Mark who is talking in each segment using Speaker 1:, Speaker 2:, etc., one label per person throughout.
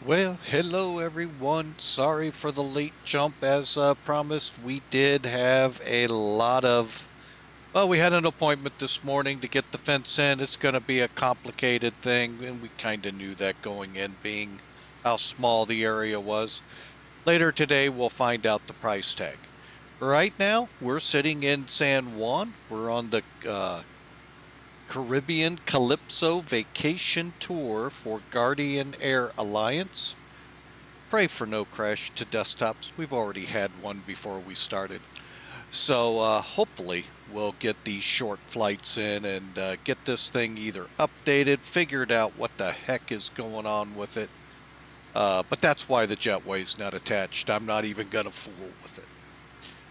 Speaker 1: Well, hello everyone. Sorry for the late jump. As promised, we did have a lot of... Well, we had an appointment this morning to get the fence in. It's going to be a complicated thing, and we kind of knew that going in, being how small the area was. Later today, we'll find out the price tag. Right now, we're sitting in San Juan. We're on the Caribbean Calypso Vacation Tour for Guardian Air Alliance. Pray for no crash to desktops. We've already had one before we started. So hopefully we'll get these short flights in and get this thing either updated, figured out what the heck is going on with it. But that's why the jetway's not attached. I'm not even going to fool with it.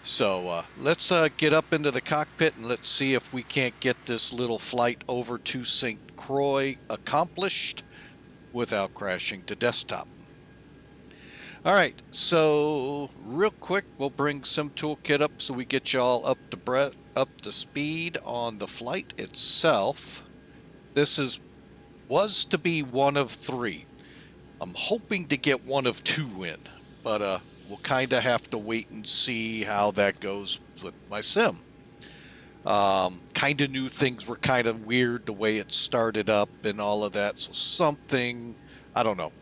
Speaker 1: So let's get up into the cockpit and let's see if we can't get this little flight over to St. Croix accomplished without crashing to desktop. All right, so real quick, we'll bring Sim Toolkit up so we get y'all up to speed on the flight itself. This was to be one of 3. I'm hoping to get one of 2 in, but we'll kind of have to wait and see how that goes with my sim. Kind of knew things were kind of weird the way it started up and all of that, so something, I don't know.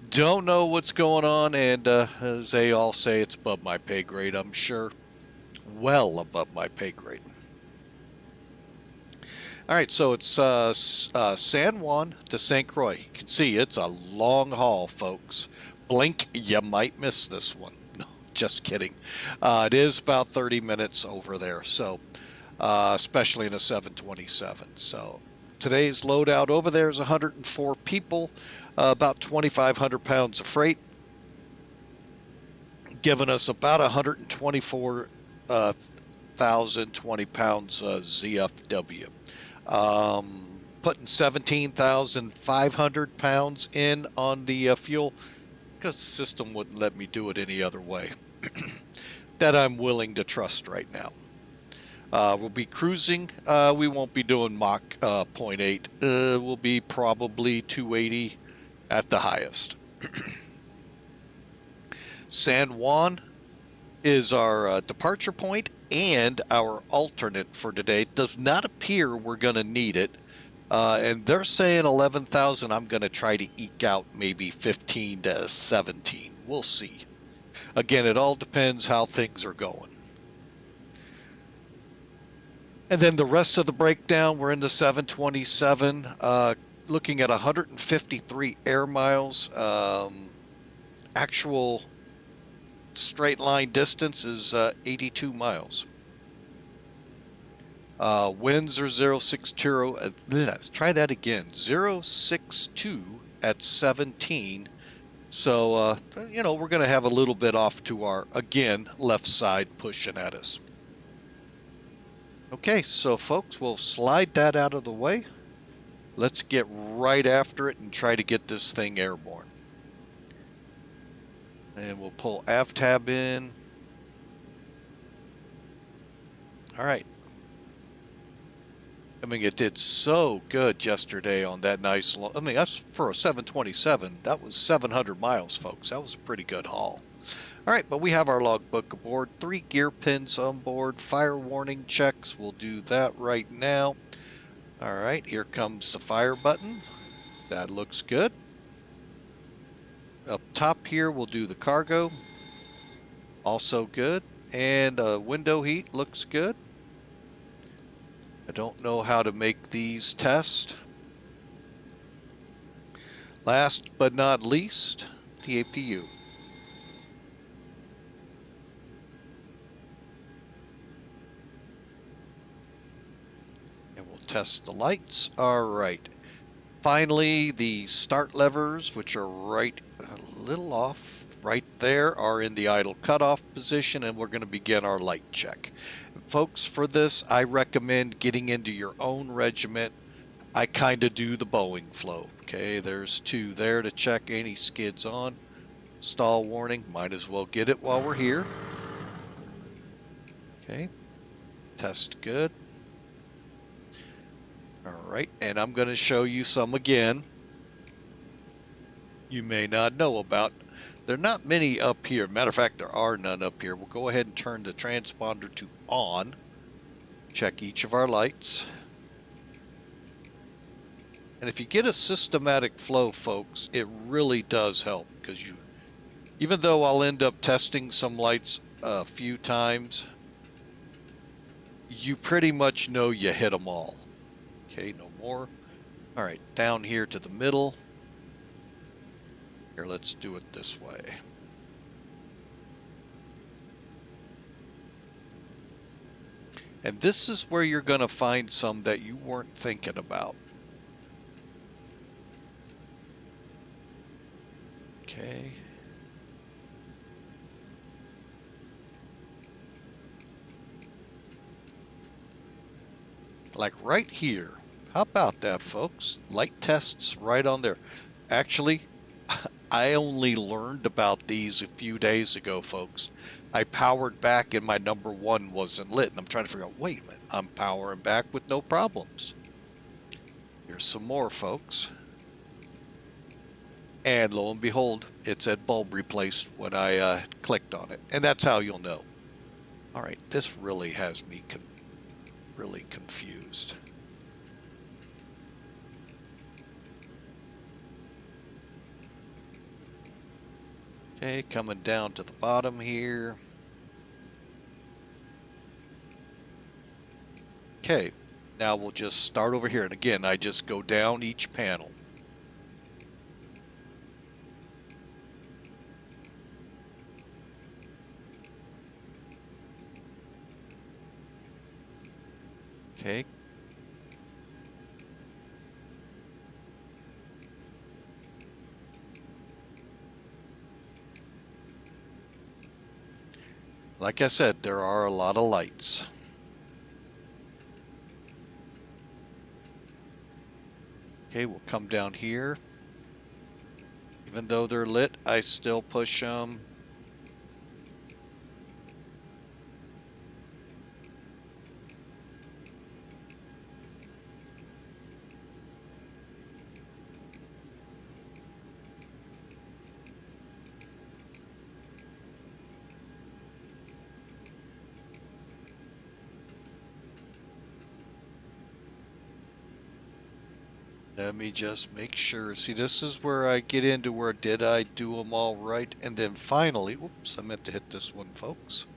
Speaker 1: Don't know what's going on, and as they all say, it's above my pay grade, I'm sure. Well above my pay grade. All right, so it's San Juan to St. Croix. You can see it's a long haul, folks. Blink, you might miss this one. No, just kidding. It is about 30 minutes over there, so especially in a 727. So today's loadout over there is 104 people. About 2,500 pounds of freight, giving us about 124,020 pounds ZFW. Putting 17,500 pounds in on the fuel because the system wouldn't let me do it any other way. That I'm willing to trust right now. We'll be cruising. We won't be doing Mach 0.8. We'll be probably 280. At the highest. San Juan is our departure point and our alternate for today. Does not appear we're going to need it. And they're saying 11,000. I'm going to try to eke out maybe 15 to 17. We'll see. Again, it all depends how things are going. And then the rest of the breakdown, we're in the 727. Looking at 153 air miles. Actual straight line distance is 82 miles. Winds are 062. Let's try that again. 062 at 17. So, you know, we're going to have a little bit off to our, again, left side pushing at us. Okay, so folks, we'll slide that out of the way. Let's get right after it and try to get this thing airborne. And we'll pull AvTab in. All right. I mean, it did so good yesterday on that nice, I mean, that's for a 727. That was 700 miles, folks. That was a pretty good haul. All right, but we have our logbook aboard. 3 gear pins on board. Fire warning checks. We'll do that right now. All right, here comes the fire button. That looks good. Up top here, we'll do the cargo. Also good. And window heat looks good. I don't know how to make these test. Last but not least, the APU. Test the lights. All right. Finally, the start levers, which are right a little off right there, are in the idle cutoff position, and we're going to begin our light check. Folks, for this, I recommend getting into your own regiment. I kind of do the Boeing flow. Okay, there's 2 there to check any skids on. Stall warning, might as well get it while we're here. Okay, test good. All right, and I'm going to show you some again. you may not know about. There are not many up here. Matter of fact, there are none up here. We'll go ahead and turn the transponder to on. Check each of our lights. And if you get a systematic flow, folks, it really does help, because even though I'll end up testing some lights a few times, you pretty much know you hit them all. Okay, no more. All right, down here to the middle. Here, let's do it this way. And this is where you're going to find some that you weren't thinking about. Okay. Like right here. How about that, folks? Light tests right on there. Actually, I only learned about these a few days ago, folks. I powered back and my number one wasn't lit. And I'm trying to figure out, wait a minute, I'm powering back with no problems. Here's some more, folks. And lo and behold, it said bulb replaced when I clicked on it. And that's how you'll know. All right, this really has me really confused. Okay, coming down to the bottom here. Okay, now we'll just start over here. And again, I just go down each panel. Okay. Like I said, there are a lot of lights. Okay, we'll come down here. Even though they're lit, I still push them. Let me just make sure. See, this is where I get into where did I do them all right? And then finally, whoops, I meant to hit this one, folks.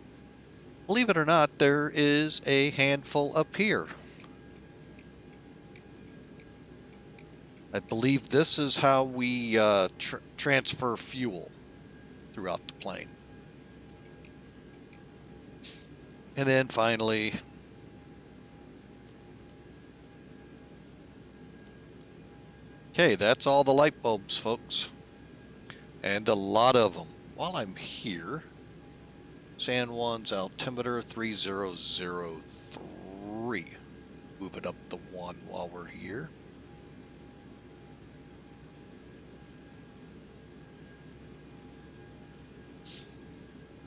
Speaker 1: Believe it or not, there is a handful up here. I believe this is how we transfer fuel throughout the plane. And then finally, okay, that's all the light bulbs, folks. And a lot of them. While I'm here, San Juan's altimeter 3003. Move it up the 1 while we're here.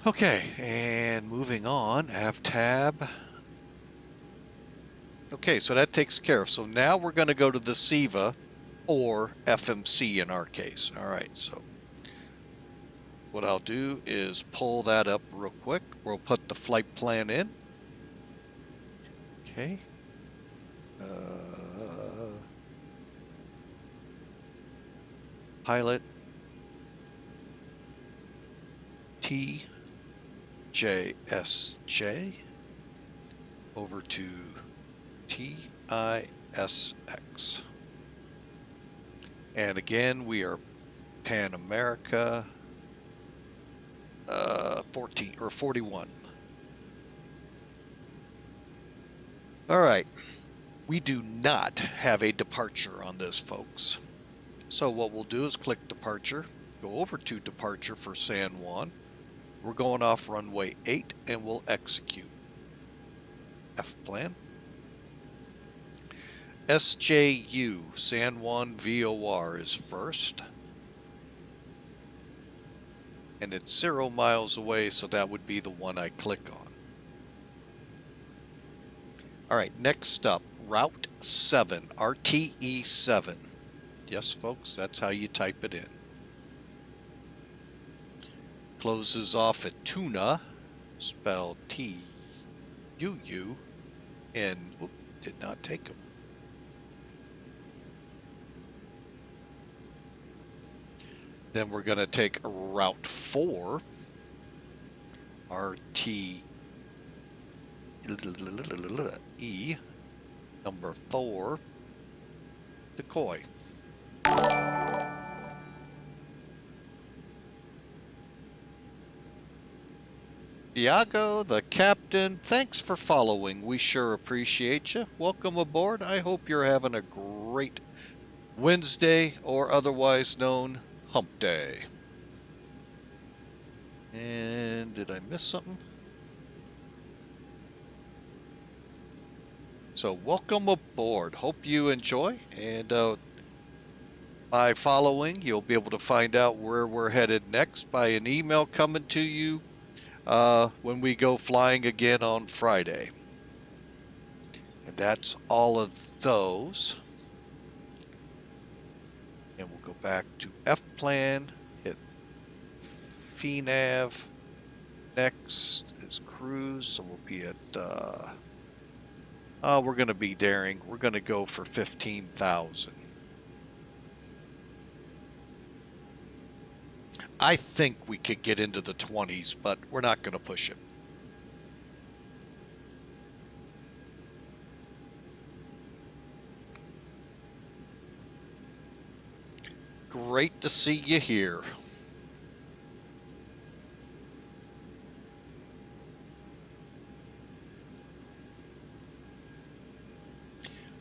Speaker 1: Okay, and moving on, Av tab. Okay, so that takes care of. So now we're going to go to the SIVA or FMC in our case. All right, so what I'll do is pull that up real quick. We'll put the flight plan in. Okay. Pilot TJSJ over to TISX. And again, we are Pan America 14 or 41. All right. We do not have a departure on this, folks. So what we'll do is click departure, go over to departure for San Juan. We're going off runway 8 and we'll execute. F plan. SJU, San Juan VOR is first. And it's 0 miles away, so that would be the one I click on. All right, next up, Route 7, RTE 7. Yes, folks, that's how you type it in. closes off at Tuna, spelled T-U-U, and whoop, did not take them. Then we're going to take Route 4, RT-E, number 4, decoy. Iago, the captain, thanks for following. We sure appreciate you. Welcome aboard. I hope you're having a great Wednesday, or otherwise known Hump Day. And did I miss something? So welcome aboard. Hope you enjoy. And by following, you'll be able to find out where we're headed next by an email coming to you when we go flying again on Friday. And that's all of those. And we'll go back to F-plan, hit FNAV. Next is cruise, so we'll be at, we're going to be daring. We're going to go for 15,000. I think we could get into the 20s, but we're not going to push it. Great to see you here.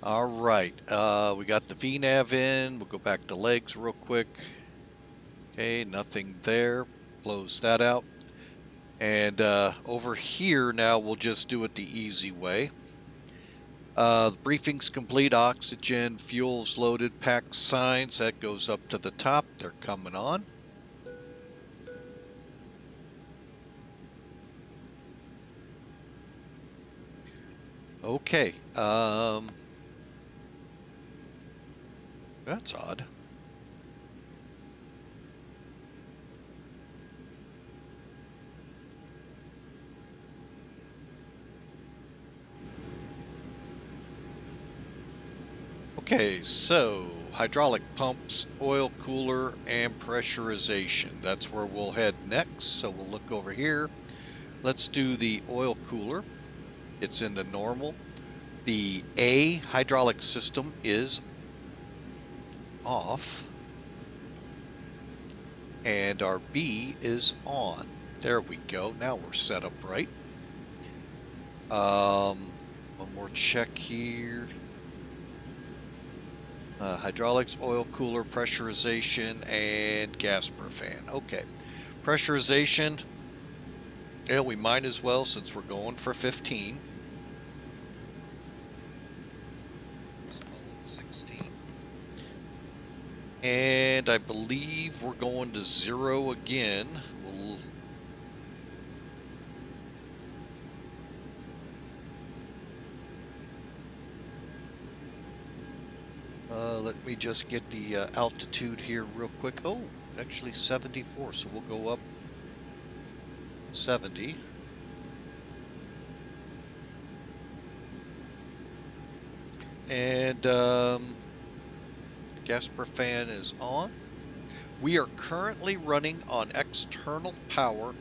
Speaker 1: All right, we got the VNAV in. We'll go back to legs real quick. Okay, nothing there. Close that out. And over here now we'll just do it the easy way. The briefing's complete. Oxygen, fuels loaded, pack signs. That goes up to the top. They're coming on. Okay. That's odd. Okay, so hydraulic pumps, oil cooler, and pressurization. That's where we'll head next. So we'll look over here. Let's do the oil cooler. It's in the normal. The A hydraulic system is off. And our B is on. There we go. Now we're set up right. One more check here. Hydraulics, oil cooler, pressurization, and gas per fan. Okay. Pressurization. Yeah, we might as well since we're going for 15. 16. And I believe we're going to 0 again. We'll let me just get the altitude here real quick. Oh, actually 74, so we'll go up 70. And gas per fan is on. We are currently running on external power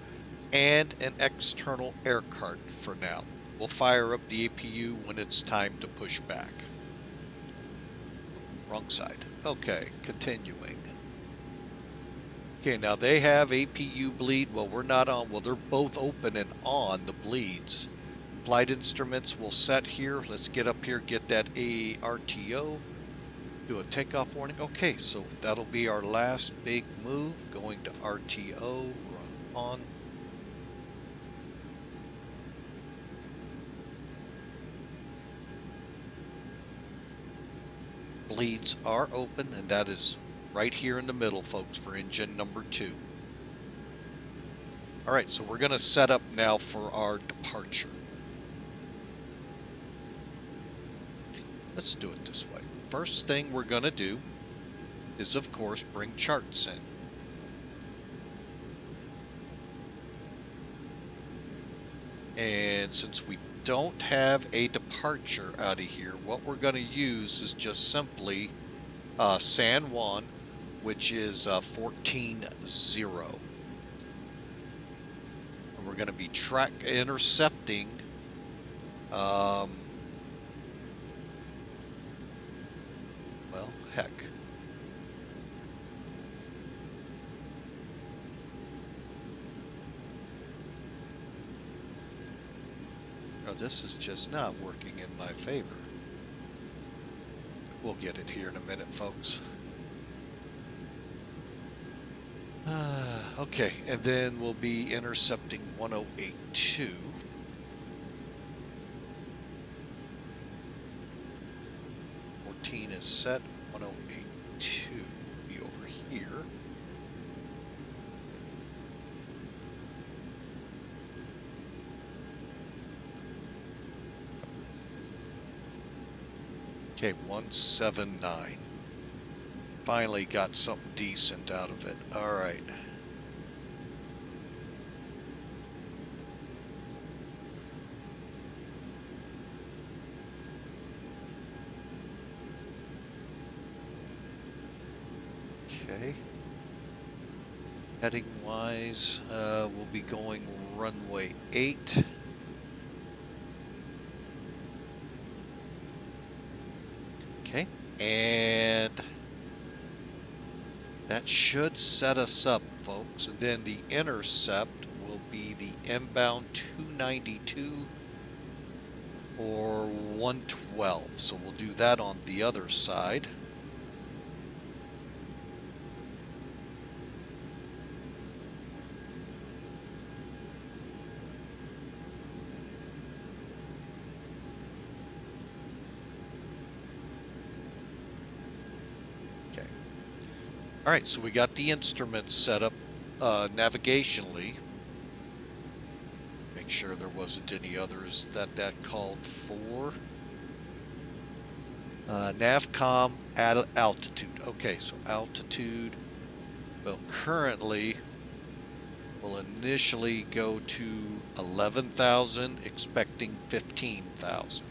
Speaker 1: and an external air cart for now. We'll fire up the APU when it's time to push back. Wrong side. Okay, continuing. Okay, now they have APU bleed. Well, we're not on. Well, they're both open and on the bleeds. Flight instruments will set here. Let's get up here, get that ARTO. Do a takeoff warning. Okay, so that'll be our last big move. Going to RTO, run on. Bleeds are open, and that is right here in the middle, folks, for engine number 2. All right, so we're going to set up now for our departure. Let's do it this way. First thing we're going to do is, of course, bring charts in. And since we don't have a departure out of here, what we're going to use is just simply San Juan, which is 14.0. And we're going to be intercepting well, heck. Oh, this is just not working in my favor. We'll get it here in a minute, folks. Okay, and then we'll be intercepting 1082. Is set. 1082 will be over here. Okay, 179. Finally got something decent out of it. All right. Okay. Heading wise, we'll be going runway 8. Okay, and that should set us up, folks. And then the intercept will be the inbound 292 or 112. So we'll do that on the other side. All right, so we got the instruments set up navigationally. Make sure there wasn't any others that called for. Navcom at altitude. Okay, so altitude. Well, currently we'll initially go to 11,000, expecting 15,000.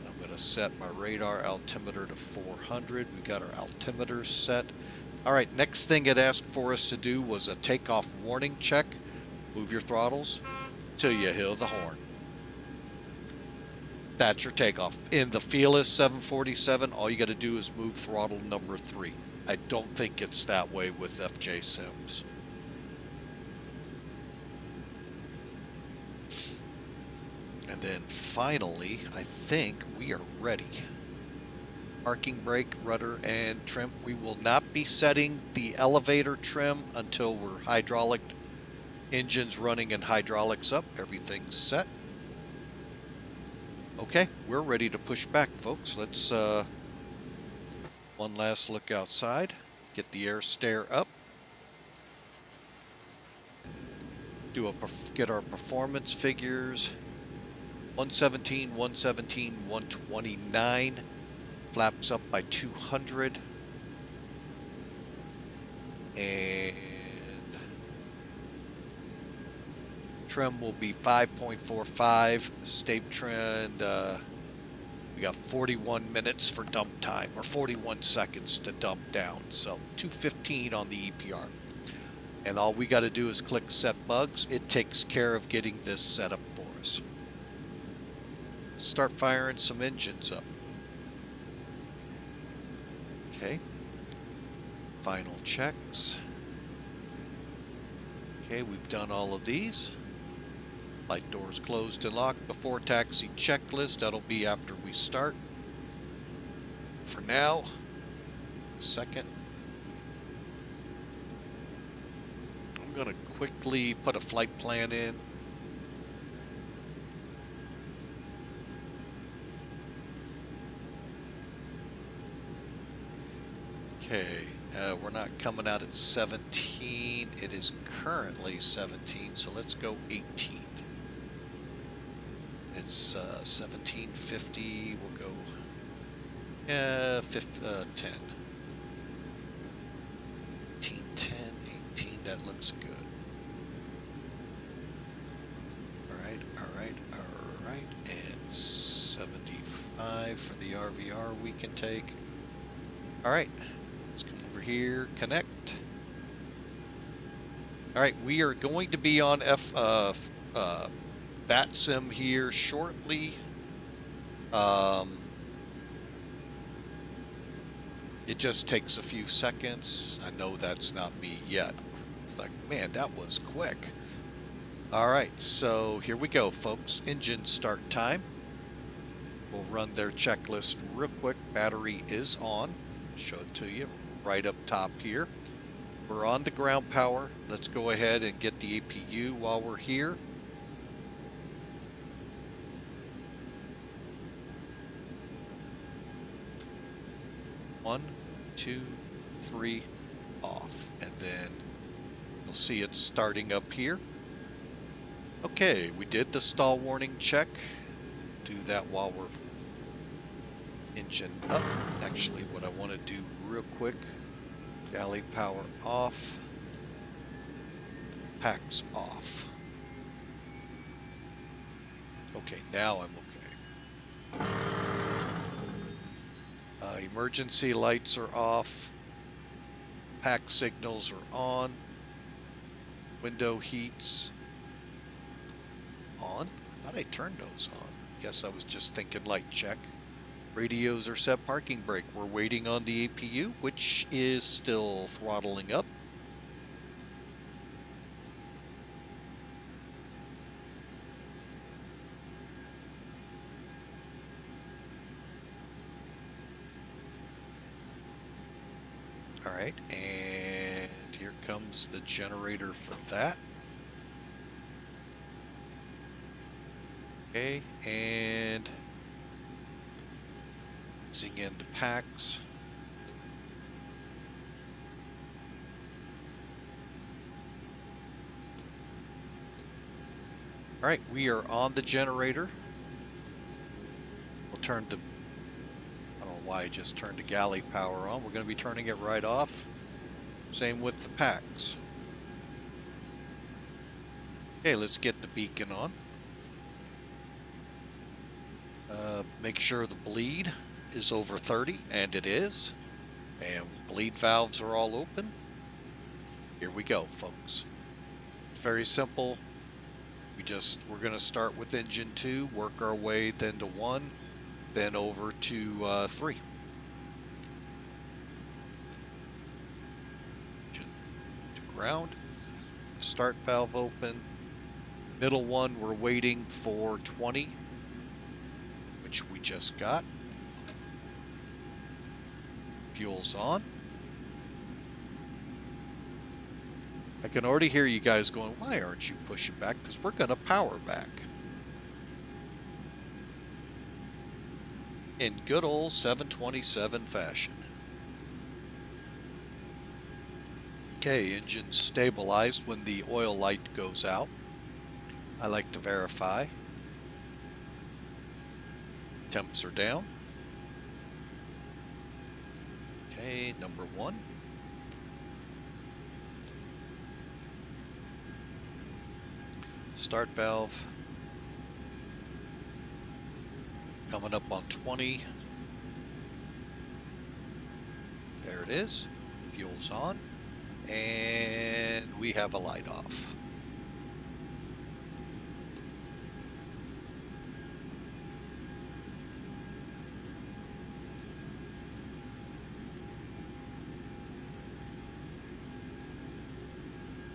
Speaker 1: I'm going to set my radar altimeter to 400. We got our altimeter set. All right, next thing it asked for us to do was a takeoff warning check. Move your throttles till you hear the horn. That's your takeoff. In the Fearless 747, all you got to do is move throttle number 3. I don't think it's that way with FJSims. And then finally, I think we are ready. Parking brake, rudder, and trim. We will not be setting the elevator trim until we're hydraulic, engines running and hydraulics up. Everything's set. Okay, we're ready to push back, folks. Let's one last look outside. Get the air stair up. Get our performance figures. 117, 117, 129. Flaps up by 200. And trim will be 5.45. State trend, we got 41 minutes for dump time, or 41 seconds to dump down. So 215 on the EPR. And all we got to do is click set bugs. It takes care of getting this set up for us. Start firing some engines up. Okay. Final checks. Okay, we've done all of these. Light doors closed and locked. Before taxi checklist. That'll be after we start. For now, second. I'm going to quickly put a flight plan in. Okay, we're not coming out at 17. It is currently 17, so let's go 18. It's 1750. We'll go 10. 18, 10, 18. That looks good. All right, all Alright, and 75 for the RVR we can take. Alright, let's come over here, connect. Alright, we are going to be on VATSIM here shortly. It just takes a few seconds. I know that's not me yet. It's like, man, that was quick. Alright, so here we go, folks. Engine start time. We'll run their checklist real quick. Battery is on. Show it to you right up top here. We're on the ground power. Let's go ahead and get the APU while we're here. One, two, three, off. And then you'll see it starting up here. Okay, we did the stall warning check. Do that while we're engine up. Actually, what I want to do real quick, galley power off, packs off. Okay, now I'm okay. Emergency lights are off. Pack signals are on. Window heats on. I thought I turned those on. Guess I was just thinking light check. Radios are set. Parking brake. We're waiting on the APU, which is still throttling up. Alright, and here comes the generator for that. Okay, and zing into packs. Alright, we are on the generator. We'll turn the, I don't know why I just turned the galley power on. We're going to be turning it right off. Same with the packs. Okay, let's get the beacon on. Make sure the bleed is over 30, and it is. And bleed valves are all open. Here we go, folks. It's very simple. We're going to start with engine 2, work our way then to 1, then over to 3. Engine to ground. Start valve open. Middle one, we're waiting for 20, which we just got. Fuel's on. I can already hear you guys going, why aren't you pushing back? Because we're going to power back. In good old 727 fashion. Okay, engine stabilized when the oil light goes out. I like to verify. Temps are down. Okay, number 1. Start valve. Coming up on 20. There it is. Fuel's on. And we have a light off.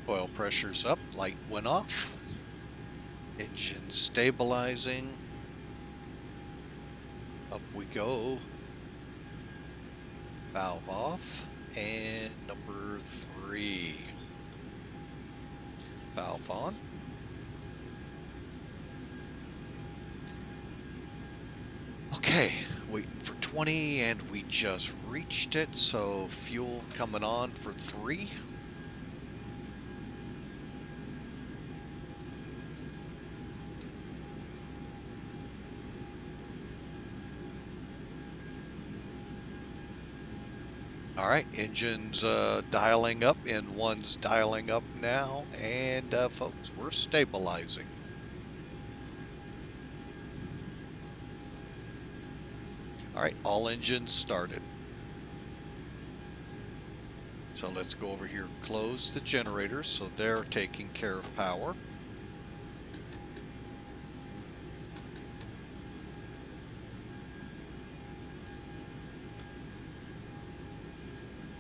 Speaker 1: Oil pressure's up, light went off. Engine stabilizing. Up we go. Valve off. And number 3. Valve on. Okay, waiting for 20 and we just reached it, so fuel coming on for 3. Alright, engine's dialing up, N1's dialing up now, and folks, we're stabilizing. All right, all engines started. So let's go over here, close the generators so they're taking care of power.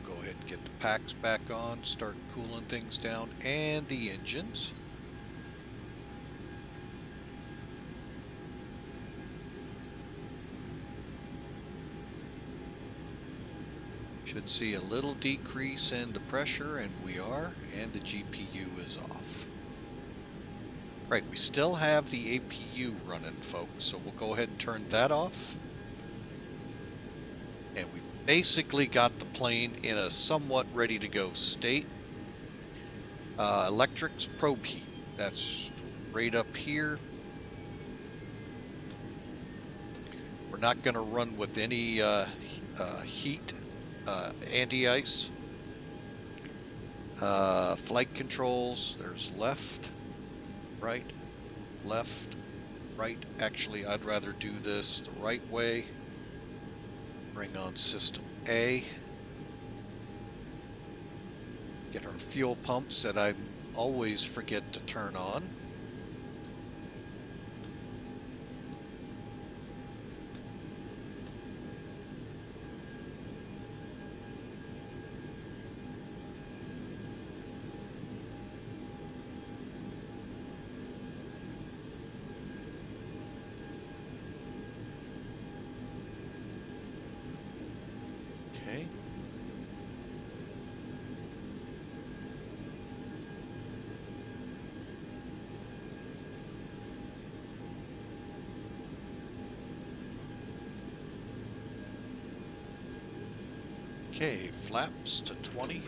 Speaker 1: Go ahead and get the packs back on, start cooling things down, and the engines. Should see a little decrease in the pressure, and we are, and the GPU is off. Right, we still have the APU running, folks, so we'll go ahead and turn that off. And we basically got the plane in a somewhat ready to go state. Electrics probe heat, that's right up here. We're not going to run with any heat. Anti-ice, flight controls, there's left, right, left, right. Actually, I'd rather do this the right way. Bring on system A. Get our fuel pumps that I always forget to turn on. Okay, flaps to 20.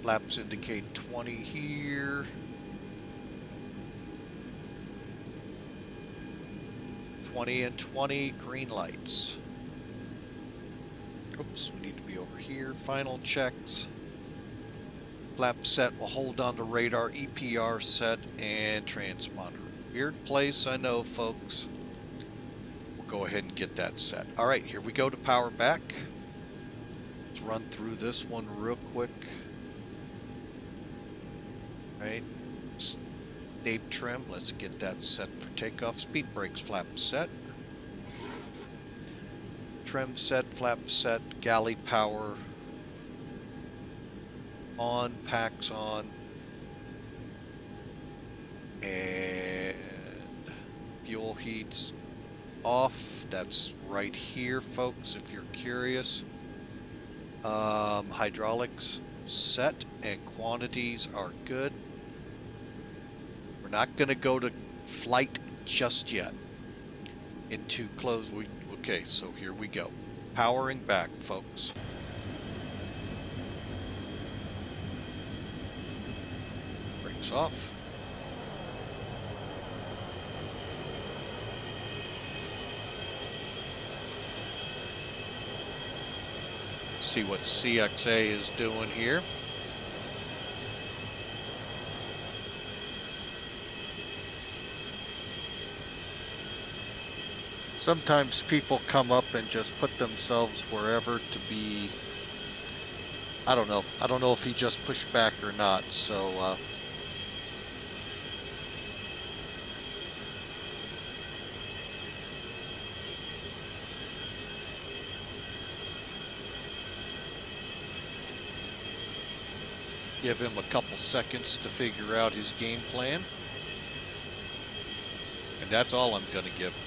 Speaker 1: Flaps indicate 20 here. 20 and 20, green lights. Oops, we need to be over here. Final checks. Flap set will hold on to radar, EPR set, and transponder. Weird place, I know, folks. We'll go ahead and get that set. All right, here we go to power back. Let's run through this one real quick. All right, tape trim, let's get that set for takeoff. Speed brakes, flap set. Trim set, flap set, galley power. On, packs on, and fuel heats off. That's right here, folks, if you're curious. Hydraulics set and quantities are good. We're not going to go to flight just yet. Into close. Okay, so here we go. Powering back, folks. Off. See what CXA is doing here. Sometimes people come up and just put themselves wherever to be. I don't know. I don't know if he just pushed back or not, so give him a couple seconds to figure out his game plan. And that's all I'm going to give him.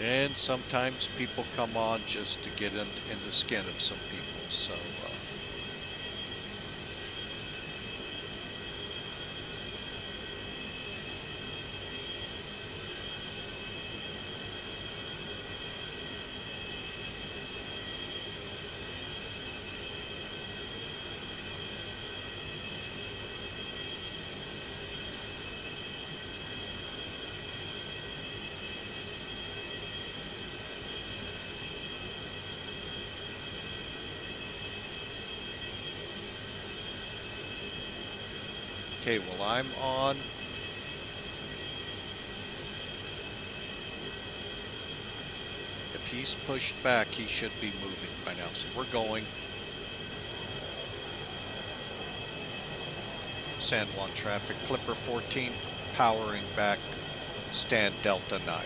Speaker 1: And sometimes people come on just to get in the skin of some people, so Okay, well, I'm on. If he's pushed back, he should be moving by now. So we're going. San Juan traffic, Clipper 14, powering back, stand Delta 9.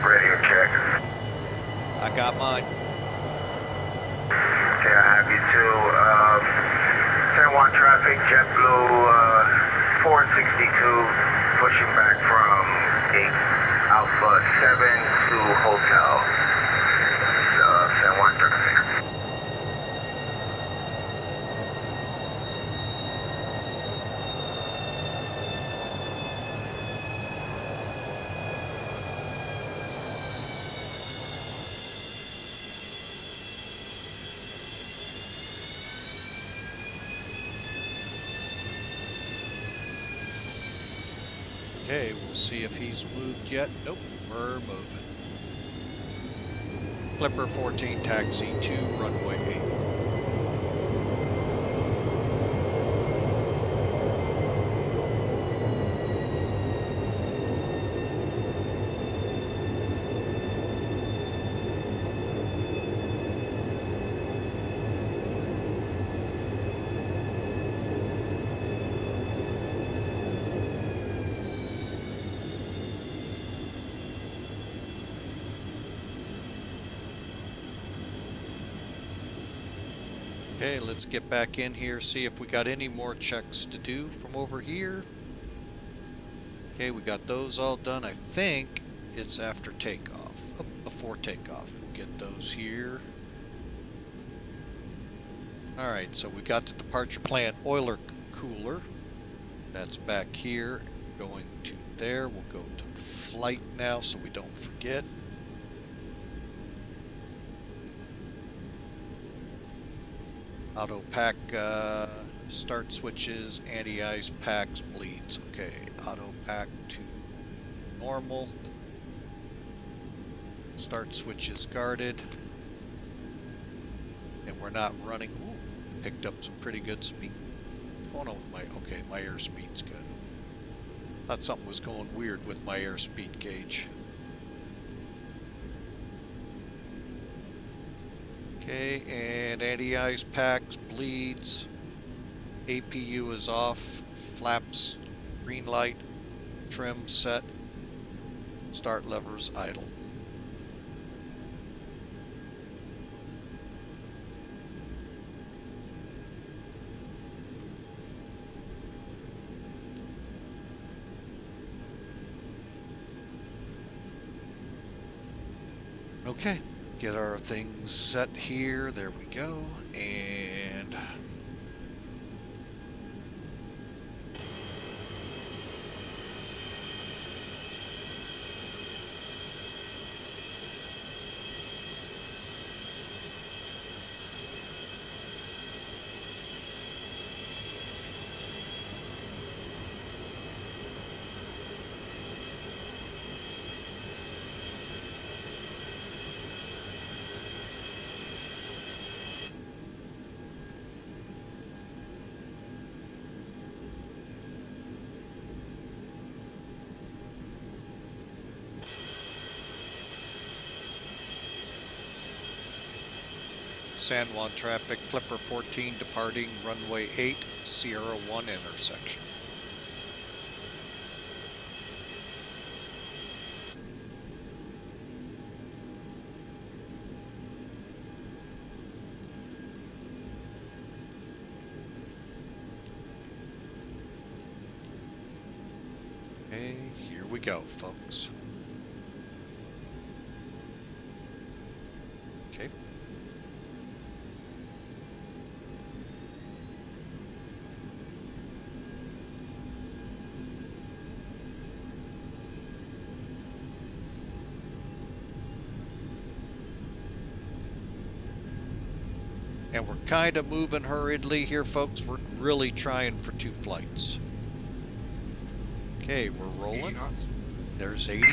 Speaker 2: Radio check.
Speaker 1: I got mine.
Speaker 2: Okay, I have you too. San Juan traffic, JetBlue 462, pushing back from 8 Alpha 7 to Hotel. San Juan traffic.
Speaker 1: Okay, we'll see if he's moved yet. Nope, we're moving. Clipper 14, taxi to runway 8. Okay, let's get back in here, see if we got any more checks to do from over here. Okay, we got those all done. I think it's after takeoff, before takeoff. We'll get those here. Alright, so we got the departure plan oiler cooler. That's back here, going to there. We'll go to flight now so we don't forget. Auto pack start switches, anti-ice packs, bleeds. Okay, auto pack to normal. Start switches guarded. And we're not running. Ooh, picked up some pretty good speed. What's going on with my, okay, my airspeed's good. Thought something was going weird with my airspeed gauge. Okay, and anti-ice packs, bleeds, APU is off, flaps, green light, trim set, start levers idle. Okay. Get our things set here. There we go. And San Juan traffic, Clipper 14 departing runway 8, Sierra 1 intersection. Okay, here we go, folks. Okay. And we're kind of moving hurriedly here, folks. We're really trying for 2 flights. Okay, we're
Speaker 3: 80
Speaker 1: rolling.
Speaker 3: knots.
Speaker 1: There's 80.
Speaker 2: San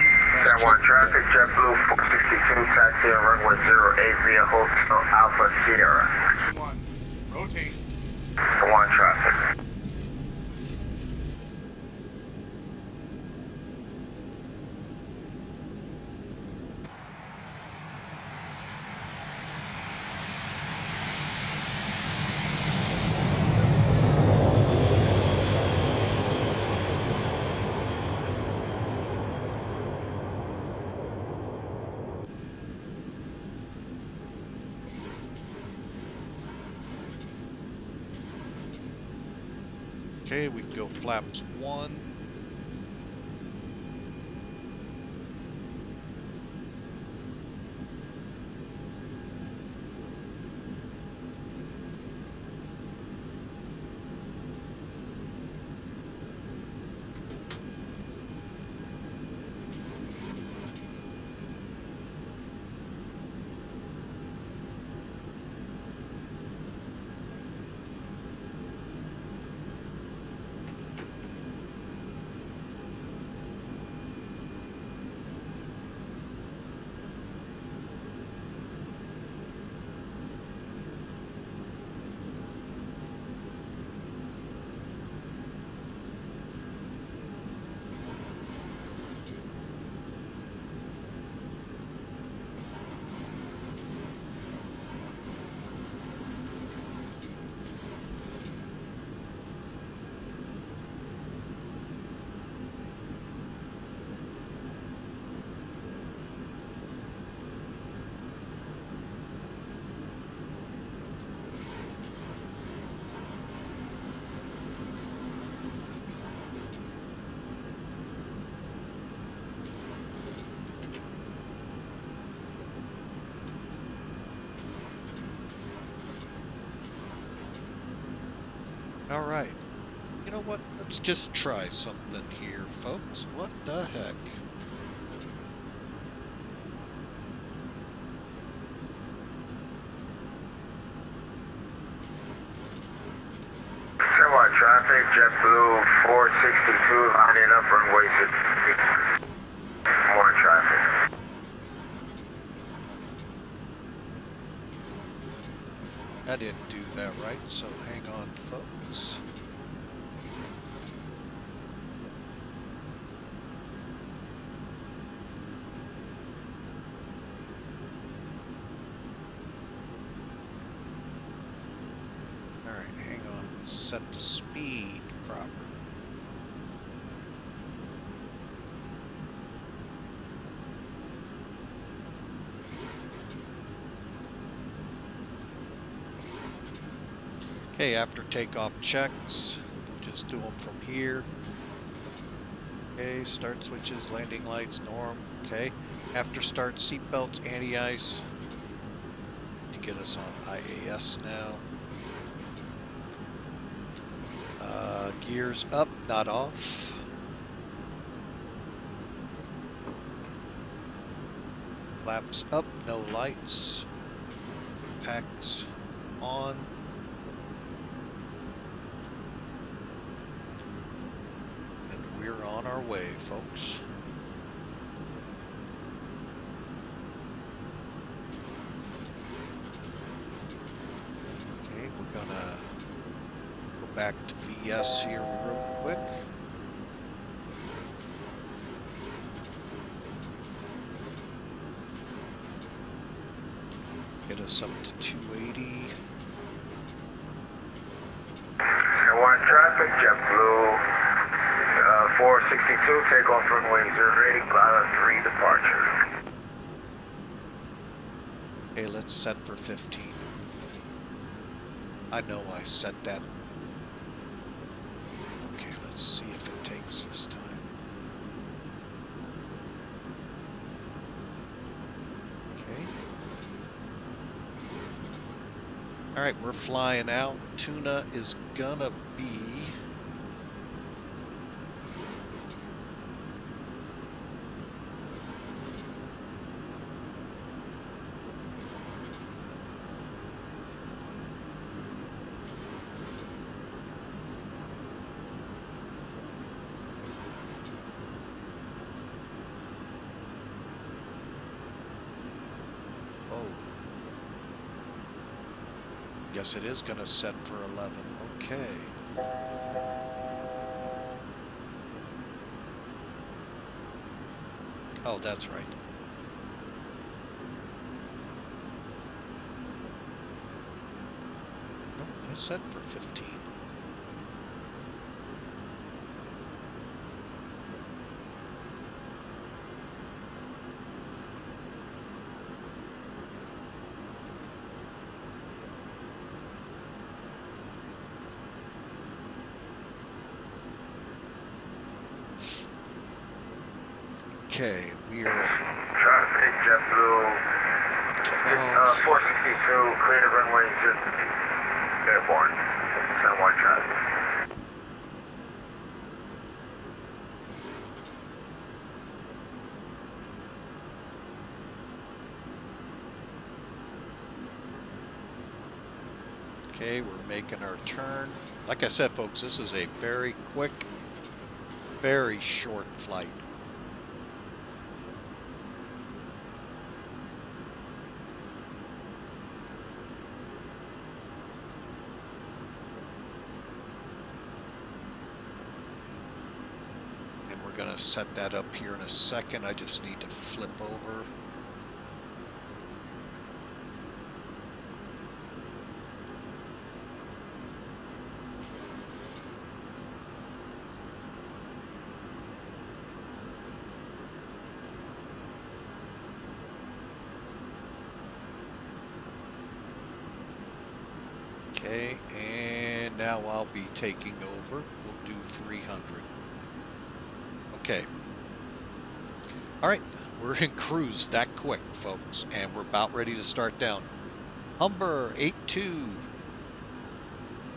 Speaker 2: Juan traffic, JetBlue 462, taxi on runway 08 via Hotel Alpha Sierra.
Speaker 3: 1, rotate.
Speaker 2: San Juan traffic.
Speaker 1: Okay, we can go flaps 1. All right. You know what? Let's just try something here, folks. What the heck?
Speaker 2: San Juan traffic, JetBlue 462, lining up runway 6. San Juan traffic.
Speaker 1: I didn't do that right, so hang on, folks. All right, hang on. Set the speed properly. Okay, after takeoff checks, just do them from here. Okay, start switches, landing lights, norm. Okay, after start seatbelts, anti-ice. To get us on IAS now. Gears up, not off. Flaps up, no lights. Packs on. We're on our way, folks. Okay, we're gonna go back to VS here real quick. Get us up to 280.
Speaker 2: San Juan traffic, JetBlue 462, takeoff runway 08, Pilot 3 departure.
Speaker 1: Okay, let's set for 15. I know I set that. Okay, let's see if it takes this time. Okay. All right, we're flying out. Tuna is gonna be guess it is going to set for 11. Okay. Oh, that's right. Nope, I set for 15. Okay, we are
Speaker 2: Traffic, JetBlue, 462, clear the runway, airborne, 10-1 traffic.
Speaker 1: Okay, we're making our turn. Like I said, folks, this is a very quick, very short flight. And we're going to set that up here in a second. I just need to flip over. Okay, and now I'll be taking over. We'll do 300. Okay. All right, we're in cruise that quick, folks, and we're about ready to start down. Humber 82.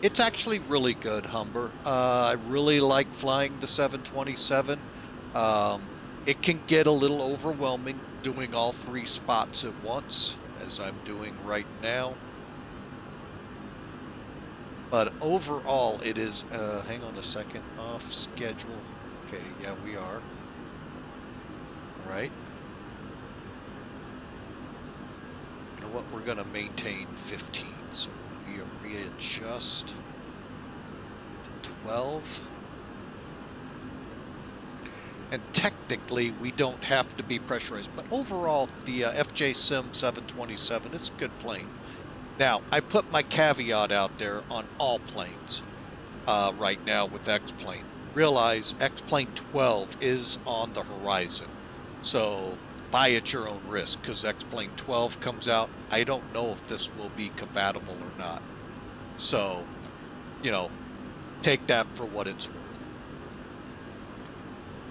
Speaker 1: It's actually really good, Humber. I really like flying the 727. It can get a little overwhelming doing all 3 spots at once, as I'm doing right now. But overall, it is, hang on a second, off schedule. Okay, yeah, we are. All right. You know what? We're going to maintain 15. So we readjust to 12. And technically, we don't have to be pressurized. But overall, the FJSim 727, it's a good plane. Now, I put my caveat out there on all planes right now with X-Plane. Realize X-Plane 12 is on the horizon. So buy at your own risk, because X-Plane 12 comes out. I don't know if this will be compatible or not. So, you know, take that for what it's worth.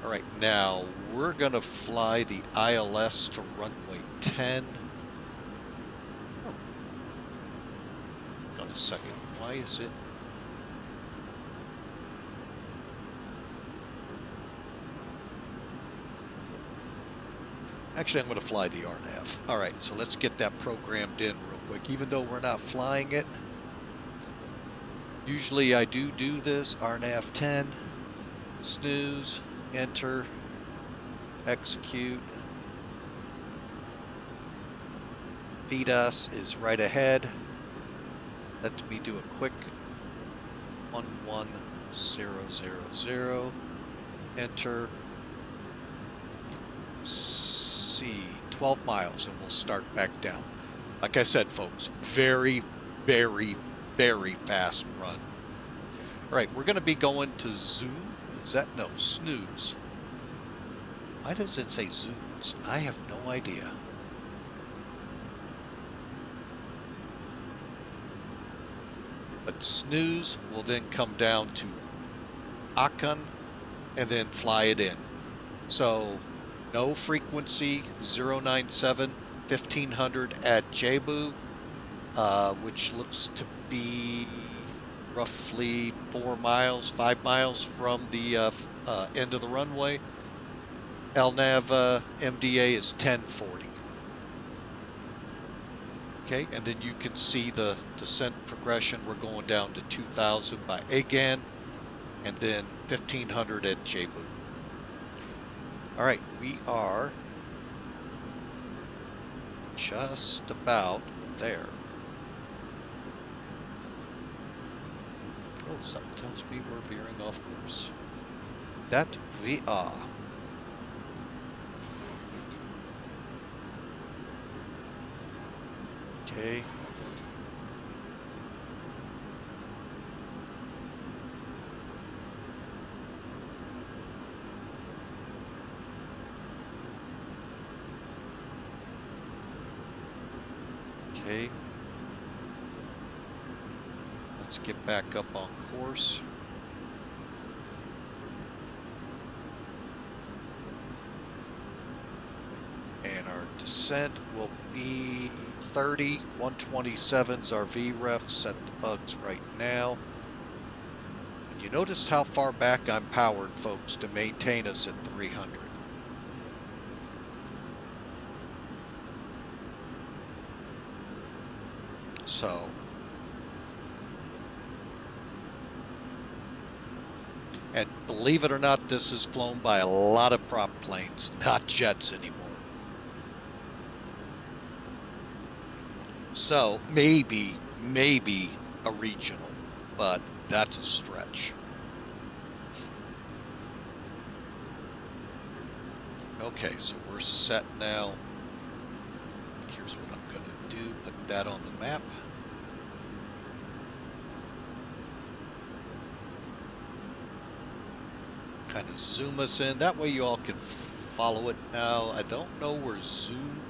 Speaker 1: All right, now we're going to fly the ILS to runway 10. A second. Why is it? Actually, I'm going to fly the RNAV. All right, so let's get that programmed in real quick. Even though we're not flying it, usually I do this. RNAV 10, snooze, enter, execute. VDOS is right ahead. Let me do a quick 11000, enter, C, 12 miles, and we'll start back down. Like I said, folks, very, very, very fast run. All right, we're going to be going to zoom. Is that, no, snooze. Why does it say zooms? I have no idea. But snooze will then come down to Akan and then fly it in. So no frequency, 097, 1500 at Jebu, which looks to be roughly 4 miles, 5 miles from the end of the runway. LNAV MDA is 1040. Okay, and then you can see the descent progression. We're going down to 2000 by Agan, and then 1500 at Jebu. All right, we are just about there. Oh, something tells me we're veering off course. That we are. Okay. Okay. Let's get back up on course. And our descent will be 30. 127's our VREF. Set the bugs right now. And you noticed how far back I'm powered, folks, to maintain us at 300. So, and believe it or not, this is flown by a lot of prop planes, not jets anymore. So maybe a regional, but that's a stretch. Okay, so we're set now. Here's what I'm going to do, put that on the map. Kind of zoom us in. That way you all can follow it. Now, I don't know where zoom...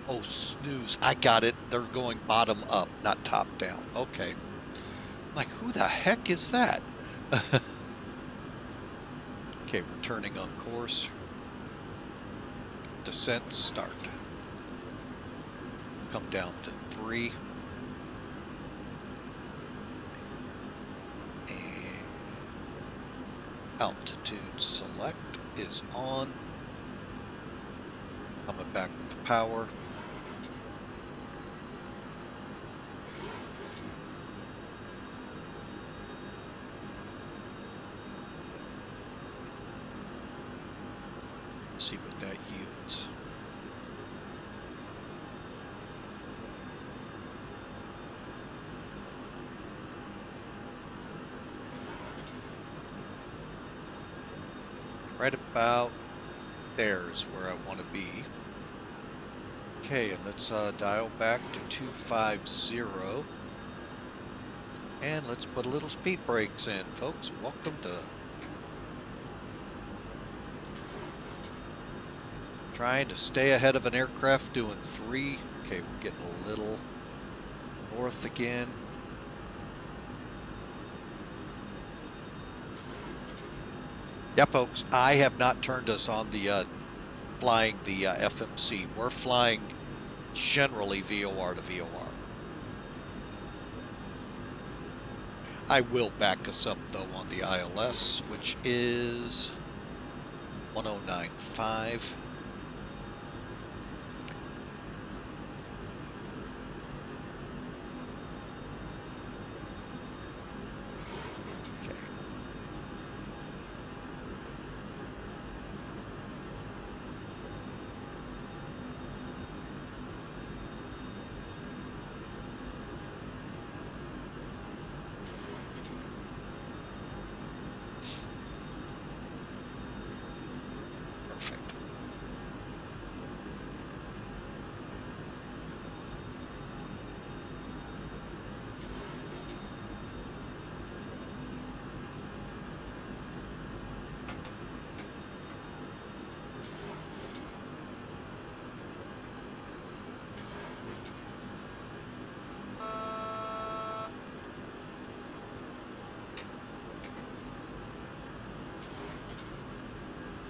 Speaker 1: Oh, snooze. I got it. They're going bottom up, not top down. Okay. I'm like, who the heck is that? Okay, we're turning on course. Descent start. Come down to 3. And altitude select is on. Coming back with the power. See what that yields. Right about there's where I want to be. Okay, and let's dial back to 250. And let's put a little speed brakes in, folks. Welcome to trying to stay ahead of an aircraft doing 3. Okay, we're getting a little north again. Yeah, folks, I have not turned us on the flying the FMC. We're flying generally VOR to VOR. I will back us up, though, on the ILS, which is 1095.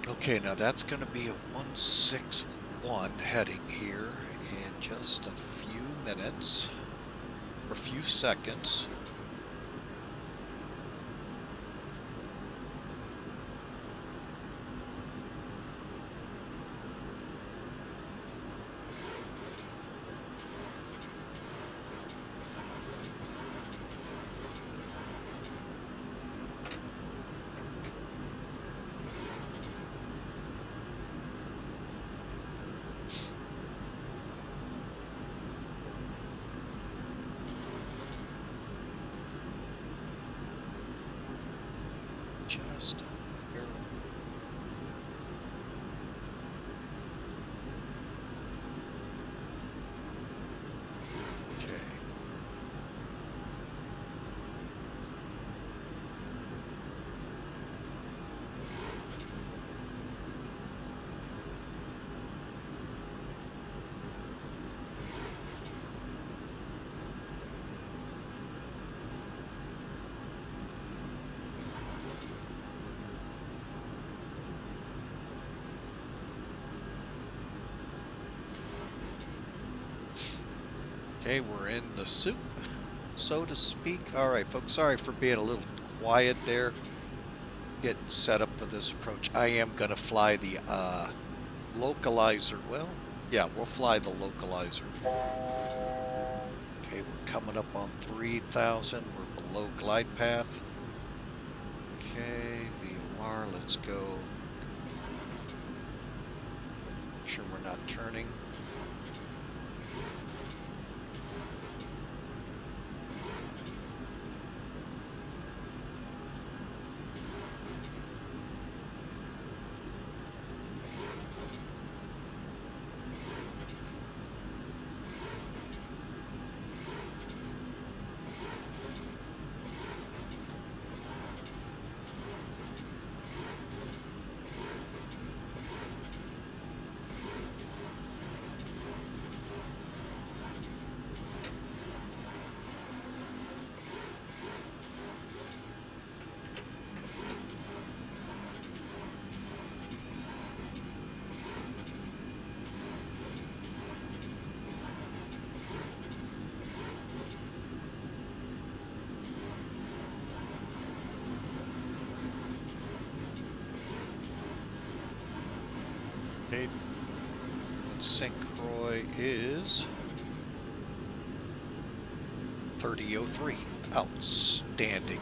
Speaker 1: Okay, now that's going to be a 161 heading here in just a few minutes, or a few seconds. Okay, we're in the soup, so to speak. All right, folks, sorry for being a little quiet there. Getting set up for this approach. I am going to fly the localizer. Well, yeah, we'll fly the localizer. Okay, we're coming up on 3,000. We're below glide path. Okay, VOR, let's go. Make sure we're not turning. Okay, St. Croix is 3003. Outstanding.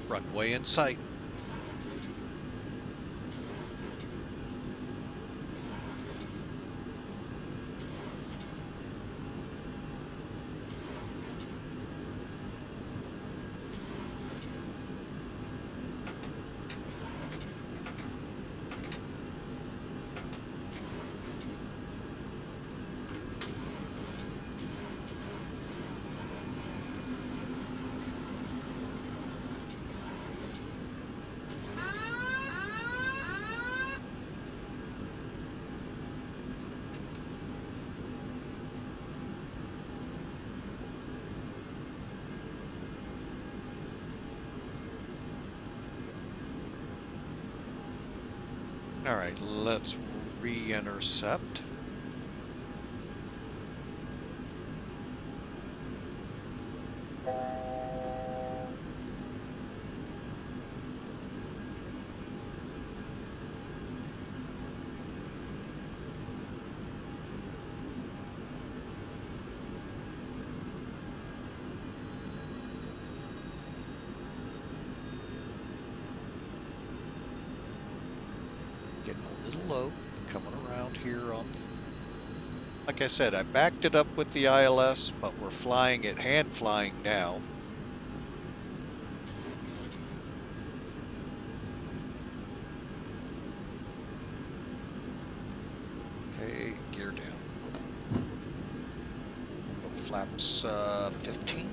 Speaker 1: Runway in sight. All right, let's re-intercept. Getting a little low, coming around here on, like I said, I backed it up with the ILS, but we're flying it, hand flying now. Okay, gear down. Go flaps 15.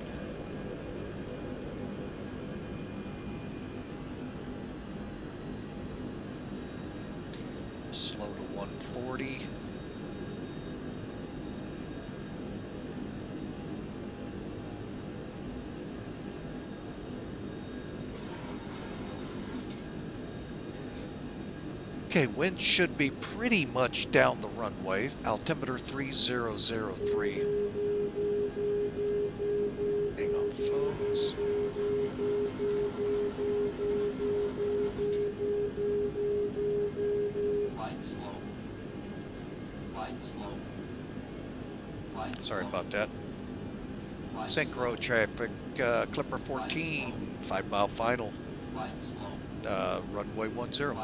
Speaker 1: Slow to 140. Okay, wind should be pretty much down the runway. Altimeter 3003. Hang on, folks. Sorry about that. St. Croix traffic, Clipper 14, 5-mile final, runway 10.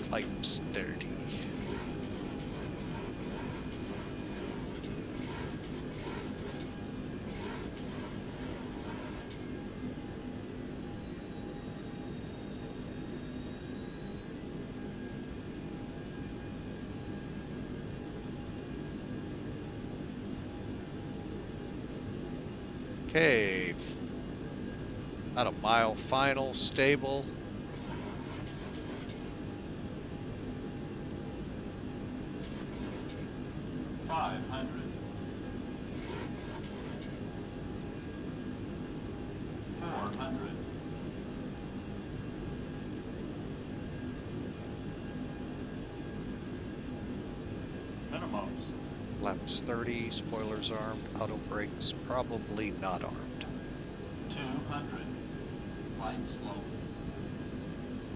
Speaker 1: Flight's 30. Okay, about a mile final, stable.
Speaker 4: 500. 400. Minimums.
Speaker 1: Flaps 30, spoilers armed, auto brakes probably not armed.
Speaker 4: 200. Light slow.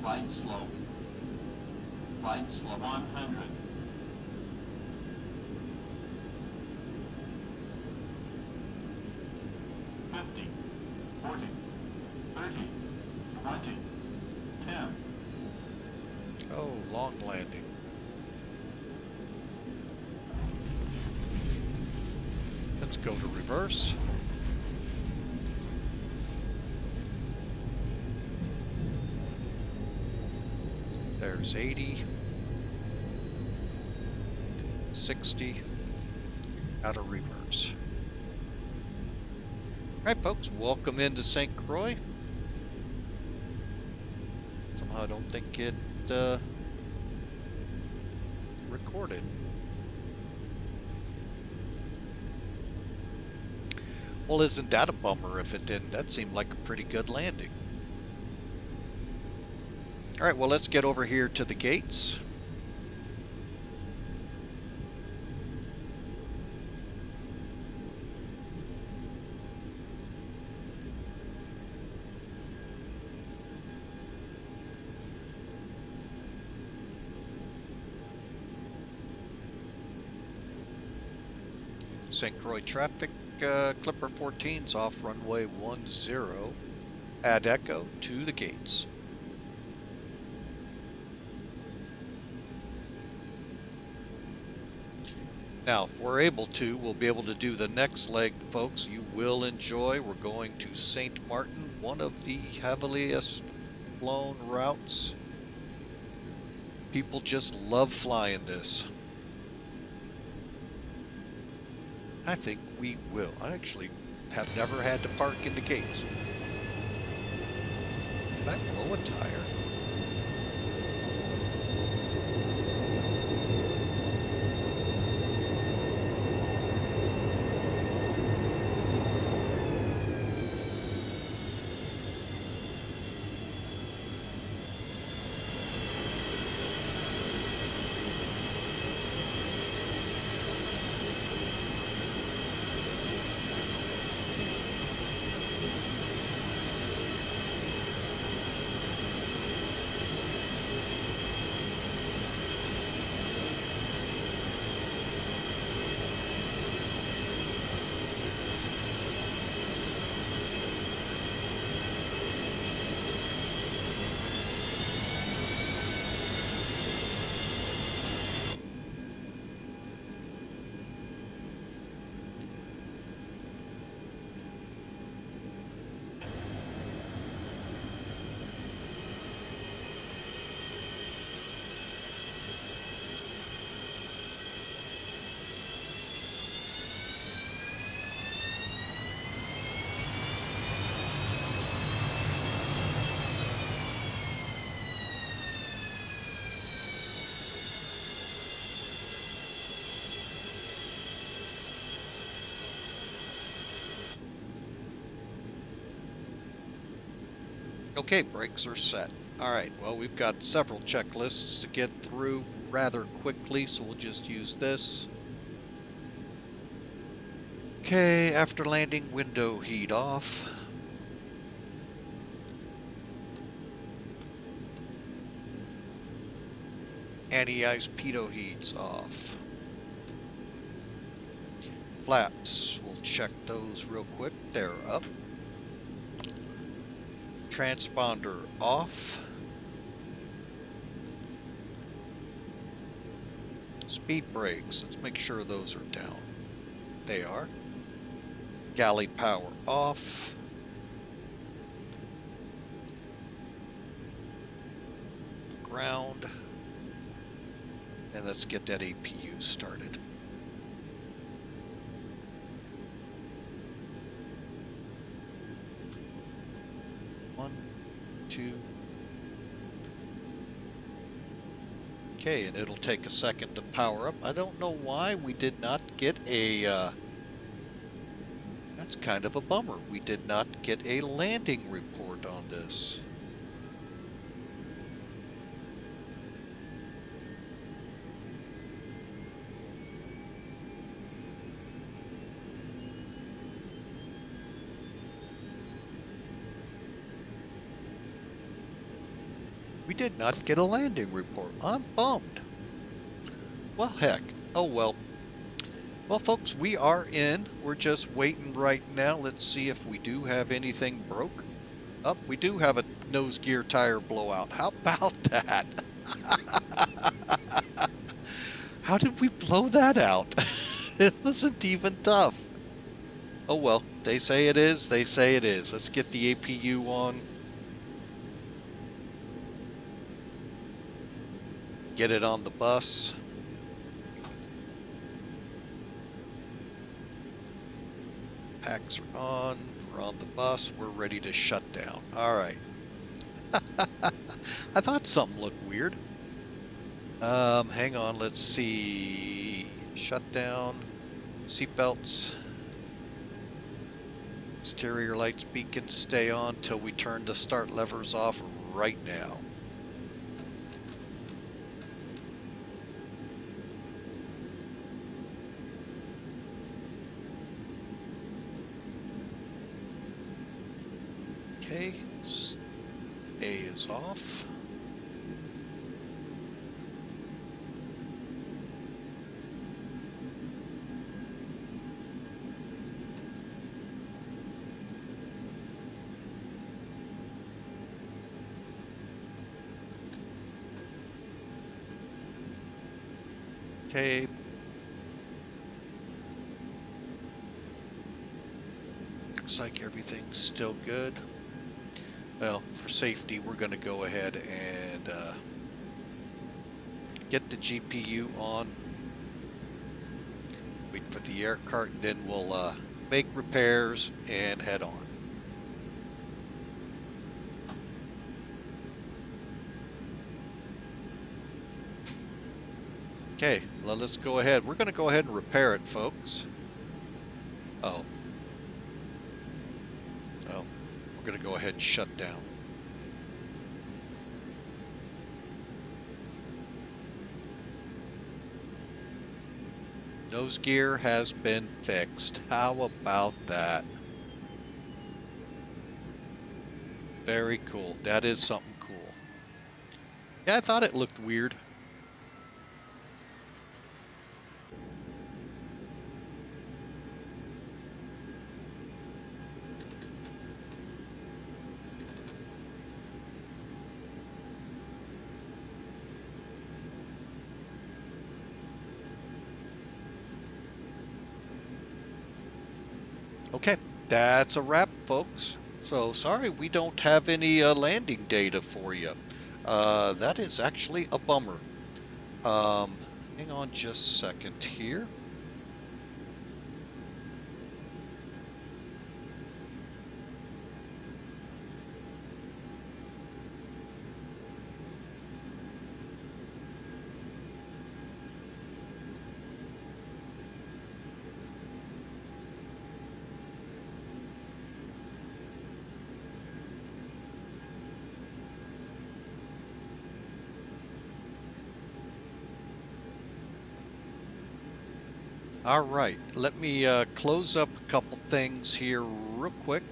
Speaker 4: Light slow. Light slow. 100. 50. 40. 30. 20. 10.
Speaker 1: Oh, long landing. Let's go to reverse. There's 80. 60. Out of reverse. Alright folks, welcome into St. Croix. Somehow I don't think it recorded. Well, isn't that a bummer if it didn't? That seemed like a pretty good landing. Alright, well let's get over here to the gates. St. Croix traffic, Clipper 14's off runway 10. Add echo to the gates. Now, if we're able to, we'll be able to do the next leg, folks. You will enjoy. We're going to St. Maarten, one of the heaviest flown routes. People just love flying this. I think we will. I actually have never had to park in the gates. Did I blow a tire? Okay, brakes are set. Alright, well, we've got several checklists to get through rather quickly, so we'll just use this. Okay, after landing, window heat off. Anti-ice pitot heats off. Flaps, we'll check those real quick. They're up. Transponder off. Speed brakes, let's make sure those are down. They are. Galley power off. Ground. And let's get that APU started. Okay, and it'll take a second to power up. I don't know why we did not get a, that's kind of a bummer. We did not get a landing report on this. We did not get a landing report. I'm bummed. Well, heck. Oh, well. Well, folks, we are in. We're just waiting right now. Let's see if we do have anything broke. Oh, we do have a nose gear tire blowout. How about that? How did we blow that out? It wasn't even tough. Oh, well. They say it is. They say it is. Let's get the APU on. Get it on the bus. Packs are on. We're on the bus. We're ready to shut down. All right. I thought something looked weird. Hang on. Let's see. Shut down. Seatbelts. Exterior lights, beacons stay on till we turn the start levers off right now. Okay, A is off. Okay. Looks like everything's still good. Well, for safety, we're going to go ahead and get the GPU on. Wait for the air cart, and then we'll make repairs and head on. Okay, well, let's go ahead. We're going to go ahead and repair it, folks. Oh. Oh. We're going to go ahead and shut down. Nose gear has been fixed. How about that? Very cool. That is something cool. Yeah, I thought it looked weird. Okay, that's a wrap, folks. So sorry we don't have any landing data for you. That is actually a bummer. Hang on just a second here. All right, let me close up a couple things here real quick.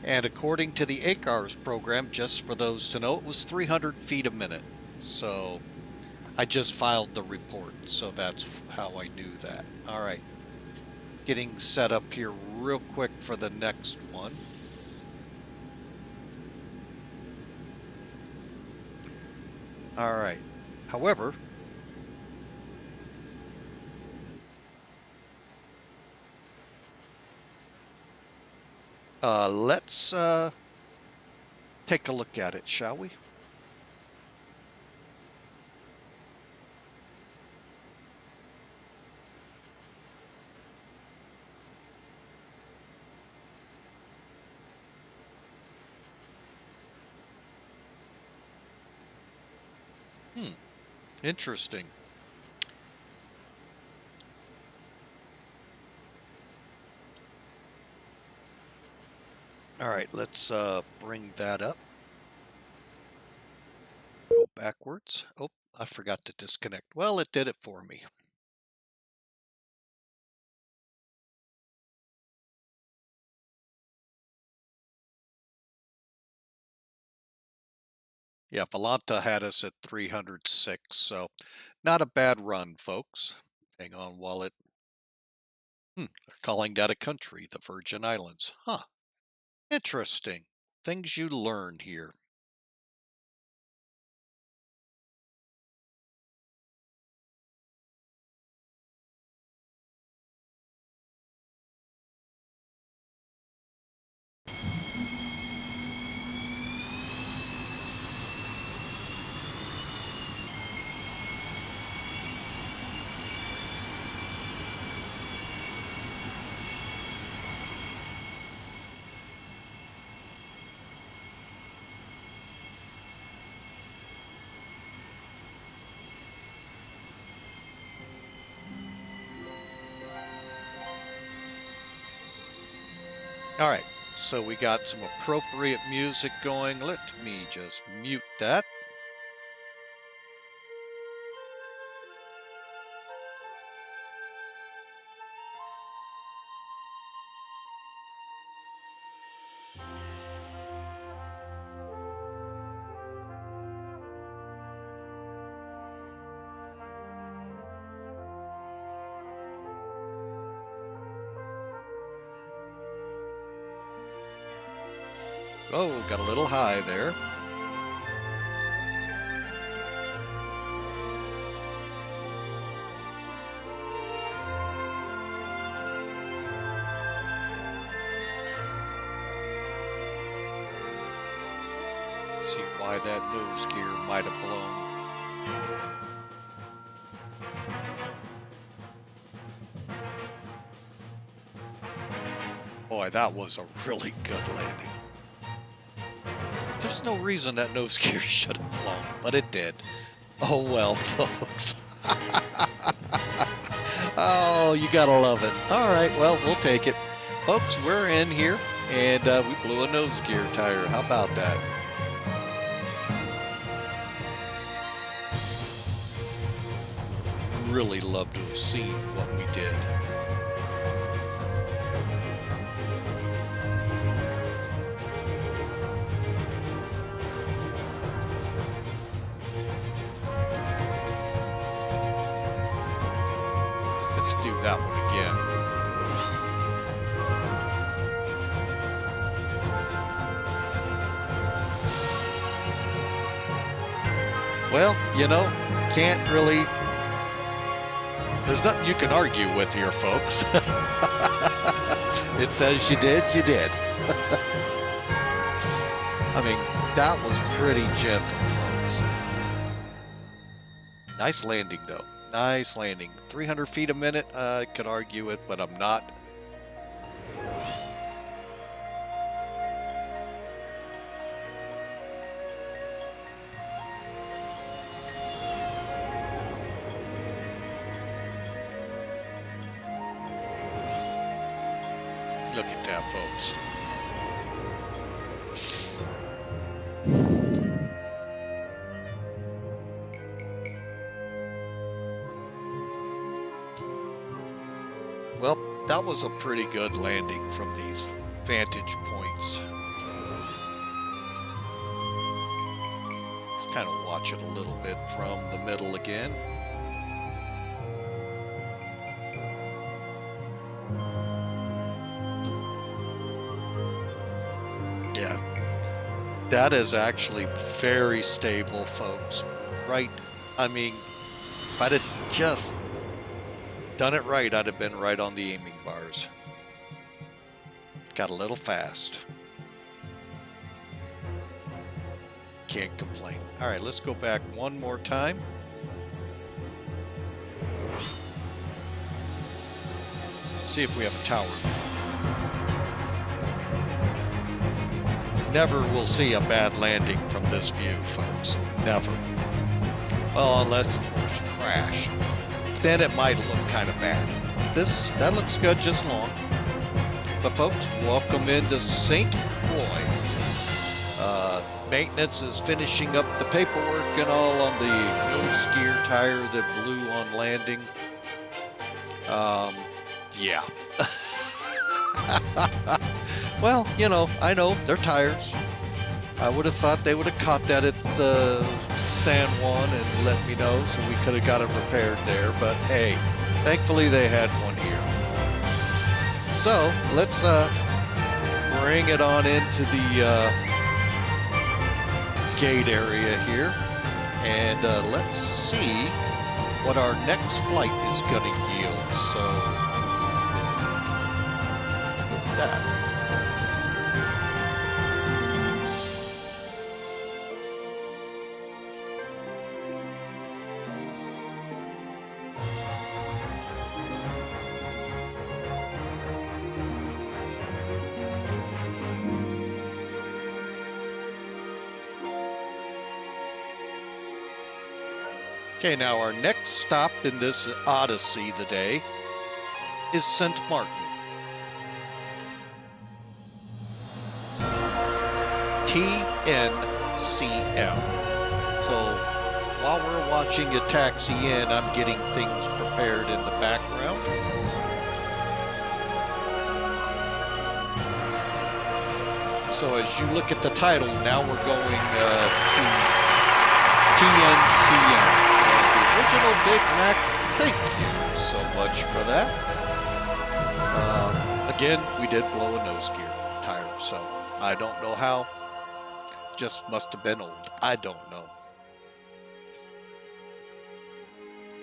Speaker 1: And according to the ACARS program, just for those to know, it was 300 feet a minute. So I just filed the report, so that's how I knew that. All right, getting set up here real quick for the next one. All right, however, let's take a look at it, shall we? Interesting. All right, let's bring that up. Go backwards. Oh, I forgot to disconnect. Well, it did it for me. Yeah, Volanta had us at 306, so not a bad run, folks. Hang on while it... they're calling that a country, the Virgin Islands. Huh. Interesting. Things you learn here. All right, so we got some appropriate music going. Let me just mute that. Oh, got a little high there. See why that nose gear might have blown. Boy, that was a really good landing. There's no reason that nose gear should have flown, but it did. Oh well, folks. Oh, you gotta love it. All right, well, we'll take it. Folks, we're in here, and we blew a nose gear tire. How about that? Really love to have seen what we did. Let's do that one again. Well, you know, can't really... There's nothing you can argue with here, folks. It says you did, you did. I mean, that was pretty gentle, folks. Nice landing, though. Nice landing. 300 feet a minute, I could argue it, but I'm not. Look at that, folks. Well, that was a pretty good landing from these vantage points. Let's kind of watch it a little bit from the middle again. Yeah, that is actually very stable, folks. Right? I mean, if I'd have just done it right, I'd have been right on the aiming bars. Got a little fast. Can't complain. All right, let's go back one more time. See if we have a tower. Never will see a bad landing from this view, folks. Never. Well, unless first crash. Then it might look kind of bad. That looks good just long. But folks, welcome into St. Croix. Maintenance is finishing up the paperwork and all on the nose gear tire that blew on landing. Yeah. Well, you know, I know, they're tires. I would have thought they would have caught that at San Juan and let me know so we could have got it repaired there. But hey, thankfully they had one here. So let's bring it on into the gate area here. And let's see what our next flight is going to yield. So with that. Okay, now our next stop in this odyssey today is St. Maarten. TNCM. So while we're watching it taxi in, I'm getting things prepared in the background. So as you look at the title, now we're going to TNCM. Original Big Mac, thank you so much for that. Again, we did blow a nose gear tire, so I don't know how. Just must have been old. I don't know.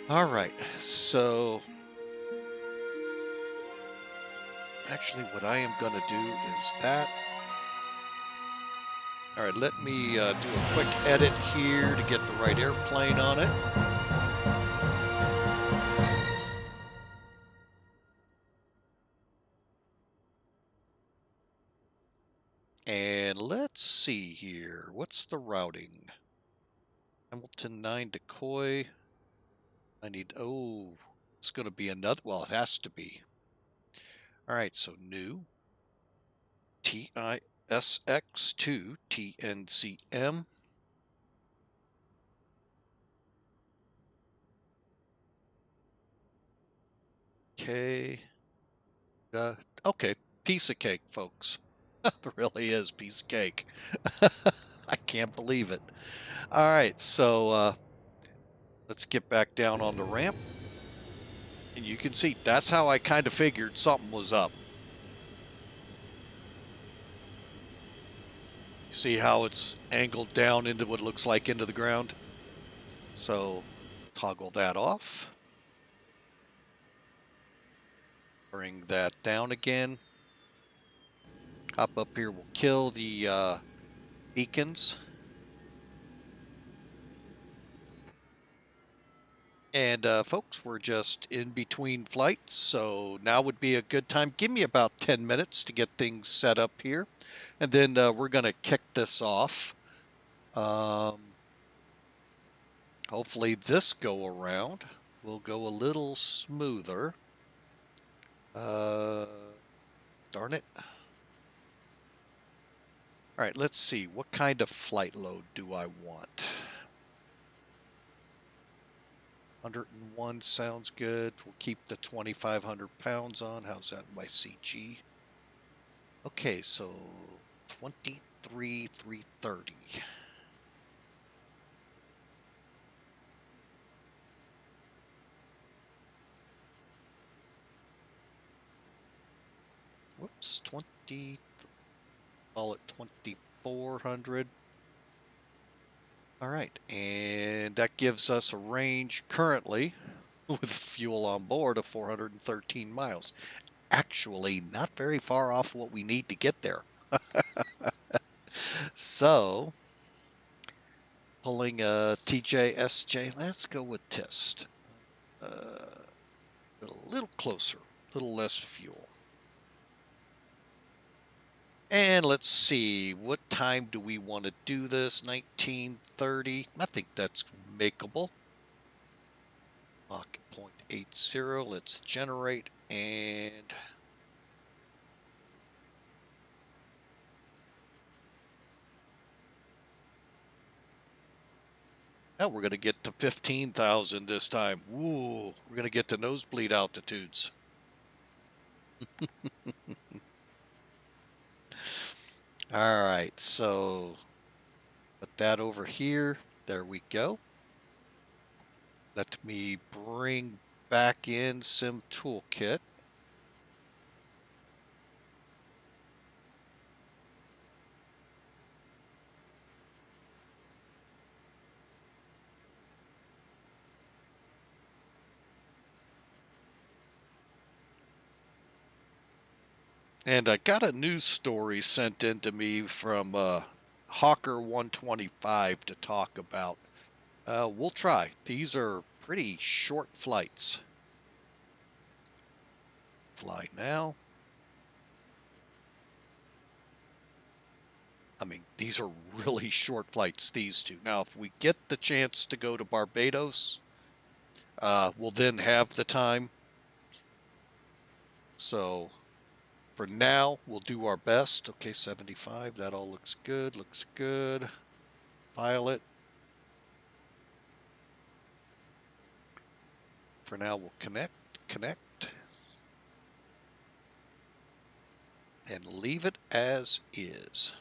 Speaker 1: All right, so actually what I am going to do is that. All right, let me do a quick edit here to get the right airplane on it. And let's see here. What's the routing? Hamilton 9 Decoy. I need, oh, it's going to be another, well, it has to be. All right, so new. TJSJ-TISX-TNCM. Okay. Okay, piece of cake, folks. It really is piece of cake. I can't believe it. All right, so let's get back down on the ramp. And you can see that's how I kind of figured something was up. You see how it's angled down into what looks like into the ground? So toggle that off. Bring that down again. Hop up here, we'll kill the beacons. And folks, we're just in between flights, so now would be a good time. Give me about 10 minutes to get things set up here. And then we're going to kick this off. Hopefully this go around will go a little smoother. Darn it. All right, let's see. What kind of flight load do I want? 101 sounds good. We'll keep the 2,500 pounds on. How's that by CG? Okay, so 23,330. Whoops, 20. Call it 2,400. All right, and that gives us a range currently with fuel on board of 413 miles. Actually, not very far off what we need to get there. So, pulling a TJSJ, let's go with TIST. A little closer, a little less fuel. And let's see, what time do we want to do this? 1930. I think that's makeable. Lock 0.80. Let's generate and now we're going to get to 15,000 this time. Woo, we're going to get to nosebleed altitudes. All right, so put that over here. There we go. Let me bring back in Sim Toolkit. And I got a news story sent in to me from Hawker 125 to talk about. We'll try. These are pretty short flights. Fly now. I mean, these are really short flights, these two. Now, if we get the chance to go to Barbados, we'll then have the time. So for now, we'll do our best. Okay, 75. That all looks good. Looks good. File it. For now, we'll connect, and leave it as is.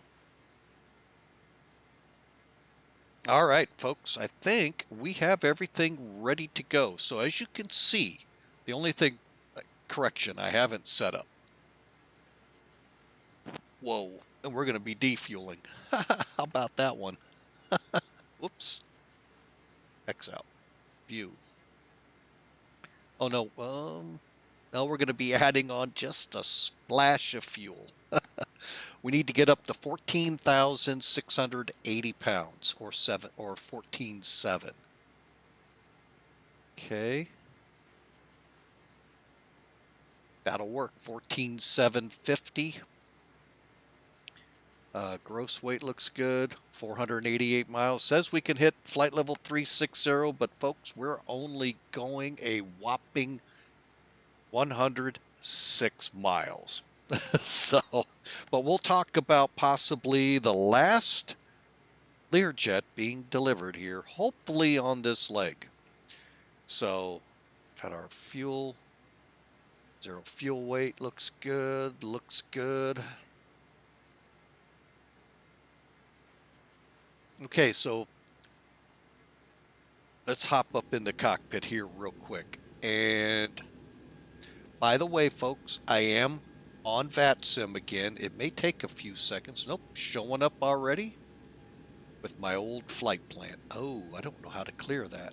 Speaker 1: All right, folks, I think we have everything ready to go. So as you can see, the only thing, correction, I haven't set up. Whoa, and we're going to be defueling. How about that one? Whoops. X out. View. Oh, no. Now we're going to be adding on just a splash of fuel. We need to get up to 14,680 pounds, or 14.7. Okay. That'll work. 14,750. Gross weight looks good. 488 miles. Says we can hit flight level 360, but folks, we're only going a whopping 106 miles. So, but we'll talk about possibly the last Learjet being delivered here, hopefully on this leg. So, got our fuel. Zero fuel weight. Looks good. Looks good. Okay, so let's hop up in the cockpit here real quick. And by the way, folks, I am on VATSIM again. It may take a few seconds. Nope, showing up already with my old flight plan. Oh, I don't know how to clear that.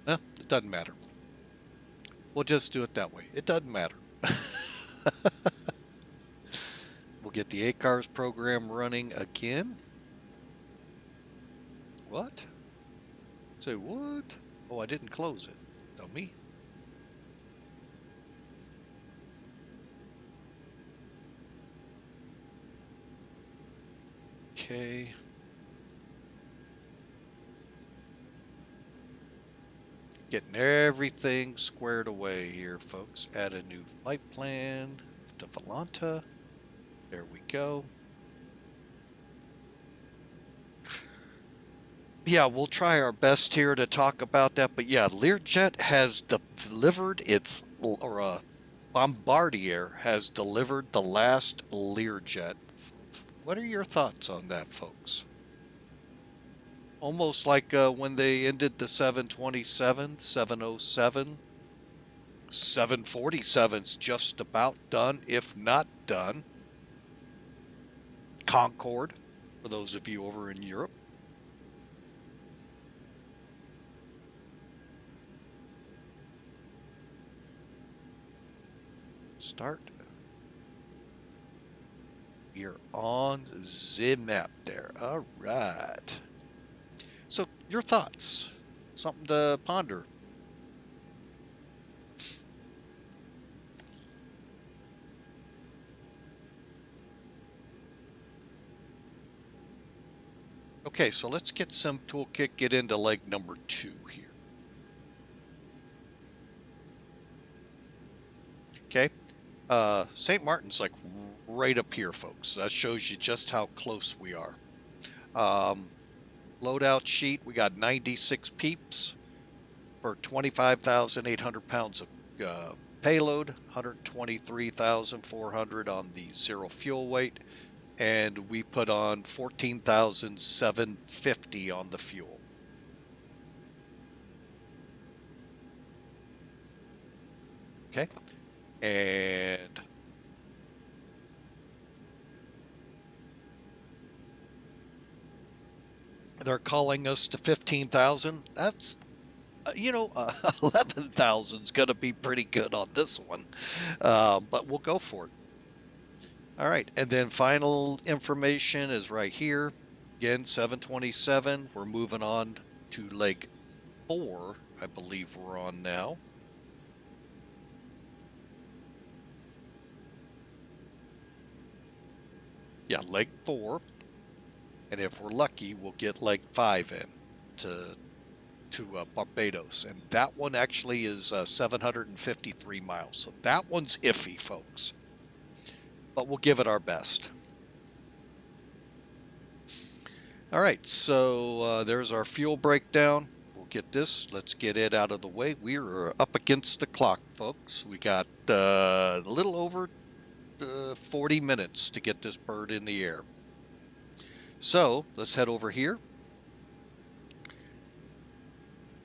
Speaker 1: No, it doesn't matter. We'll just do it that way. It doesn't matter. We'll get the ACARS program running again. What? Say what? Oh, I didn't close it. Dummy. Okay. Getting everything squared away here, folks. Add a new flight plan to Volanta. There we go. Yeah, we'll try our best here to talk about that. But yeah, Learjet has delivered its, or Bombardier has delivered the last Learjet. What are your thoughts on that, folks? Almost like when they ended the 727, 707, 747's just about done, if not done. Concorde, for those of you over in Europe. Start. You're on the map there. All right. So, your thoughts? Something to ponder. Okay, so let's get some Toolkit, get into leg number 2 here. Okay, St. Maarten's like right up here, folks. That shows you just how close we are. Loadout sheet, we got 96 peeps for 25,800 pounds of payload, 123,400 on the zero fuel weight, and we put on 14,750 on the fuel. Okay, and they're calling us to 15,000. That's, 11,000 is going to be pretty good on this one, but we'll go for it. All right, and then final information is right here. Again, 727. We're moving on to leg 4, I believe we're on now. Yeah, leg 4. And if we're lucky, we'll get leg 5 in to Barbados. And that one actually is 753 miles. So that one's iffy, folks. But we'll give it our best. All right, so there's our fuel breakdown. We'll get this. Let's get it out of the way. We're up against the clock, folks. We got a little over 40 minutes to get this bird in the air. So let's head over here.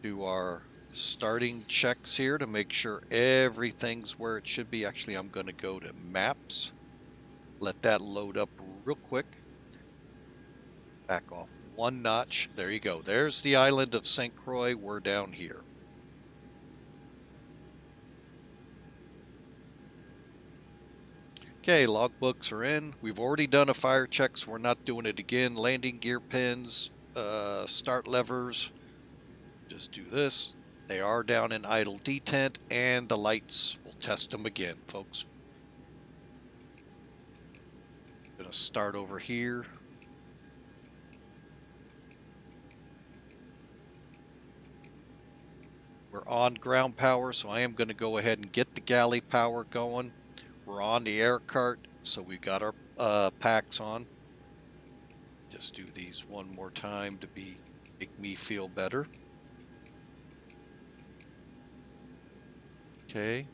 Speaker 1: Do our starting checks here to make sure everything's where it should be. Actually, I'm going to go to maps. Let that load up real quick. Back off one notch. There you go. There's the island of St. Croix. We're down here. Okay, logbooks are in. We've already done a fire check, so we're not doing it again. Landing gear pins, start levers. Just do this. They are down in idle detent, and the lights, we'll test them again, folks. Gonna start over here. We're on ground power, so I am going to go ahead and get the galley power going. We're on the air cart, so we got our packs on. Just do these one more time to make me feel better. Okay.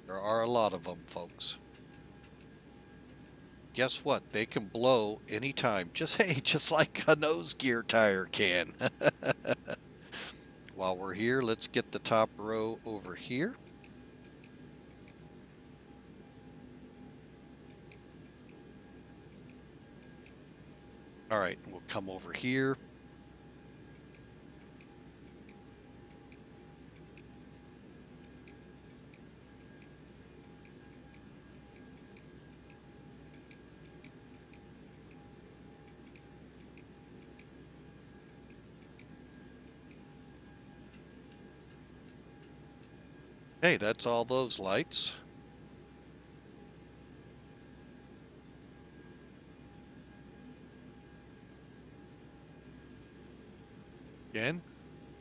Speaker 1: There are a lot of them, folks. Guess what? They can blow anytime. Just like a nose gear tire can. While we're here, let's get the top row over here. All right, we'll come over here. Hey, that's all those lights. Again,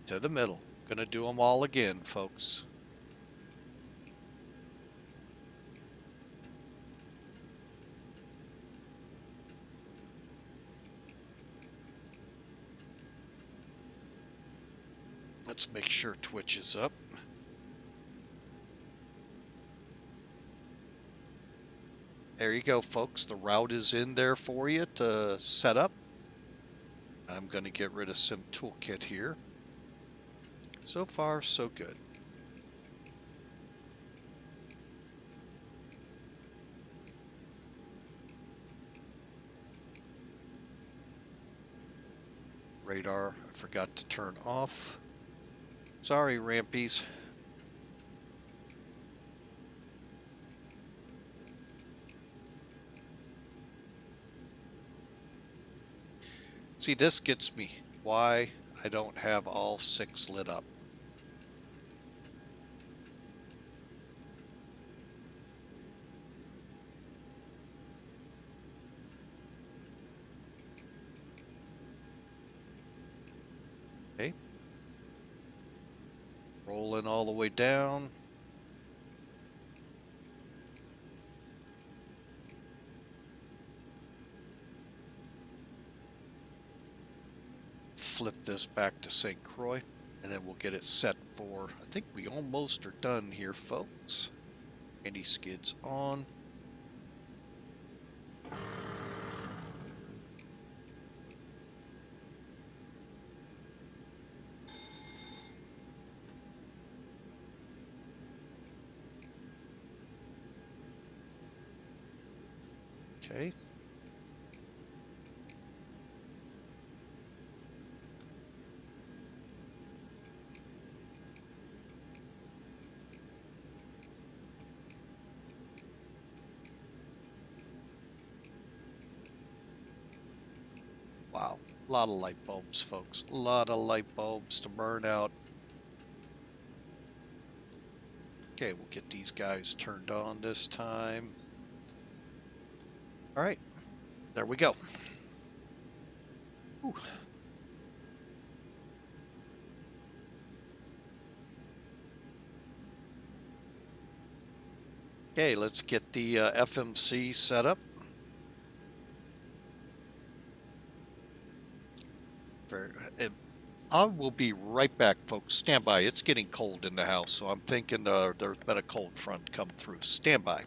Speaker 1: to the middle. Gonna do them all again, folks. Let's make sure Twitch is up. There you go, folks. The route is in there for you to set up. I'm going to get rid of some Toolkit here. So far, so good. Radar, I forgot to turn off. Sorry, rampies. See, this gets me why I don't have all 6 lit up. Rolling all the way down. Flip this back to St. Croix, and then we'll get it set for, I think we almost are done here, folks. Anti-skids on. Okay. Wow, a lot of light bulbs, folks. A lot of light bulbs to burn out. Okay, we'll get these guys turned on this time. All right, there we go. Whew. Okay, let's get the FMC set up. I will be right back, folks. Stand by. It's getting cold in the house, so I'm thinking there's been a cold front come through. Stand by.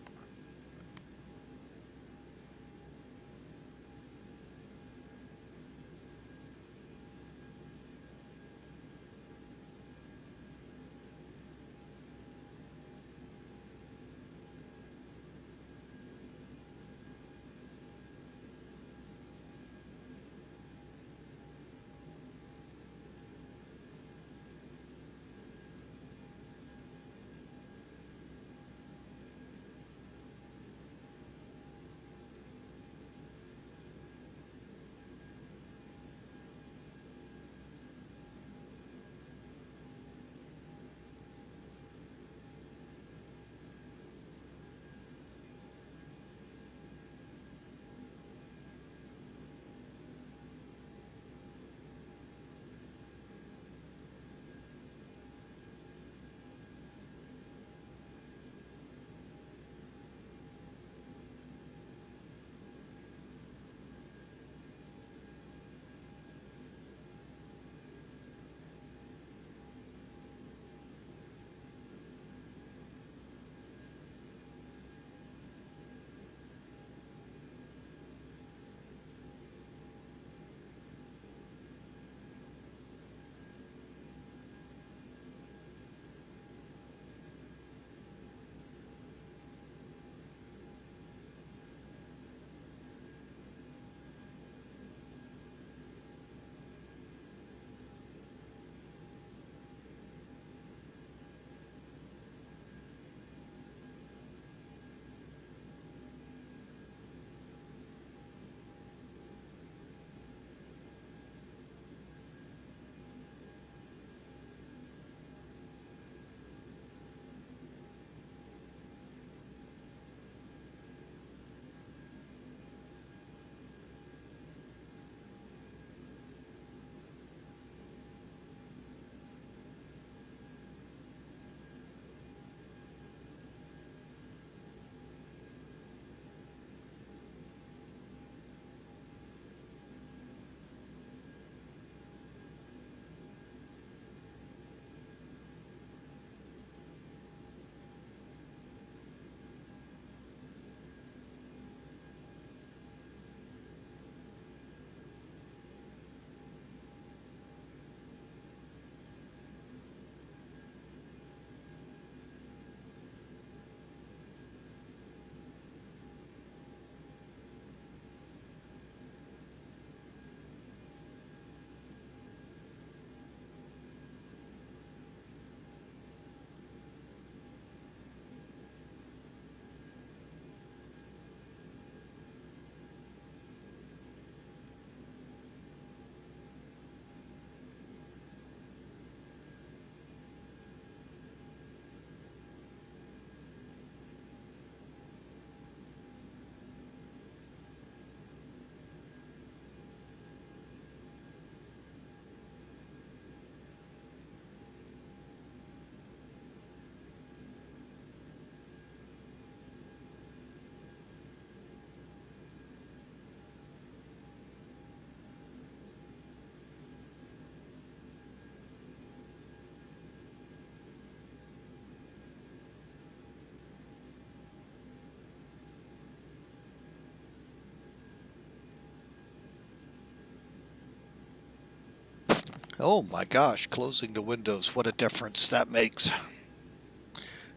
Speaker 1: Oh my gosh, closing the windows, what a difference that makes.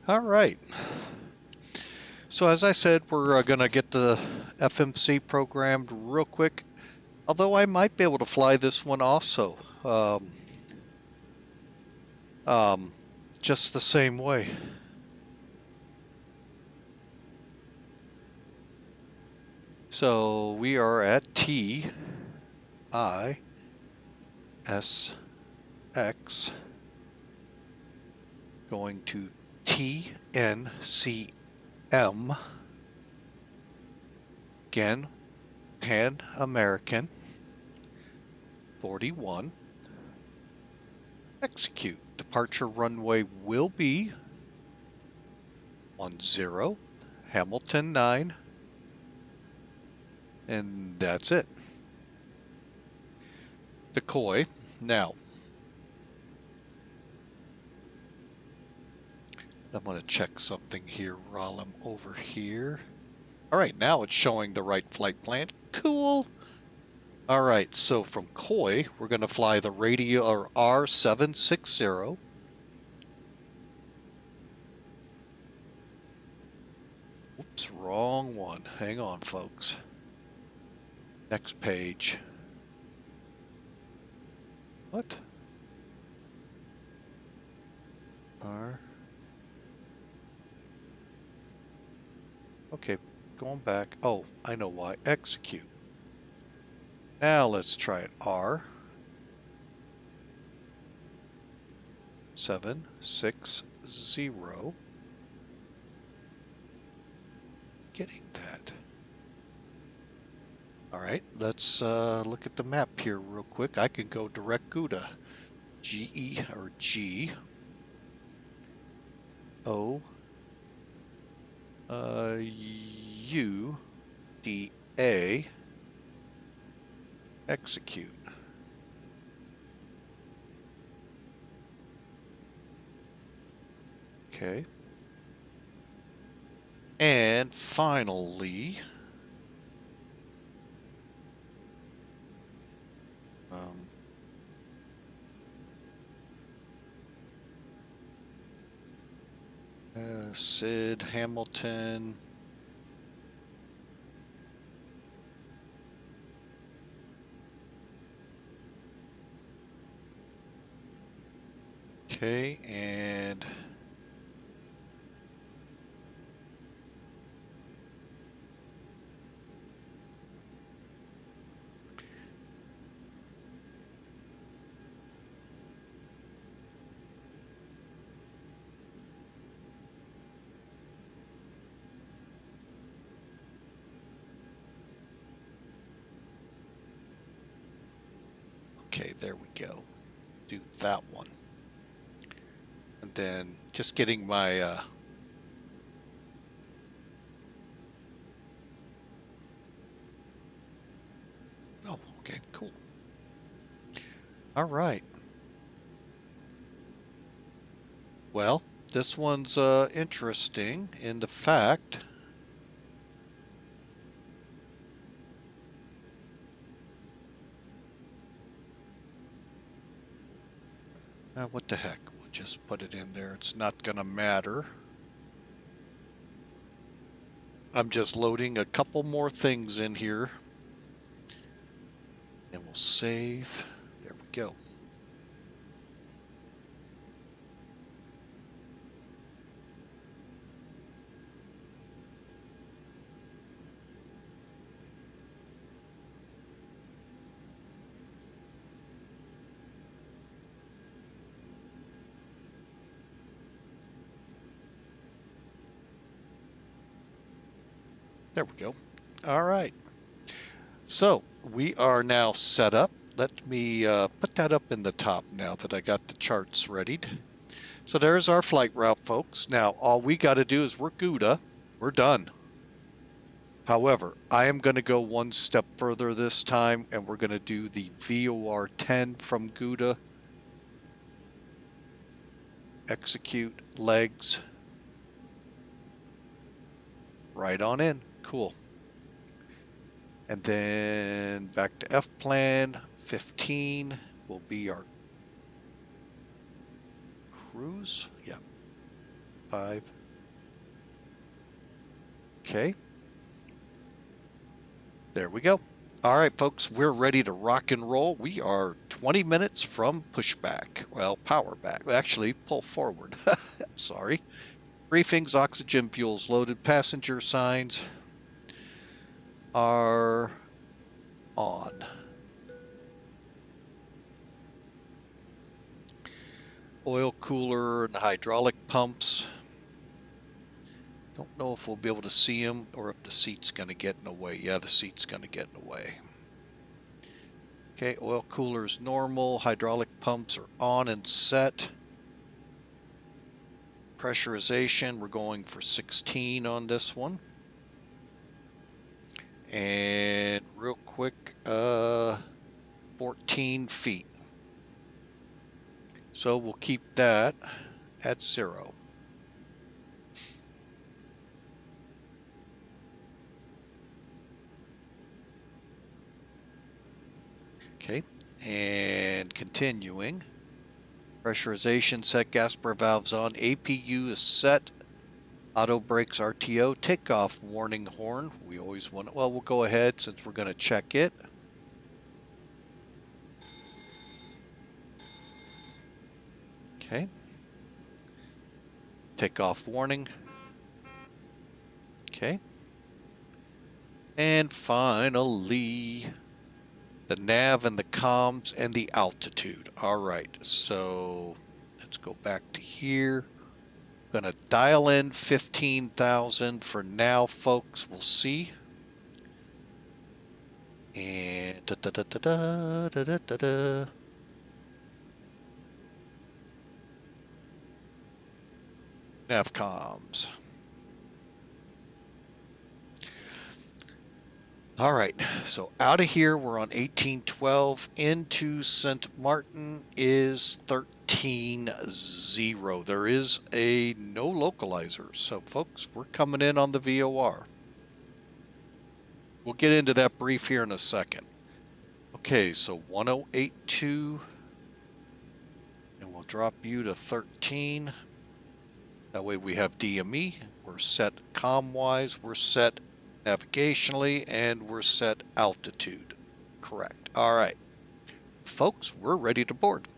Speaker 1: All right. So as I said, we're going to get the FMC programmed real quick. Although I might be able to fly this one also. Just the same way. So we are at TJSJ-TISX going to TNCM, again, Pan American 41, execute. Departure runway will be 10, Hamilton 9, and that's it. Decoy. Now, I'm going to check something here while I'm over here. All right, now it's showing the right flight plan. Cool. All right, so from Coy, we're going to fly the radio or R760. Oops, wrong one. Hang on, folks. Next page. What? R. Okay, going back. Oh, I know why. Execute. Now let's try it. R. 760. Getting that. All right, let's look at the map here real quick. I can go direct Gouda. GE or G. O. U. D. A. Execute. Okay. And finally, Sid Hamilton. Okay, and okay, there we go. Do that one. And then just getting my oh, okay, cool. All right. Well, this one's interesting in the fact what the heck? We'll just put it in there. It's not gonna matter. I'm just loading a couple more things in here. And we'll save. There we go. There we go. All right. So we are now set up. Let me put that up in the top now that I got the charts readied. So there's our flight route, folks. Now all we got to do is we're Gouda. We're done. However, I am going to go one step further this time, and we're going to do the VOR 10 from Gouda. Execute legs. Right on in. Cool. And then back to F plan 15 will be our cruise. Yeah. 5. Okay. There we go. All right, folks, we're ready to rock and roll. We are 20 minutes from pushback. Well, power back. Actually, pull forward. Sorry. Briefings, oxygen fuels loaded, passenger signs are on. Oil cooler and hydraulic pumps. Don't know if we'll be able to see them or if the seat's going to get in the way. Yeah, the seat's going to get in the way. Okay, oil cooler's normal. Hydraulic pumps are on and set. Pressurization, we're going for 16 on this one. And real quick, 14 feet. So we'll keep that at 0. Okay, and continuing. Pressurization set, gas pressure valves on, APU is set, auto brakes RTO, takeoff warning horn. We always want, well, we'll go ahead since we're going to check it. Okay. Takeoff warning. Okay. And finally, the nav and the comms and the altitude. All right, so let's go back to here. I'm going to dial in 15,000 for now, folks. We'll see. And nav comms. All right, so out of here, we're on 1812. Into St. Maarten is 13.0. There is a no localizer. So, folks, we're coming in on the VOR. We'll get into that brief here in a second. Okay, so 1082. And we'll drop you to 13. That way we have DME. We're set comm-wise. We're set navigationally, and we're set altitude. Correct. All right. Folks, we're ready to board.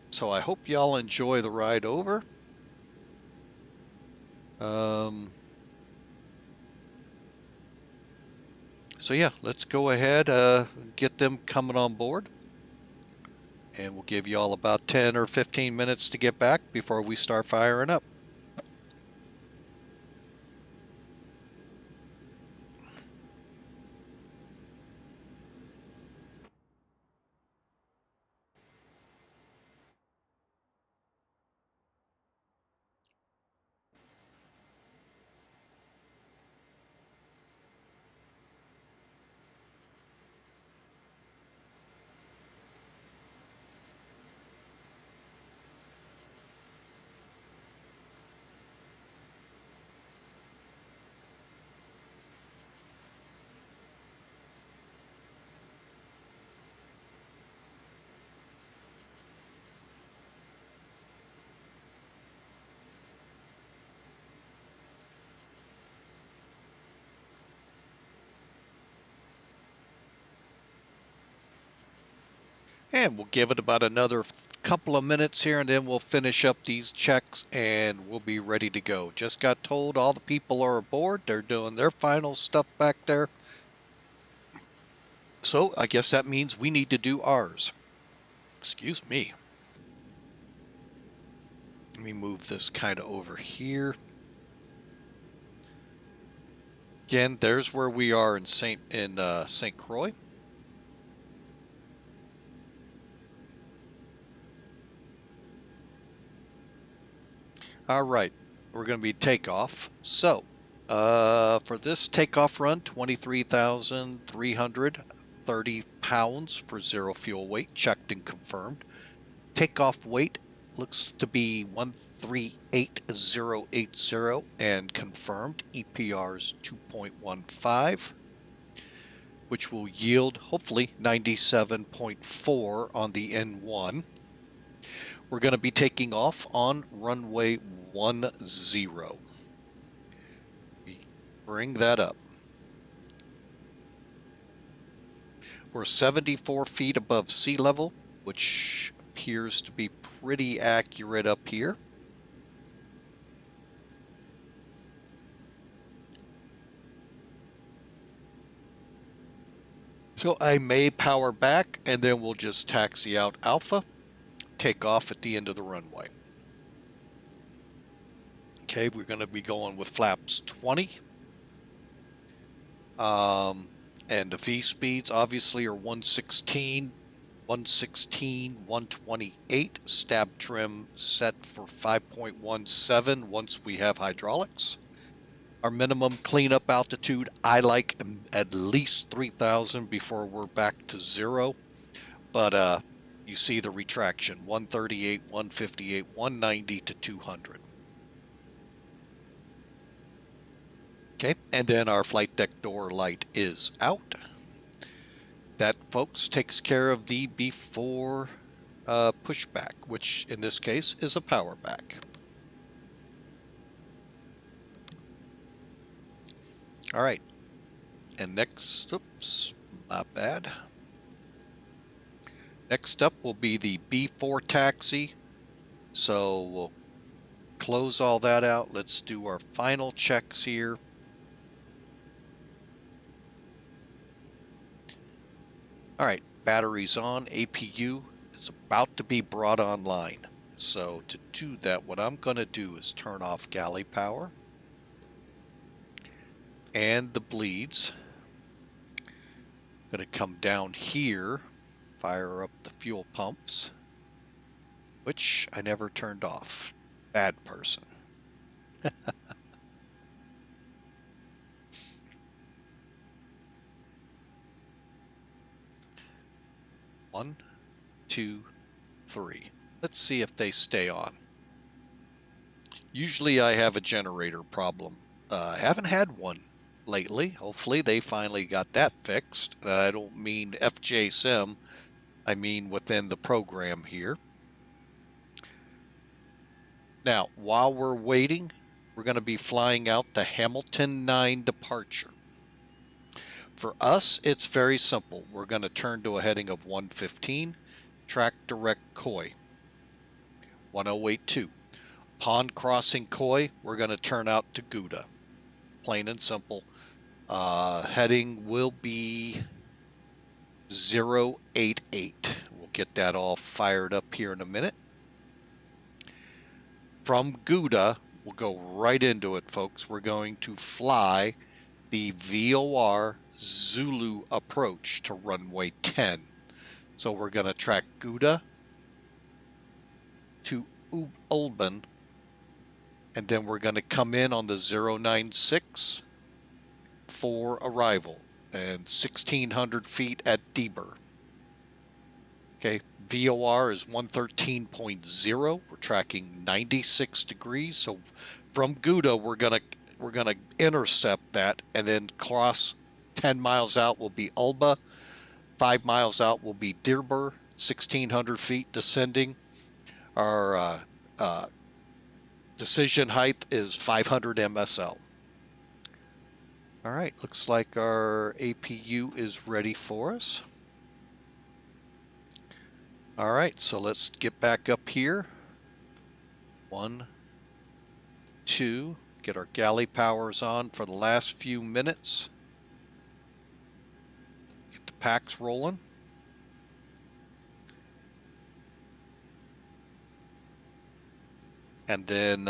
Speaker 1: So I hope y'all enjoy the ride over. So yeah, let's go ahead, get them coming on board. And we'll give you all about 10 or 15 minutes to get back before we start firing up. And we'll give it about another couple of minutes here, and then we'll finish up these checks, and we'll be ready to go. Just got told all the people are aboard. They're doing their final stuff back there. So I guess that means we need to do ours. Excuse me. Let me move this kind of over here. Again, there's where we are in St. Croix. All right, we're going to be takeoff. So, for this takeoff run, 23,330 pounds for 0 fuel weight, checked and confirmed. Takeoff weight looks to be 138080 and confirmed. EPR's 2.15. which will yield hopefully 97.4 on the N1. We're going to be taking off on runway 10. Bring that up. We're 74 feet above sea level, which appears to be pretty accurate up here. So I may power back, and then we'll just taxi out Alpha, take off at the end of the runway. Okay, we're going to be going with flaps 20. And the V speeds obviously are 116, 128. Stab trim set for 5.17 once we have hydraulics. Our minimum cleanup altitude, I like at least 3,000 before we're back to zero. But you see the retraction, 138, 158, 190 to 200. Okay, and then our flight deck door light is out. That, folks, takes care of the before pushback, which in this case is a power back. All right, and next, oops, my bad. Next up will be the B4 taxi. So we'll close all that out. Let's do our final checks here. All right, batteries on, APU is about to be brought online. So to do that, what I'm going to do is turn off galley power and the bleeds. I'm going to come down here, fire up the fuel pumps, which I never turned off. Bad person. 1, 2, 3. Let's see if they stay on. Usually I have a generator problem. I haven't had one lately. Hopefully they finally got that fixed. I don't mean FJSim. I mean within the program here. Now, while we're waiting, we're going to be flying out the Hamilton 9 departure. For us, it's very simple. We're going to turn to a heading of 115, track direct Croix, 1082. Upon crossing Croix, we're going to turn out to Gouda. Plain and simple. Heading will be 088. We'll get that all fired up here in a minute. From Gouda, we'll go right into it, folks. We're going to fly the VOR Zulu approach to runway 10. So we're going to track Gouda to Ulban, and then we're going to come in on the 096 for arrival and 1,600 feet at Dieber. Okay, VOR is 113.0. We're tracking 96 degrees. So from Gouda, we're gonna intercept that, and then cross 10 miles out will be Ulba. 5 miles out will be Dieber. 1,600 feet descending. Our decision height is 500 MSL. All right, looks like our APU is ready for us. All right, so let's get back up here. 1, 2, get our galley powers on for the last few minutes. Get the packs rolling. And then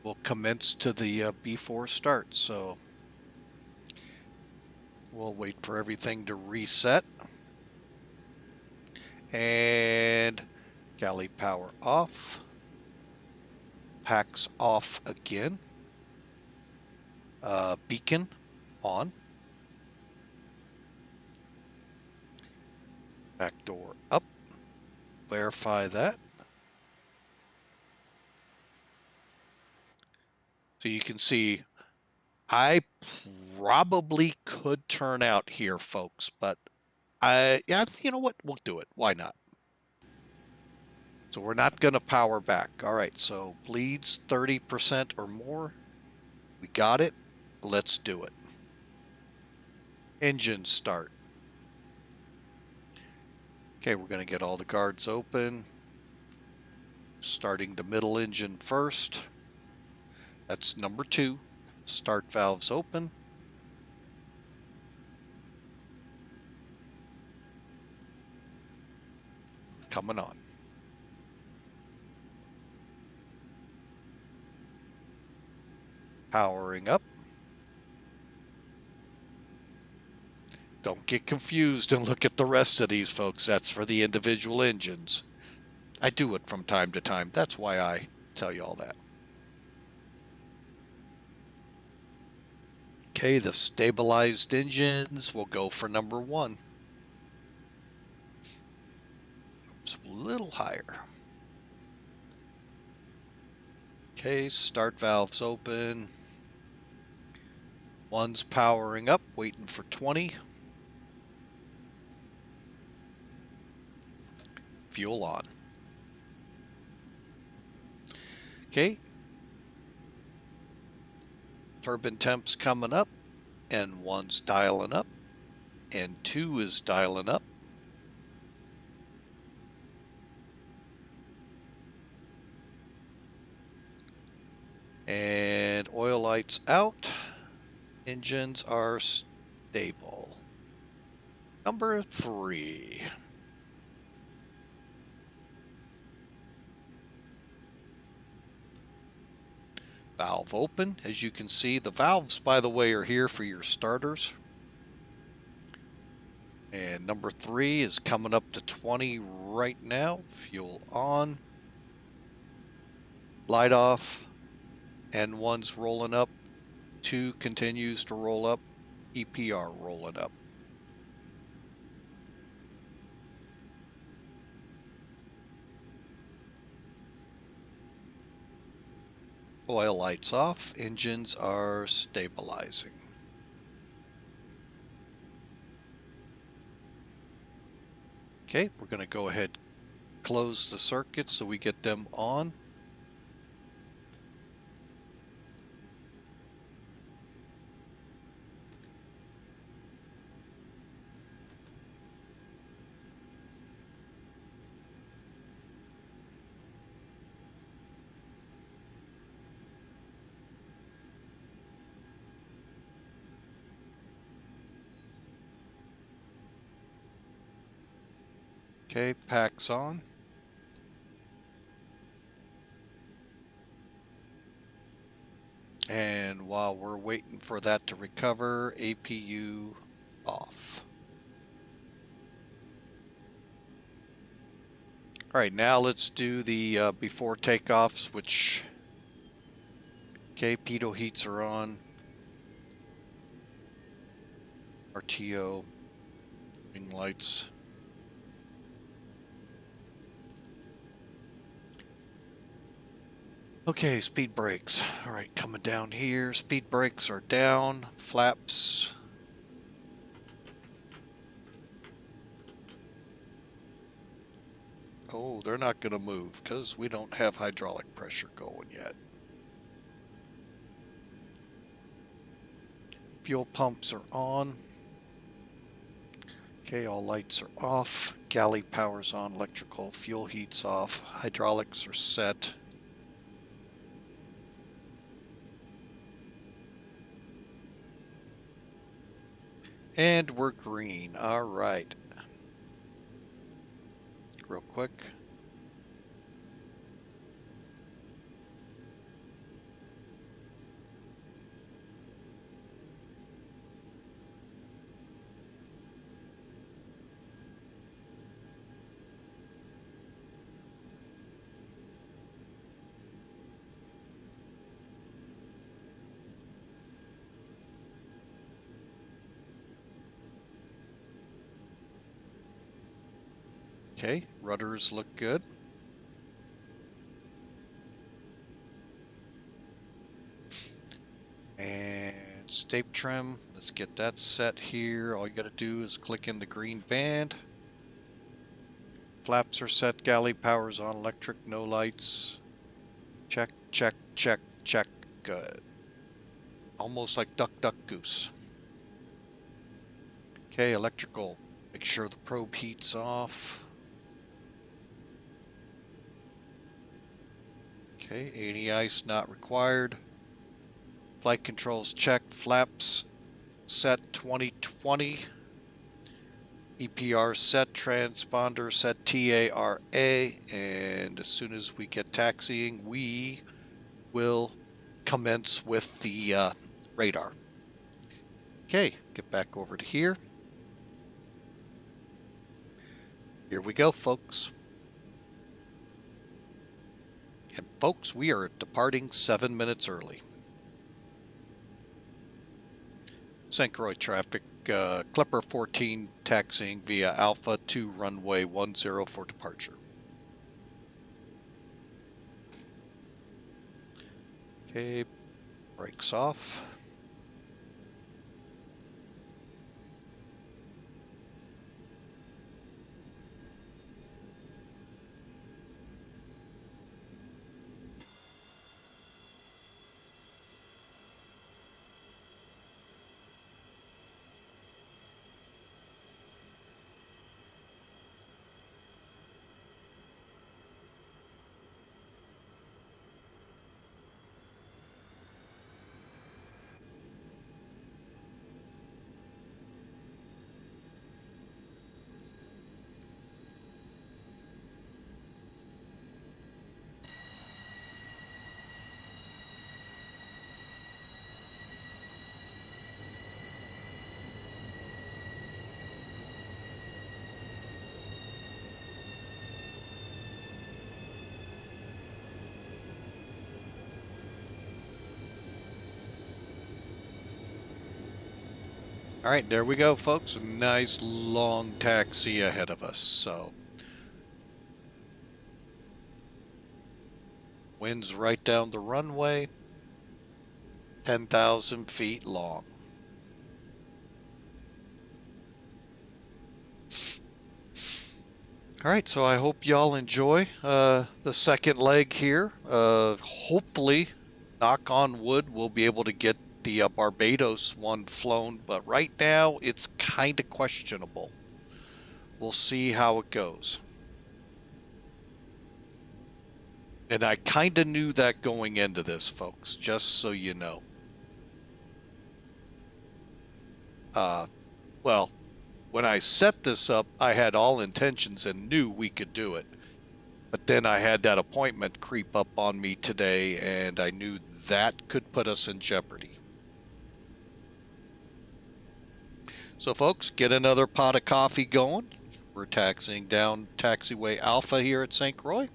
Speaker 1: we'll commence to the B4 start. So we'll wait for everything to reset. And galley power off. Packs off again. Beacon on. Back door up. Verify that. So you can see I probably could turn out here, folks, but yeah, you know what? We'll do it. Why not? So we're not going to power back. All right, so bleeds 30% or more. We got it. Let's do it. Engine start. Okay, we're going to get all the guards open. Starting the middle engine first. That's number 2. Start valves open. Coming on. Powering up. Don't get confused and look at the rest of these, folks. That's for the individual engines. I do it from time to time. That's why I tell you all that. Okay, the stabilized engines will go for number 1. Oops, a little higher. Okay, start valves open. 1's powering up, waiting for 20. Fuel on. Okay. Turbine temp's coming up, and 1's dialing up, and 2 is dialing up. And oil lights out. Engines are stable. Number 3. Valve open. As you can see, the valves, by the way, are here for your starters. And number 3 is coming up to 20 right now. Fuel on. Light off. N1's rolling up. 2 continues to roll up. EPR rolling up. Oil lights off. Engines are stabilizing. Okay, we're going to go ahead, close the circuit so we get them on. Okay, packs on. And while we're waiting for that to recover, APU off. All right, now let's do the before takeoffs, which, okay, pitot heats are on. RTO, wing lights. Okay, speed brakes. All right, coming down here. Speed brakes are down. Flaps. Oh, they're not going to move because we don't have hydraulic pressure going yet. Fuel pumps are on. Okay, all lights are off. Galley power's on. Electrical. Fuel heat's off. Hydraulics are set. And we're green. All right. Real quick. Okay, rudders look good. And Stape trim, let's get that set here. All you gotta do is click in the green band. Flaps are set, galley power's on, electric, no lights. Check, check, check, check. Good. Almost like duck, duck, goose. Okay, electrical. Make sure the probe heat's off. Okay, any ice not required. Flight controls check, flaps set 2020. EPR set, transponder set TARA, and as soon as we get taxiing, we will commence with the radar. Okay, get back over to here. Here we go, folks. And folks, we are departing 7 minutes early. St. Croix traffic, Clipper 14 taxiing via Alpha to runway 10 for departure. Okay, brakes off. All right, there we go, folks. A nice long taxi ahead of us. So, wind's right down the runway, 10,000 feet long. All right, so I hope y'all enjoy the second leg here. Hopefully, knock on wood, we'll be able to get the Barbados one flown, but right now it's kind of questionable. We'll see how it goes. And I kind of knew that going into this, folks, just so you know. Well, when I set this up, I had all intentions and knew we could do it. But then I had that appointment creep up on me today, and I knew that could put us in jeopardy. So folks, get another pot of coffee going. We're taxiing down taxiway Alpha here at St. Croix.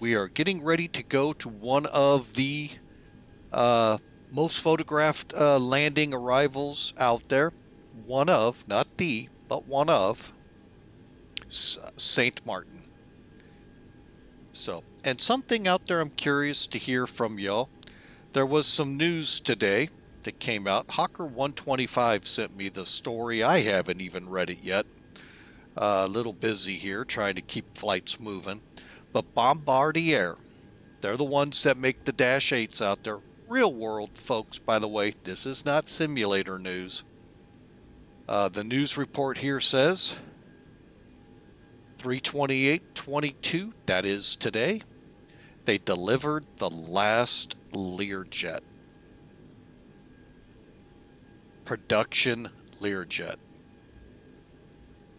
Speaker 1: We are getting ready to go to one of the most photographed landing arrivals out there. One of, not the, but one of, St. Maarten. So, and something out there I'm curious to hear from y'all. There was some news today that came out. Hawker 125 sent me the story. I haven't even read it yet. A little busy here trying to keep flights moving. But Bombardier, they're the ones that make the Dash 8s out there. Real world, folks, by the way. This is not simulator news. The news report here says 3/28/22, that is today, they delivered the last Learjet. Production Learjet.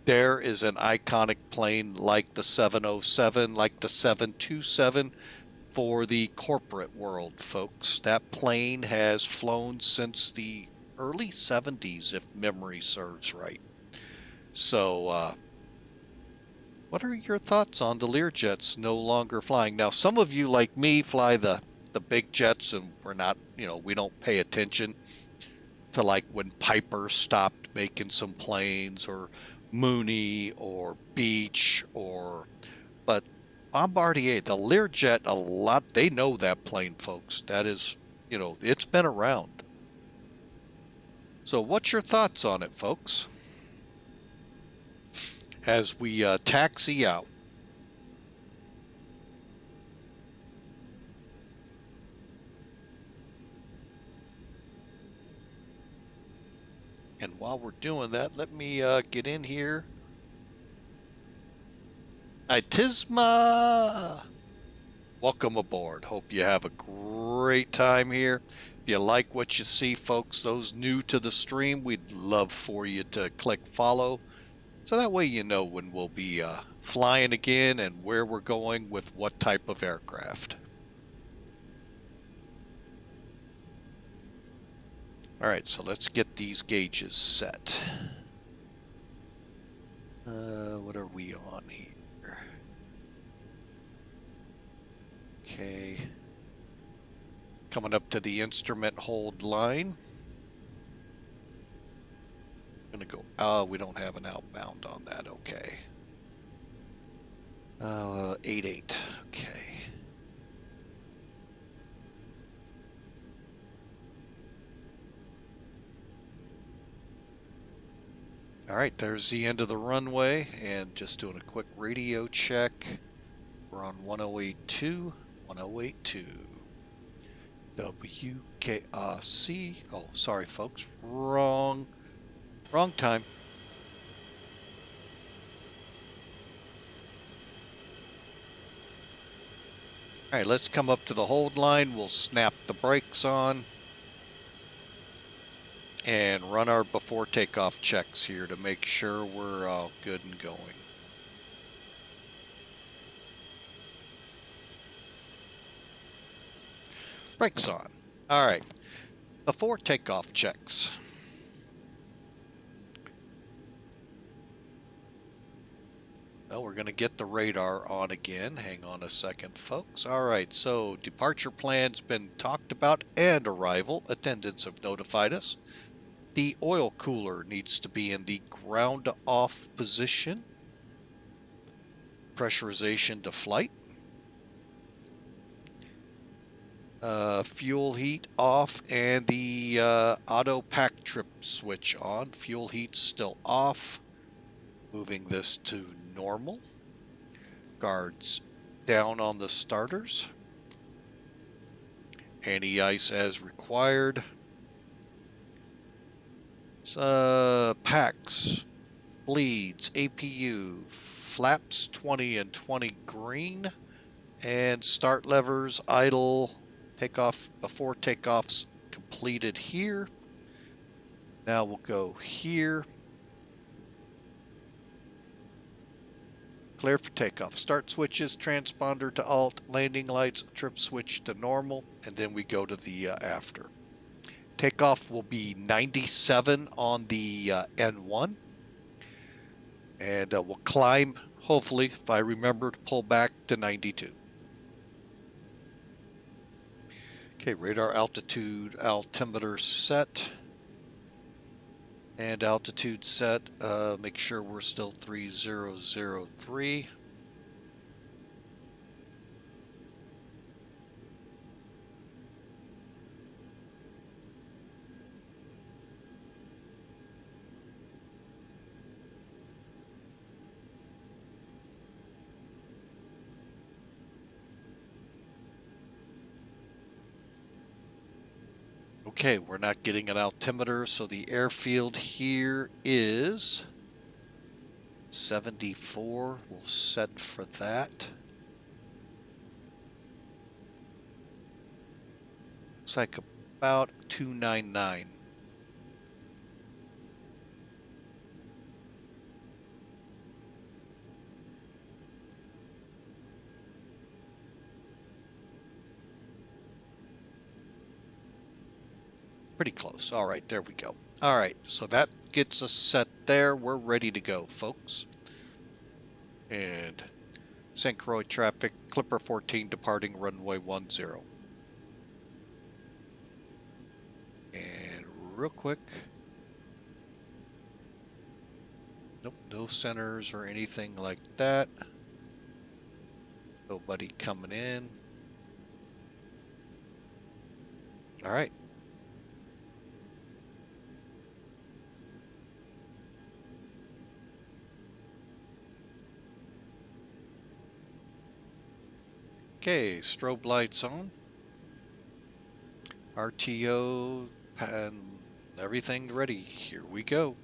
Speaker 1: There is an iconic plane like the 707, like the 727 for the corporate world, folks. That plane has flown since the early 70s, if memory serves right. So, what are your thoughts on the Learjets no longer flying? Now, some of you, like me, fly the big jets, and we're not, we don't pay attention to like when Piper stopped making some planes, or Mooney, or Beech, but Bombardier, the Learjet, a lot, they know that plane, folks. That is, it's been around. So what's your thoughts on it, folks? As we taxi out. And while we're doing that, let me get in here. Itisma! Welcome aboard. Hope you have a great time here. If you like what you see, folks, those new to the stream, we'd love for you to click follow. So that way you know when we'll be flying again and where we're going with what type of aircraft. All right, so let's get these gauges set. What are we on here? Okay. Coming up to the instrument hold line. Gonna go, oh, we don't have an outbound on that, okay. 88, okay. All right, there's the end of the runway, and just doing a quick radio check. We're on 1082, 1082. WKRC. Oh, sorry, folks. Wrong time. All right, let's come up to the hold line. We'll snap the brakes on and run our before takeoff checks here to make sure we're all good and going. Brakes on. All right, before takeoff checks. Well, we're going to get the radar on again. Hang on a second, folks. All right, so departure plan's been talked about and arrival. Attendants have notified us. The oil cooler needs to be in the ground off position. Pressurization to flight. Fuel heat off and the auto pack trip switch on. Fuel heat's still off. Moving this to normal. Guards down on the starters. Anti-ice as required. Packs, bleeds, APU, flaps 20 and 20 green, and start levers, idle, takeoff, before takeoff's completed here. Now we'll go here. Clear for takeoff. Start switches, transponder to alt, landing lights, trip switch to normal, and then we go to the after. Takeoff will be 97 on the N1. And we'll climb, hopefully, if I remember, to pull back to 92. Okay, radar altitude, altimeter set. And altitude set, make sure we're still 3003. Okay, we're not getting an altimeter, so the airfield here is 74. We'll set for that. Looks like about 299. Pretty close. All right, there we go. All right, so that gets us set there. We're ready to go, folks. And St. Croix traffic, Clipper 14 departing runway 10. And real quick. Nope, no centers or anything like that. Nobody coming in. All right. Okay, strobe lights on. RTO and everything ready. Here we go.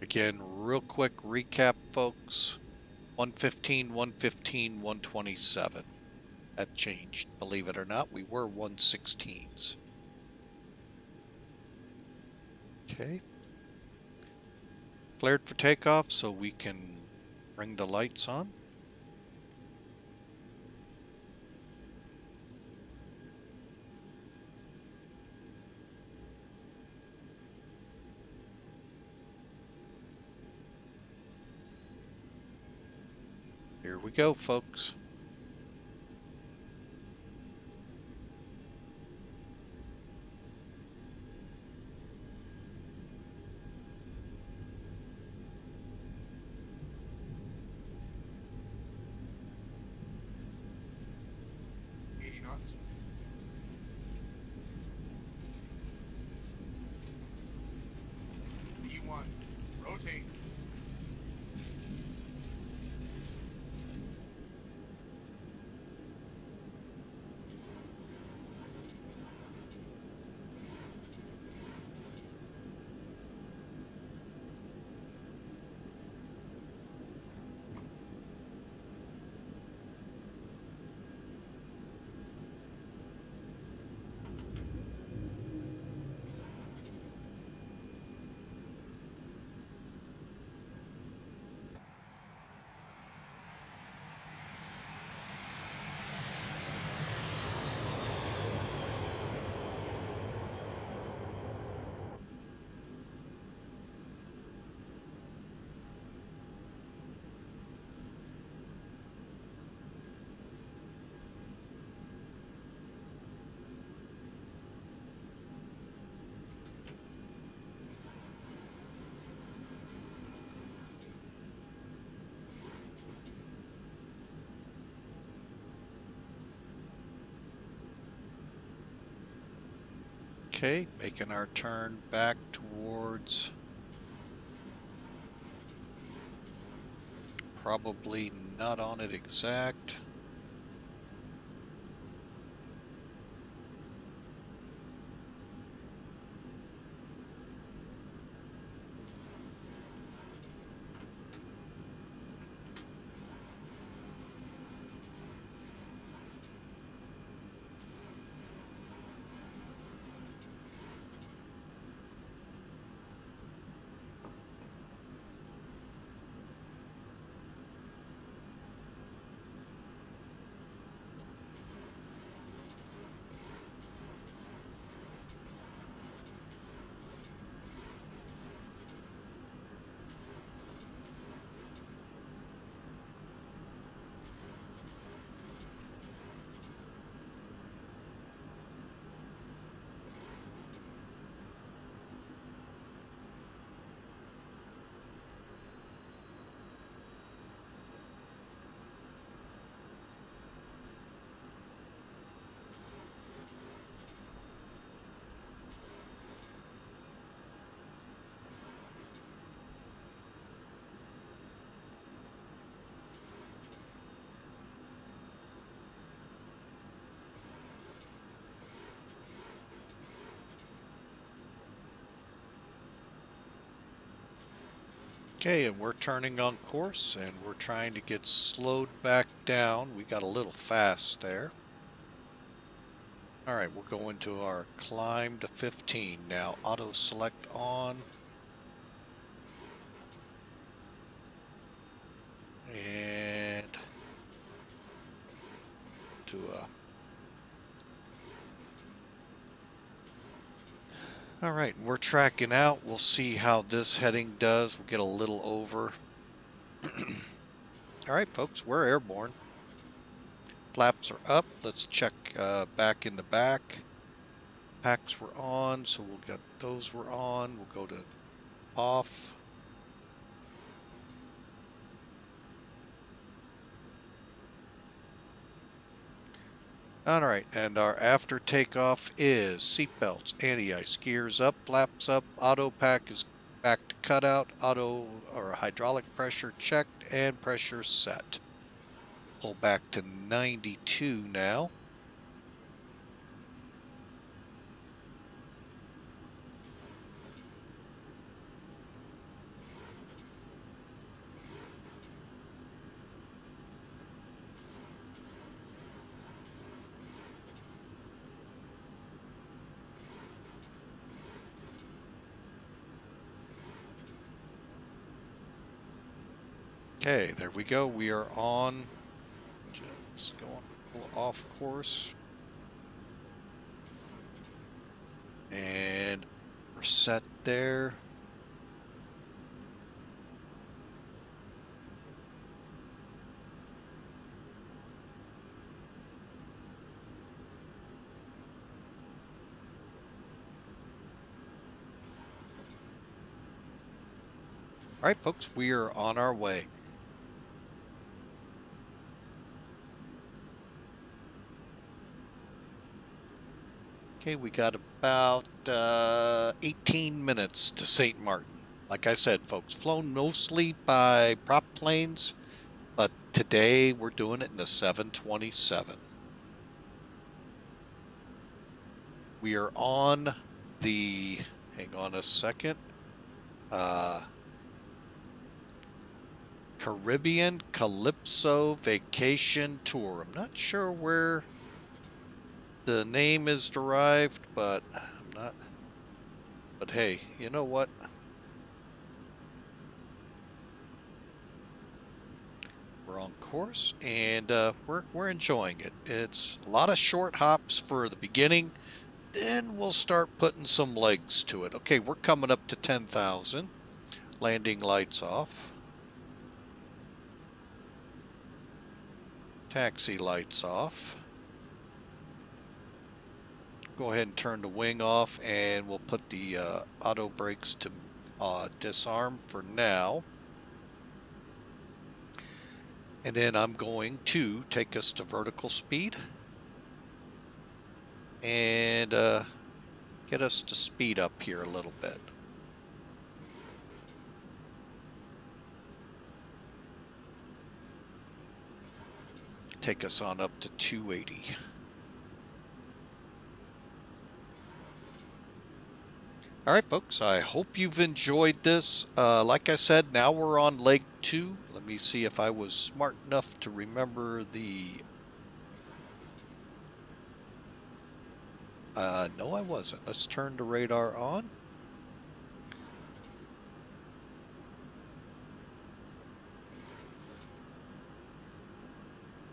Speaker 1: Again, real quick recap, folks. 115, 115, 127. That changed. Believe it or not, we were 116s. Okay. Cleared for takeoff, so we can bring the lights on. Here we go, folks.
Speaker 3: E1, rotate.
Speaker 1: Okay, making our turn back towards probably not on it exact. Okay, and we're turning on course and we're trying to get slowed back down. We got a little fast there. All right, we'll go into our climb to 15 now. Auto select on. And to all right, we're tracking out. We'll see how this heading does. We'll get a little over. All right, folks, we're airborne. Flaps are up. Let's check back in the back. Packs were on, so we'll get those were on. We'll go to off. Alright, and our after takeoff is seatbelts, anti-ice, gears up, flaps up, auto pack is back to cutout, auto or hydraulic pressure checked, and pressure set. Pull back to 92 now. Okay, there we go. We are on. Just going a little off course. And we're set there. All right, folks, we are on our way. Okay, we got about 18 minutes to St. Martin. Like I said, folks, flown mostly by prop planes, but today we're doing it in the 727. We are on the, hang on a second, Caribbean Calypso Vacation Tour. I'm not sure where the name is derived, but I'm not. But hey, you know what? We're on course, and we're enjoying it. It's a lot of short hops for the beginning. Then we'll start putting some legs to it. Okay, we're coming up to 10,000. Landing lights off. Taxi lights off. Go ahead and turn the wing off, and we'll put the auto brakes to disarm for now. And then I'm going to take us to vertical speed and get us to speed up here a little bit. Take us on up to 280. All right, folks, I hope you've enjoyed this. Like I said, now we're on leg 2. Let me see if I was smart enough to remember the... no, I wasn't. Let's turn the radar on.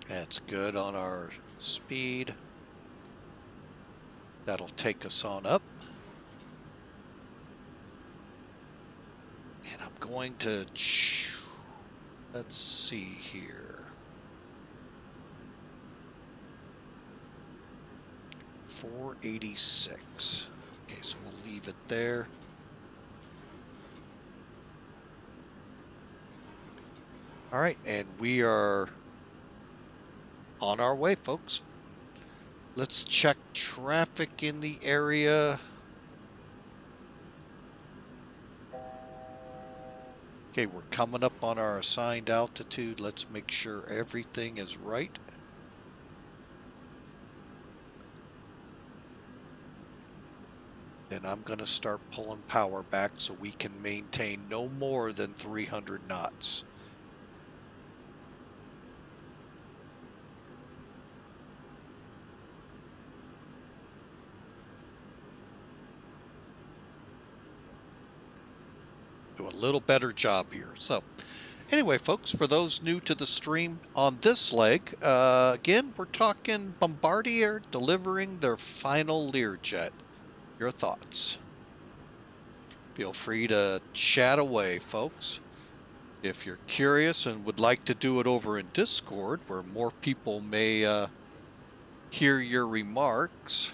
Speaker 1: That's good on our speed. That'll take us on up. And I'm going to, let's see here. 486. Okay, so we'll leave it there. All right, and we are on our way, folks. Let's check traffic in the area. Okay, we're coming up on our assigned altitude. Let's make sure everything is right. Then I'm going to start pulling power back so we can maintain no more than 300 knots. Do a little better job here. So anyway, folks, for those new to the stream, on this leg, again, we're talking Bombardier delivering their final Learjet. Your thoughts? Feel free to chat away, folks. If you're curious and would like to do it over in Discord, where more people may hear your remarks,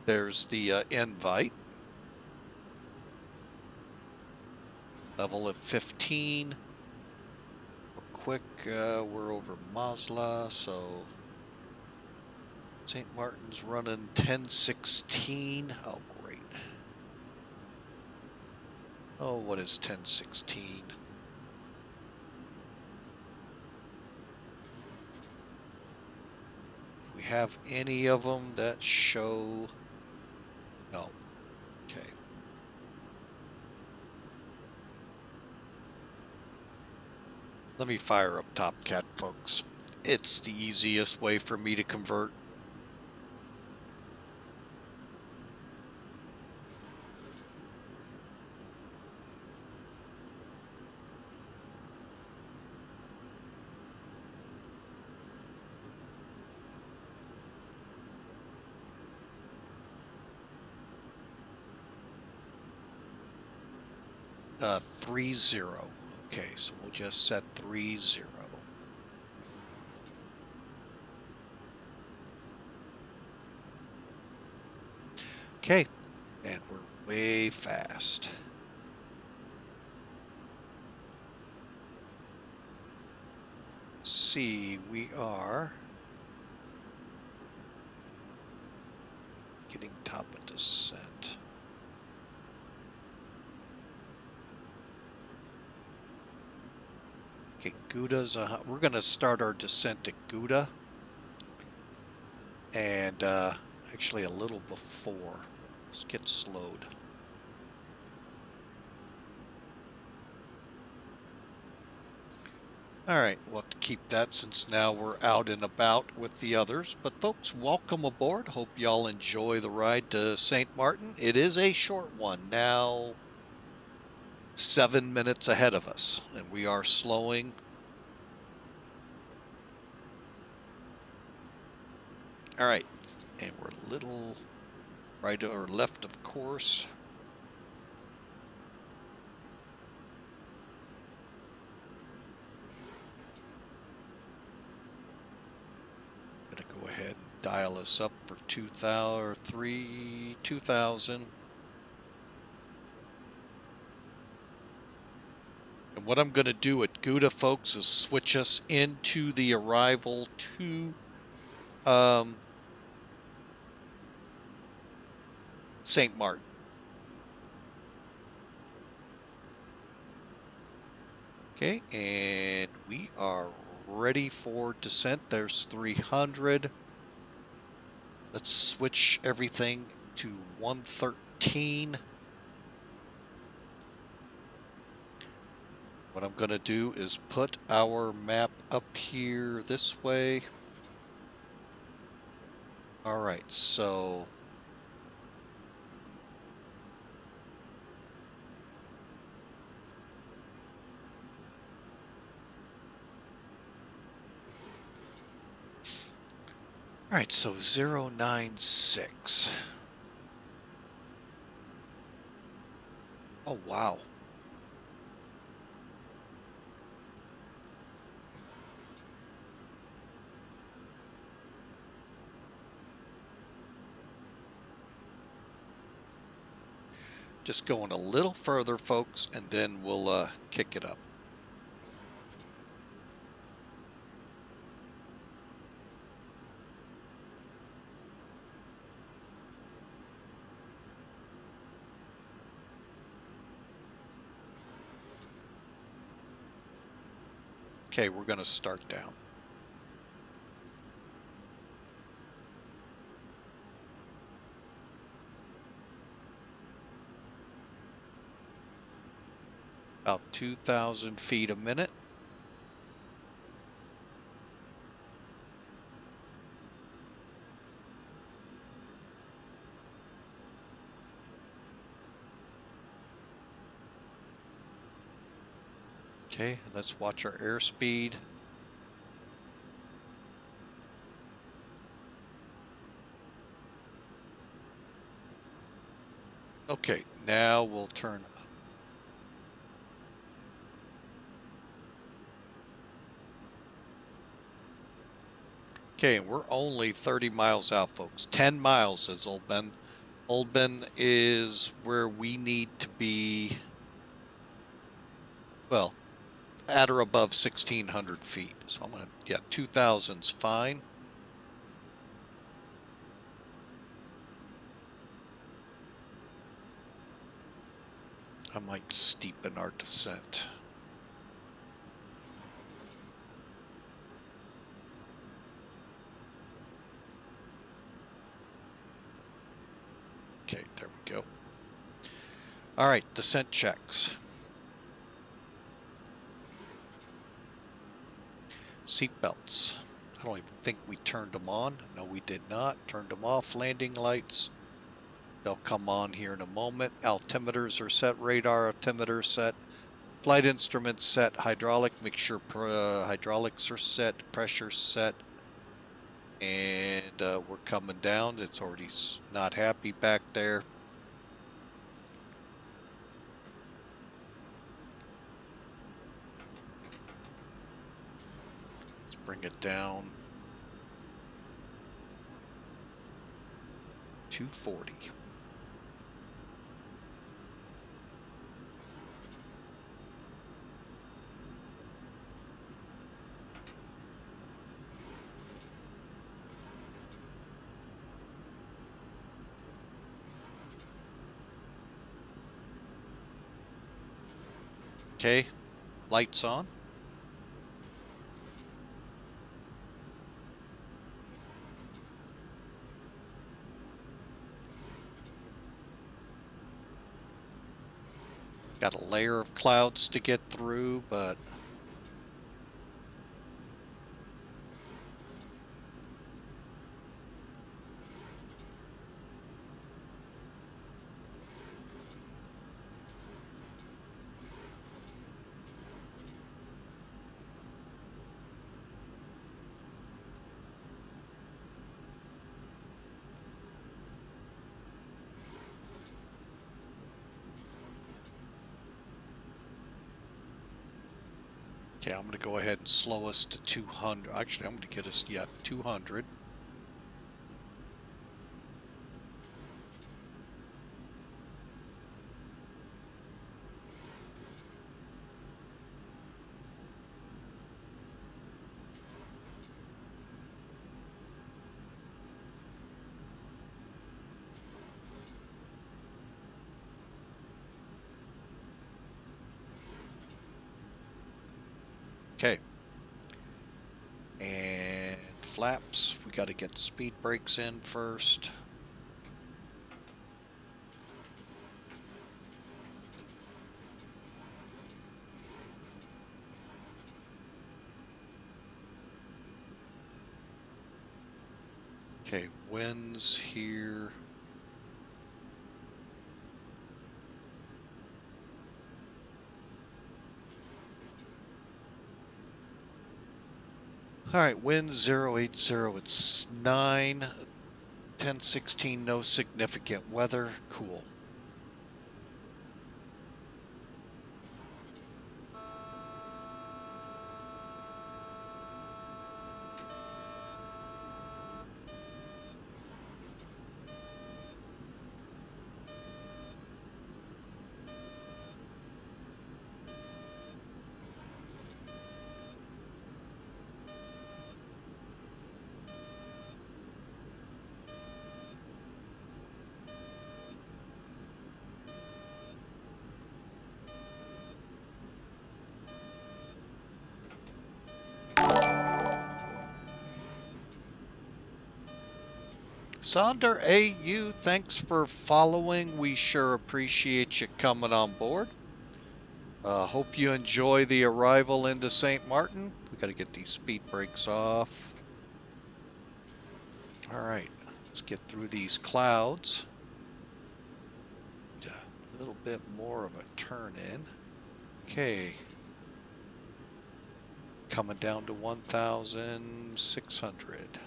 Speaker 1: there's the invite. Level at 15. Real quick, we're over Masla, so St. Martin's running 1016. Oh, great. Oh, what is 1016? Do we have any of them that show? No. Okay. Let me fire up Topcat, folks. It's the easiest way for me to convert. Uh, 30. Okay, so we'll just set 30. Okay, and we're way fast. See, we are getting top of descent. Okay, Gouda's we're going to start our descent at Gouda, and actually a little before. Let's get slowed. All right, we'll have to keep that since now we're out and about with the others. But folks, welcome aboard. Hope y'all enjoy the ride to St. Martin. It is a short one, now 7 minutes ahead of us, and we are slowing. All right, and we're a little right or left of course. Gonna go ahead and dial us up for 2000 or 2000. And what I'm going to do at Gouda, folks, is switch us into the arrival to St. Martin. Okay, and we are ready for descent. There's 300. Let's switch everything to 113. What I'm going to do is put our map up here this way. All right, so all right, so 096. Oh, wow. Just going a little further, folks, and then we'll kick it up. Okay, we're going to start down. About 2,000 feet a minute. Okay, let's watch our airspeed. Okay, now we'll turn up. Okay, we're only 30 miles out, folks. 10 miles is Old Ben. Old Ben is where we need to be, well, at or above 1,600 feet. So I'm going to, yeah, 2,000's fine. I might steepen our descent. Okay, there we go. All right, descent checks. Seat belts. I don't even think we turned them on. No, we did not. Turned them off. Landing lights. They'll come on here in a moment. Altimeters are set. Radar altimeter set. Flight instruments set. Hydraulic. Make sure hydraulics are set. Pressure set. And we're coming down. It's already not happy back there. Let's bring it down. 240. Okay, lights on. Got a layer of clouds to get through, but okay, I'm going to go ahead and slow us to 200. Actually, I'm going to get us, 200. Okay. And flaps, we got to get the speed brakes in first. Okay, winds here. All right, wind 080, it's 9, 10, 16, no significant weather, cool. Sonder AU, thanks for following. We sure appreciate you coming on board. Hope you enjoy the arrival into St. Maarten. We got to get these speed brakes off. All right, let's get through these clouds. A little bit more of a turn in. Okay. Coming down to 1,600.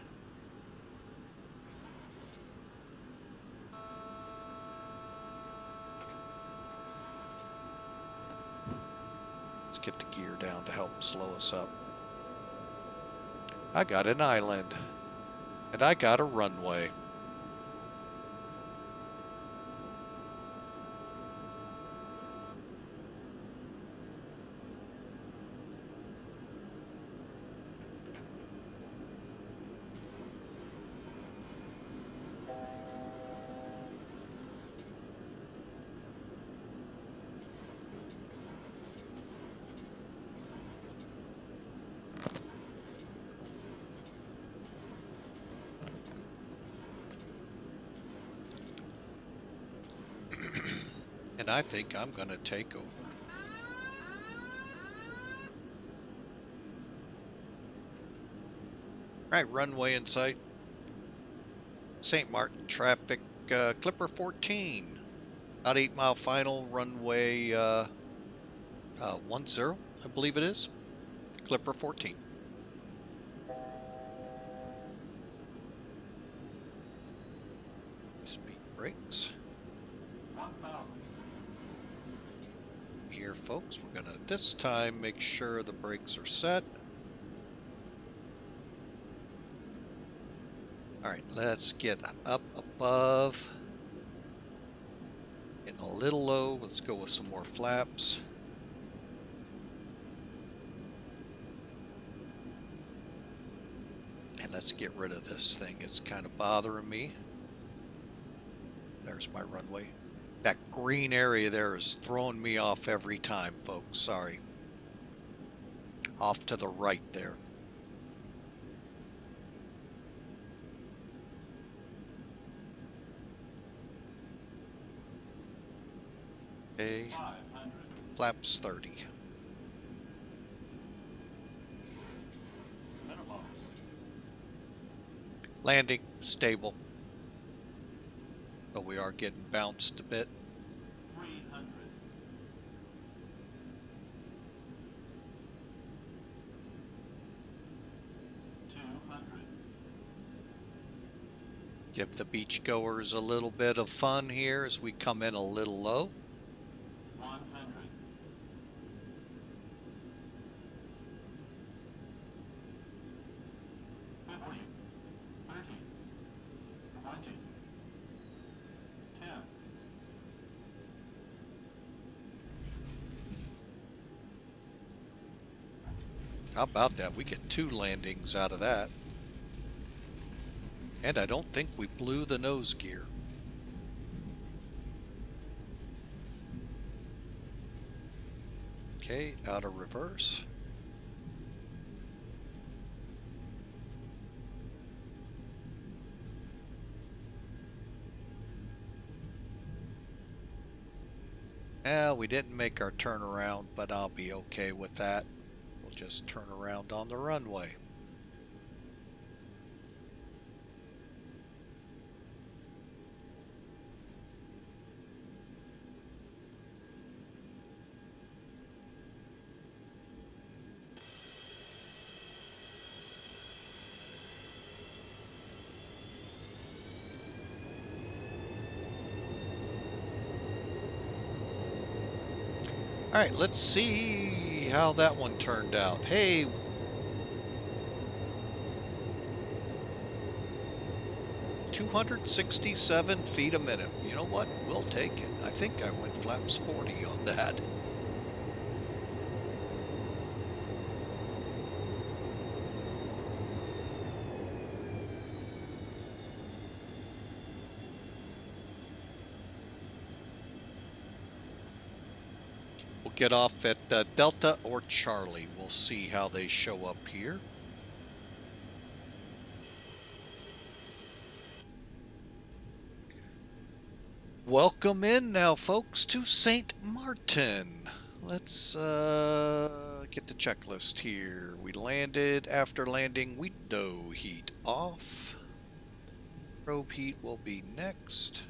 Speaker 1: Let's get the gear down to help slow us up. I got an island. And I got a runway. And I think I'm going to take over. Alright, runway in sight. St. Martin traffic, Clipper 14. About 8 mile final, runway 10, I believe it is. Clipper 14. Speed brakes.
Speaker 4: 1,000.
Speaker 1: Here, folks, we're going to this time make sure the brakes are set. Alright, let's get up above. Getting a little low. Let's go with some more flaps. And let's get rid of this thing. It's kind of bothering me. There's my runway. That green area there is throwing me off every time, folks. Sorry. Off to the right there. Okay.
Speaker 4: 500.
Speaker 1: Flaps 30.
Speaker 4: Minimum.
Speaker 1: Landing stable. But we are getting bounced a bit.
Speaker 4: 300. 200.
Speaker 1: Give the beachgoers a little bit of fun here as we come in a little low.
Speaker 4: 100. 50. 30. 20. 10.
Speaker 1: How about that? We get 2 landings out of that. And I don't think we blew the nose gear. Okay, out of reverse. We didn't make our turnaround, but I'll be okay with that. We'll just turn around on the runway. All right, let's see how that one turned out. Hey, 267 feet a minute. You know what? We'll take it. I think I went flaps 40 on that. We'll get off at Delta or Charlie. We'll see how they show up here. Welcome in now, folks, to St. Martin. Let's get the checklist here. We landed. After landing, window heat off. Probe heat will be next.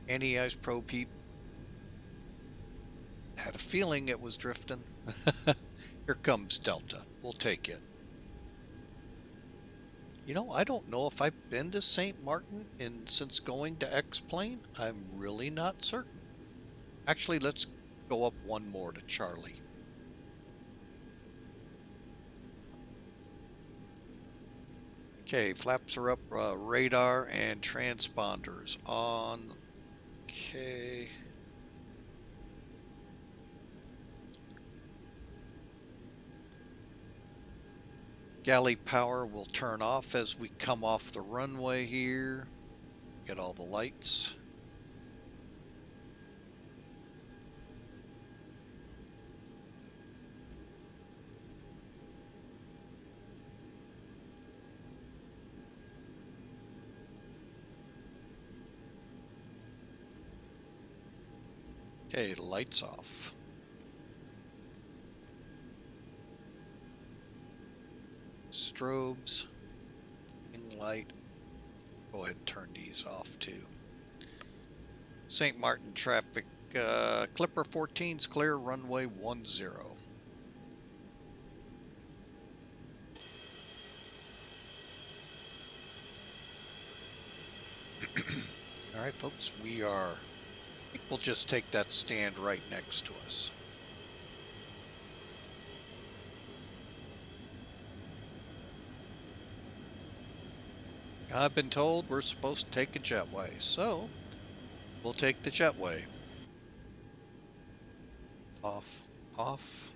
Speaker 1: Anti-ice probe heat. Had a feeling it was drifting. Here comes Delta. We'll take it. You know, I don't know if I've been to St. Martin since going to X-Plane. I'm really not certain. Actually, let's go up one more to Charlie. Okay, flaps are up, radar and transponders on. Okay. Galley power will turn off as we come off the runway here. Get all the lights. Okay, lights off. Strobes, ring light. Go ahead and turn these off too. St. Martin traffic, Clipper 14's clear, runway 10. All right, folks, I think we'll just take that stand right next to us. I've been told we're supposed to take a jetway, so we'll take the jetway. Off, off.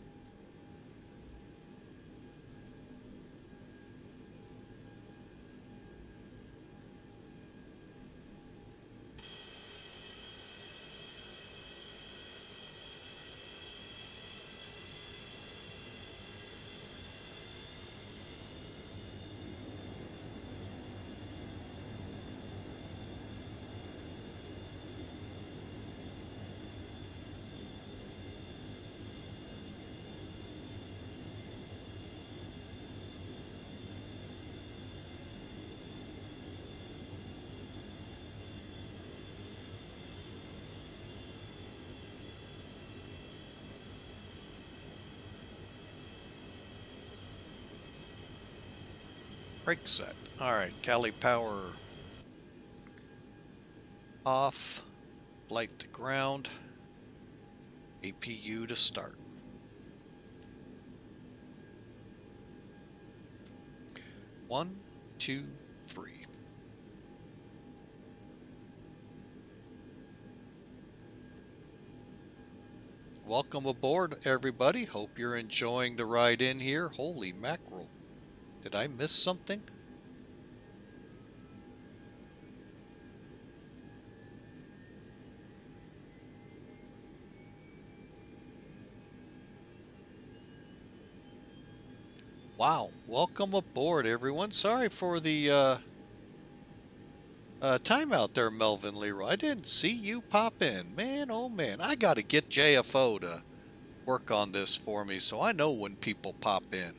Speaker 1: Brake set. All right, Cali power off, flight to ground, APU to start. One, two, three. Welcome aboard, everybody. Hope you're enjoying the ride in here. Holy mackerel. Did I miss something? Wow. Welcome aboard, everyone. Sorry for the timeout there, Melvin Leroy. I didn't see you pop in. Man, oh man. I got to get JFO to work on this for me so I know when people pop in.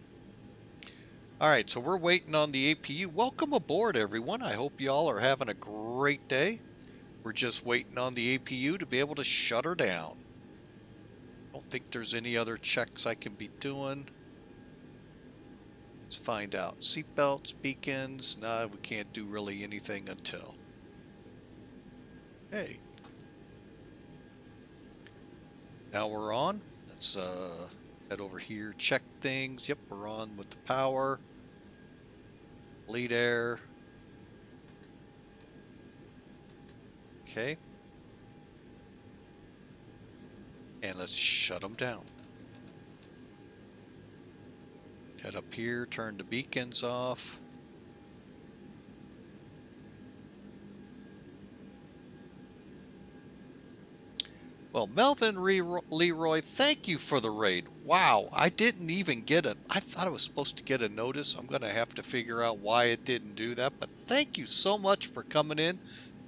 Speaker 1: All right, so we're waiting on the APU. Welcome aboard, everyone. I hope y'all are having a great day. We're just waiting on the APU to be able to shut her down. I don't think there's any other checks I can be doing. Let's find out. Seatbelts, beacons. Nah, we can't do really anything until. Hey. Now we're on. Let's head over here, check things. Yep, we're on with the power. Bleed air. Okay. And let's shut them down. Head up here, turn the beacons off. Well, Melvin Leroy, thank you for the raid. Wow, I didn't even get it. I thought I was supposed to get a notice. I'm going to have to figure out why it didn't do that. But thank you so much for coming in.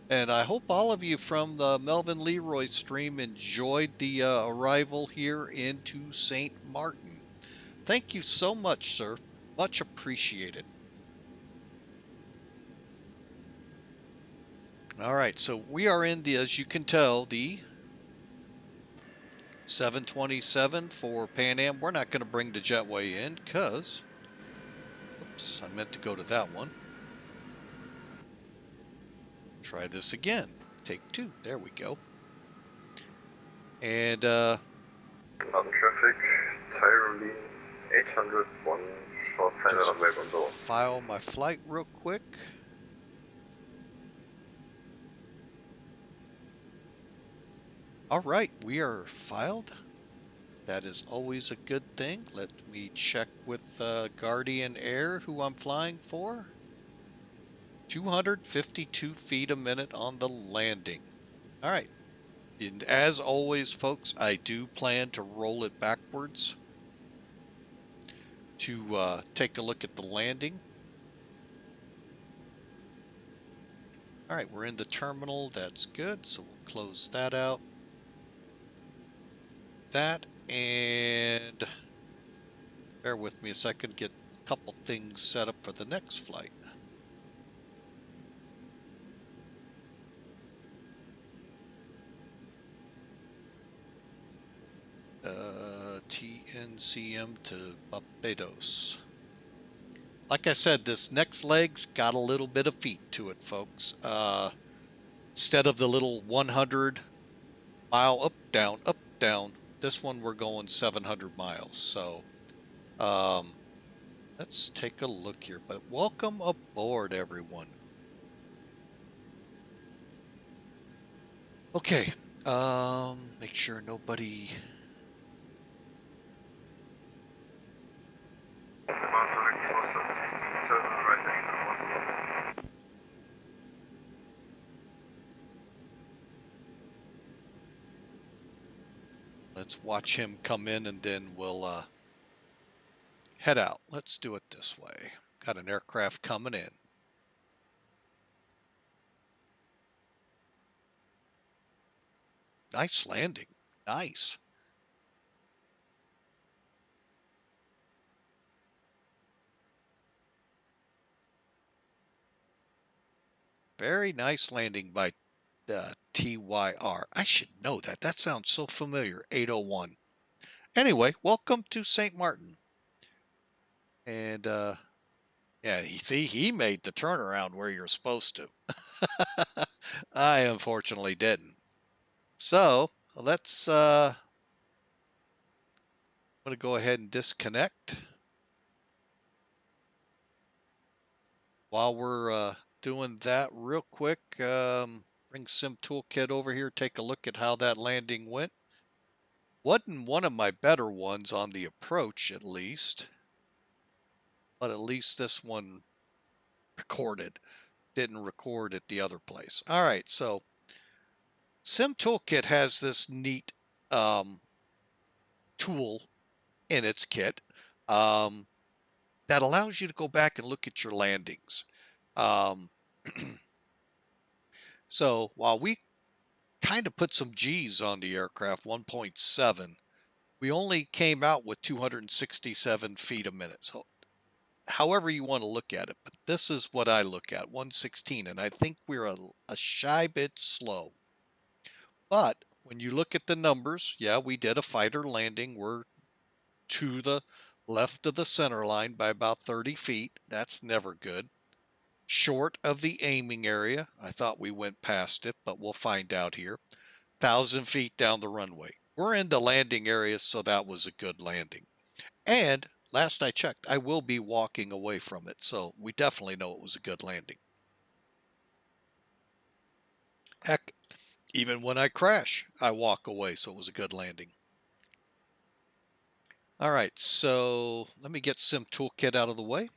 Speaker 1: And I hope all of you from the Melvin Leroy stream enjoyed the arrival here into St. Martin. Thank you so much, sir. Much appreciated. All right, so we are in the, as you can tell, the 727 for Pan Am. We're not going to bring the jetway in because, oops, I meant to go to that one. Try this again. Take two. There we go. And
Speaker 2: On traffic, Tyrolene 801, short final runway control.
Speaker 1: file my flight real quick. All right, we are filed. That is always a good thing. Let me check with Guardian Air, who I'm flying for. 252 feet a minute on the landing. All right. And as always, folks, I do plan to roll it backwards to take a look at the landing. All right, we're in the terminal. That's good. So we'll close that out. that, and bear with me a second, get a couple things set up for the next flight. TNCM to Barbados. Like I said, this next leg's got a little bit of feet to it, folks. Instead of the little 100-mile up, down, this one we're going 700 miles. So let's take a look here. But welcome aboard, everyone. Okay, make sure nobody... Let's watch him come in and then we'll head out. Let's do it this way. Got an aircraft coming in. Nice landing. Nice. Very nice landing by TYR. I should know that. That sounds so familiar. 801. Anyway, welcome to St. Maarten. And yeah, see, he made the turnaround where you're supposed to. I unfortunately didn't. So let's I'm going to go ahead and disconnect. While we're doing that real quick, bring Sim Toolkit over here, take a look at how that landing went. Wasn't one of my better ones on the approach, at least. But at least this one recorded. Didn't record at the other place. All right, so Sim Toolkit has this neat tool in its kit that allows you to go back and look at your landings. So while we kind of put some G's on the aircraft, 1.7, we only came out with 267 feet a minute. So however you want to look at it, but this is what I look at, 116, and I think we're a shy bit slow. But when you look at the numbers, yeah, we did a fighter landing. We're to the left of the center line by about 30 feet. That's never good. Short of the aiming area. I thought we went past it, but we'll find out here. 1,000 feet down the runway. We're in the landing area, so that was a good landing. And last I checked, I will be walking away from it, so we definitely know it was a good landing. Heck, even when I crash, I walk away, so it was a good landing. All right, so let me get Sim Toolkit out of the way.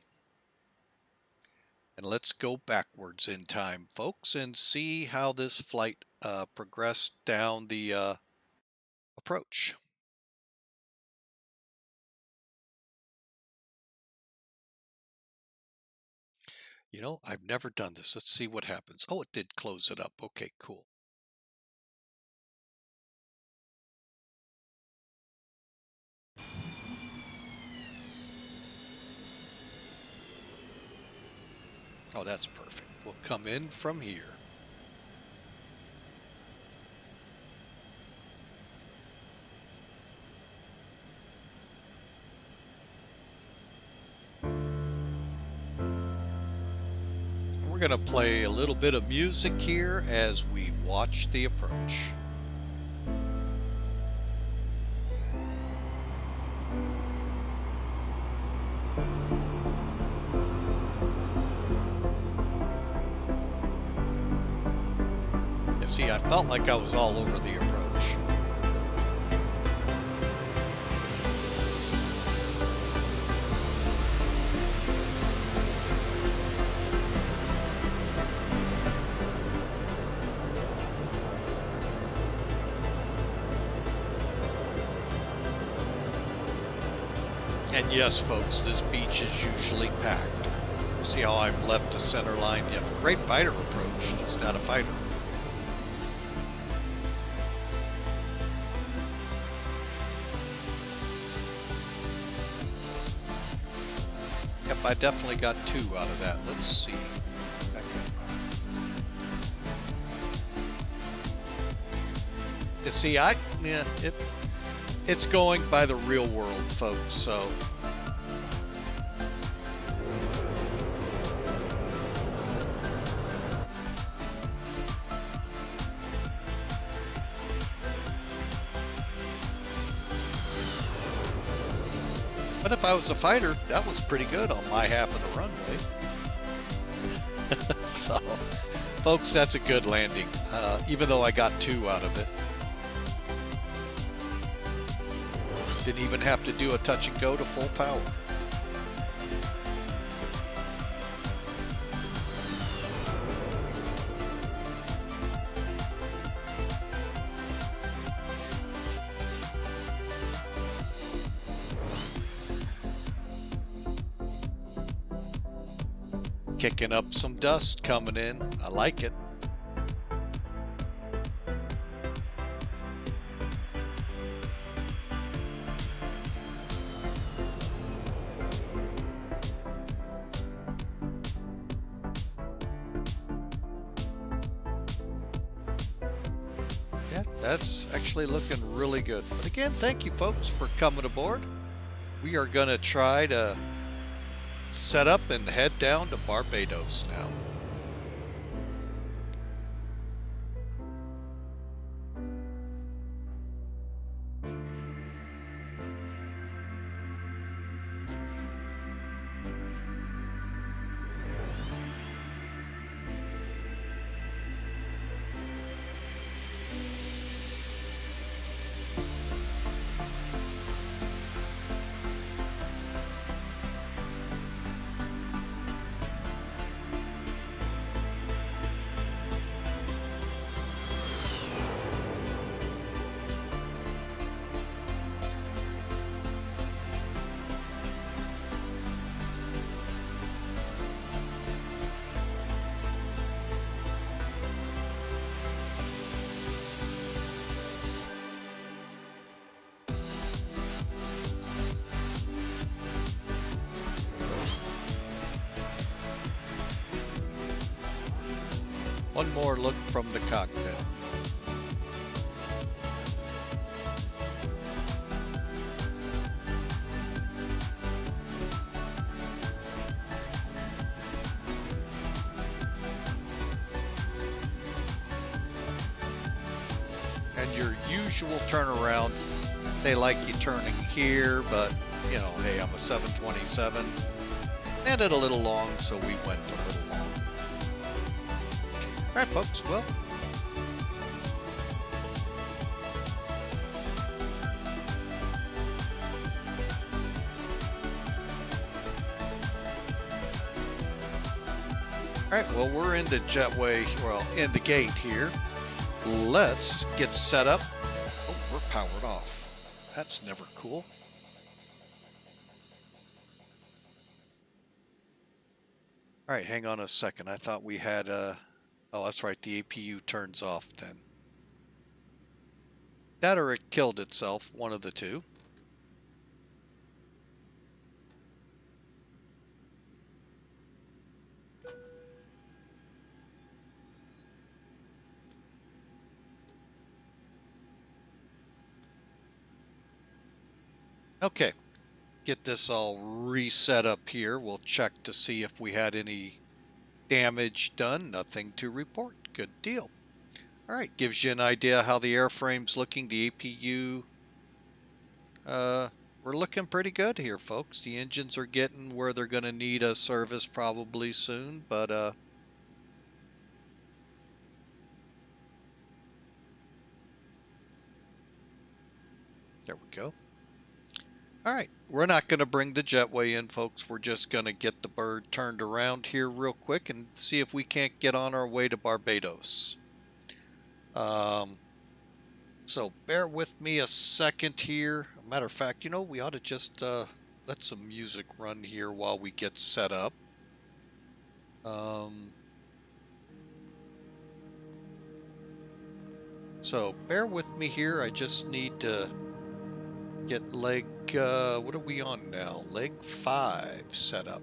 Speaker 1: And let's go backwards in time, folks, and see how this flight progressed down the approach. You know, I've never done this. Let's see what happens. Oh, it did close it up. Okay, cool. Oh, that's perfect. We'll come in from here. We're going to play a little bit of music here as we watch the approach. You see, I felt like I was all over the approach. And yes, folks, this beach is usually packed. See how I'm left to center line? You have a great fighter approach, just not a fighter. I definitely got 2 out of that. Let's see. You see, it's going by the real world, folks, so. But if I was a fighter, that was pretty good on my half of the runway. So, folks, that's a good landing, even though I got 2 out of it. Didn't even have to do a touch and go to full power. Kicking up some dust coming in. I like it. Yeah, that's actually looking really good. But again, thank you folks for coming aboard. We are going to try to set up and head down to Barbados now. One more look from the cockpit. And your usual turnaround, they like you turning here, but you know, hey, I'm a 727. Landed a little long, so we went a little long. All right, folks, well, all right, well, we're in the jetway, well, in the gate here. Let's get set up. Oh, we're powered off. That's never cool. All right, hang on a second. I thought we had a... Oh, that's right, the APU turns off then. That or it killed itself, one of the two. Okay, get this all reset up here. We'll check to see if we had any damage done. Nothing to report. Good deal. All right, gives you an idea how the airframe's looking. The APU, we're looking pretty good here, folks. The engines are getting where they're going to need a service probably soon, but there we go. All right, we're not going to bring the jetway in, folks. We're just going to get the bird turned around here real quick and see if we can't get on our way to Barbados. So bear with me a second here. Matter of fact, you know, we ought to just let some music run here while we get set up. So bear with me here. I just need to get leg, what are we on now? Leg 5 set up.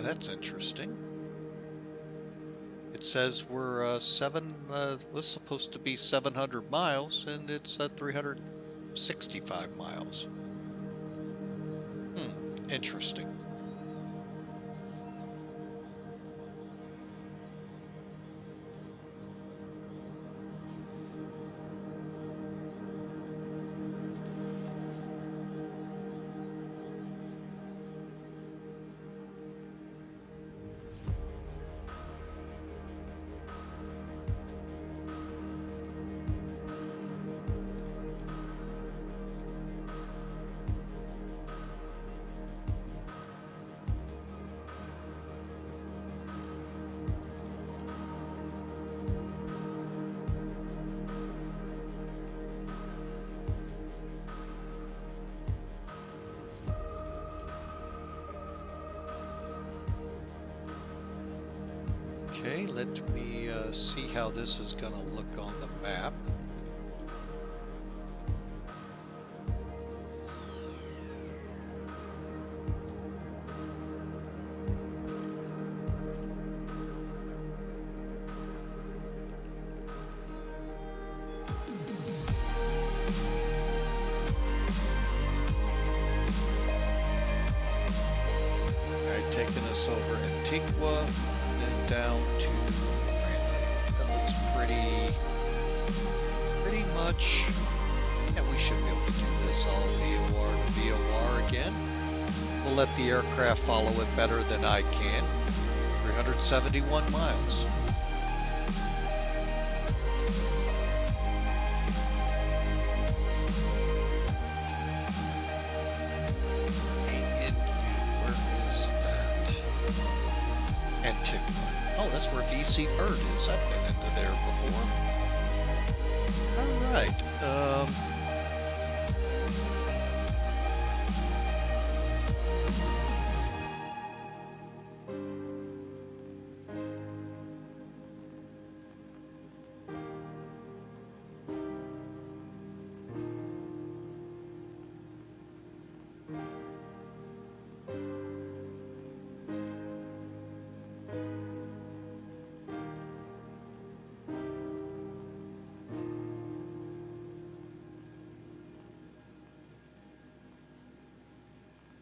Speaker 1: That's interesting. It says we're was supposed to be 700 miles, and it's 365 miles. Interesting. Okay, let me see how this is going to look on the map. Alright, taking us over Antigua. Down to that looks pretty much. Yeah, we should be able to do this all VOR to VOR again. We'll let the aircraft follow it better than I can. 371 miles. Antigua. Oh, that's where VC Bird is. I've been into there before. Alright.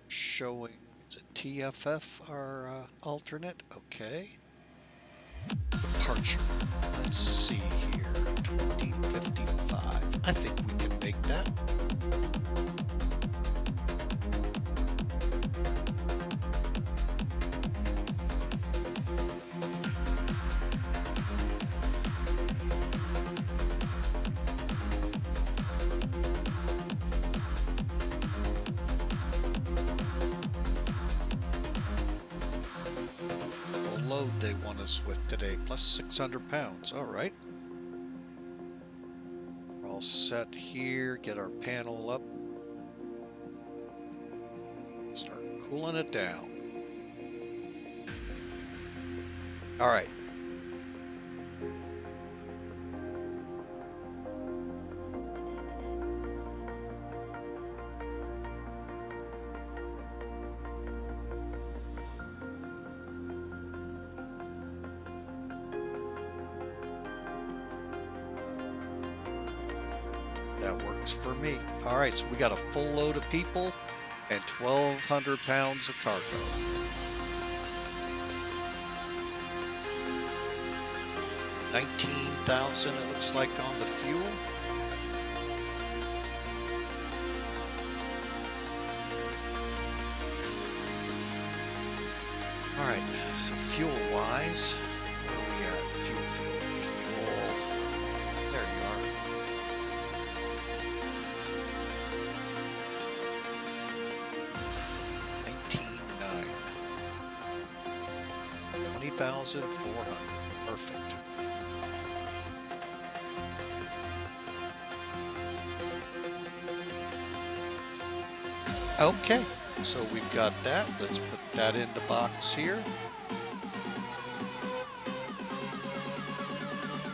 Speaker 1: Showing it's a TFF, our alternate. Okay. Departure. Let's see here. 2055. I think we can make that. Load they want us with today, plus 600 pounds. All right. We're all set here. Get our panel up. Start cooling it down. All right. That works for me. All right, so we got a full load of people and 1,200 pounds of cargo. $19,000 it looks like on the fuel. All right, so fuel-wise, where are we at? Fuel. There you are. $20,400. Perfect. Okay, so we've got that. Let's put that in the box here.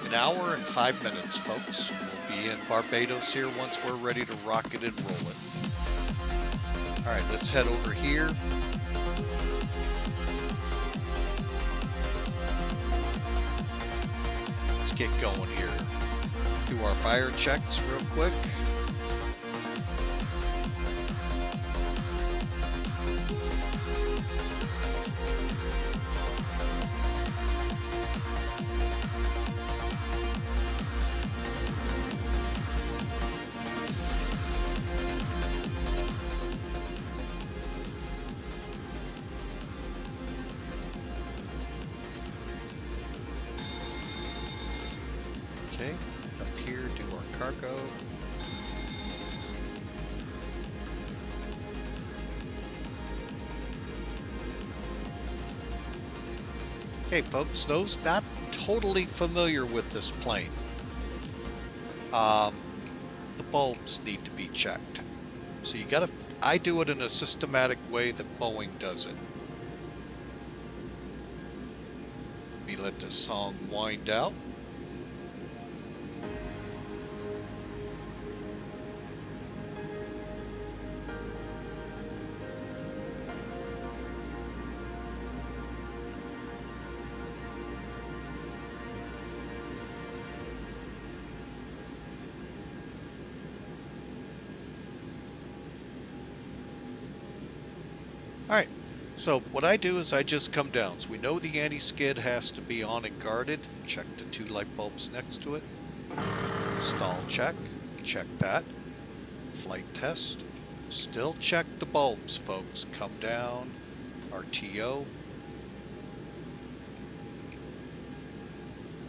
Speaker 1: An hour and 5 minutes, folks. We'll be in Barbados here once we're ready to rock it and roll it. All right, let's head over here. get going here. Do our fire checks real quick. Okay, up here, do our cargo. Okay, folks, those not totally familiar with this plane, the bulbs need to be checked. So you gotta, I do it in a systematic way that Boeing does it. Let me let this song wind out. Alright, so what I do is I just come down. So we know the anti-skid has to be on and guarded. Check the 2 light bulbs next to it. Stall check. Check that. Flight test. Still check the bulbs, folks. Come down. RTO.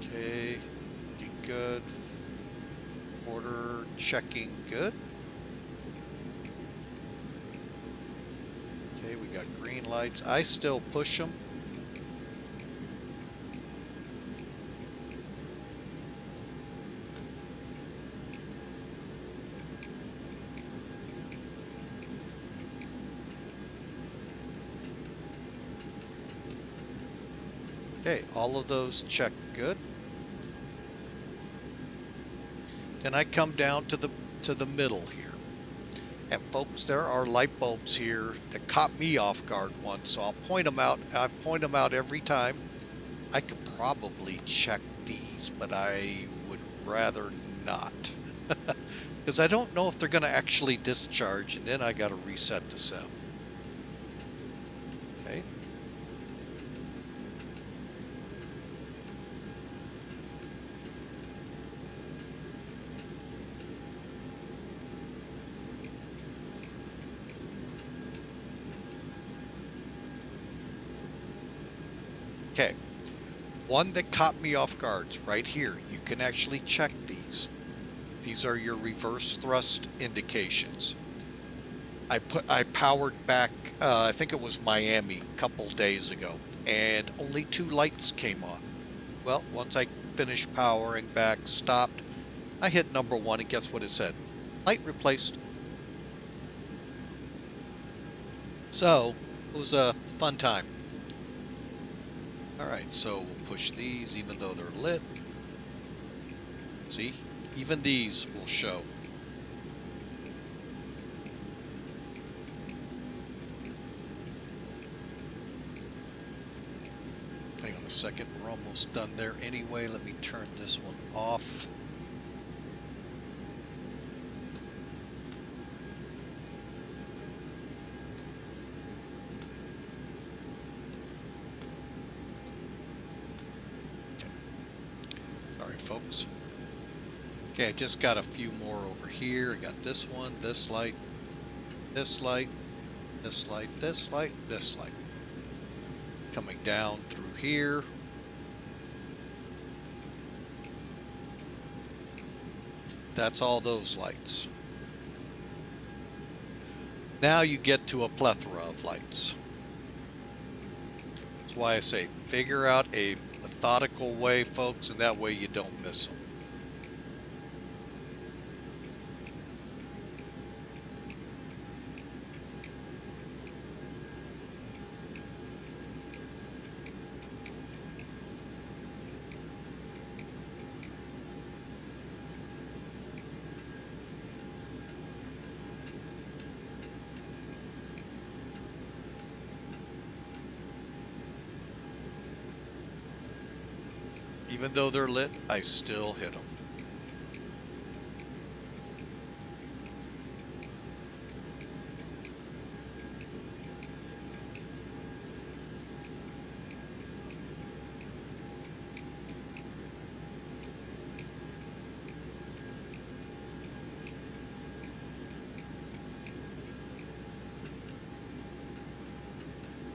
Speaker 1: Okay. Looking good. Order checking good. Okay, we got green lights. I still push them. Okay, all of those check good. Then I come down to the middle here. And folks, there are light bulbs here that caught me off guard once, so I'll point them out. I point them out every time. I could probably check these, but I would rather not. Because I don't know if they're going to actually discharge, and then I got to reset the sim. Okay. Okay, one that caught me off guard right here. You can actually check these. These are your reverse thrust indications. I powered back, I think it was Miami a couple days ago, and only 2 lights came on. Well, once I finished powering back, stopped, I hit number 1, and guess what it said? Light replaced. So, it was a fun time. Alright, so we'll push these even though they're lit. See? Even these will show. Hang on a second, we're almost done there anyway. Let me turn this one off. Folks. Okay, I just got a few more over here. I got this one, this light, this light, this light, this light, this light. Coming down through here. That's all those lights. Now you get to a plethora of lights. That's why I say figure out a methodical way, folks, and that way you don't miss them. Even though they're lit, I still hit them.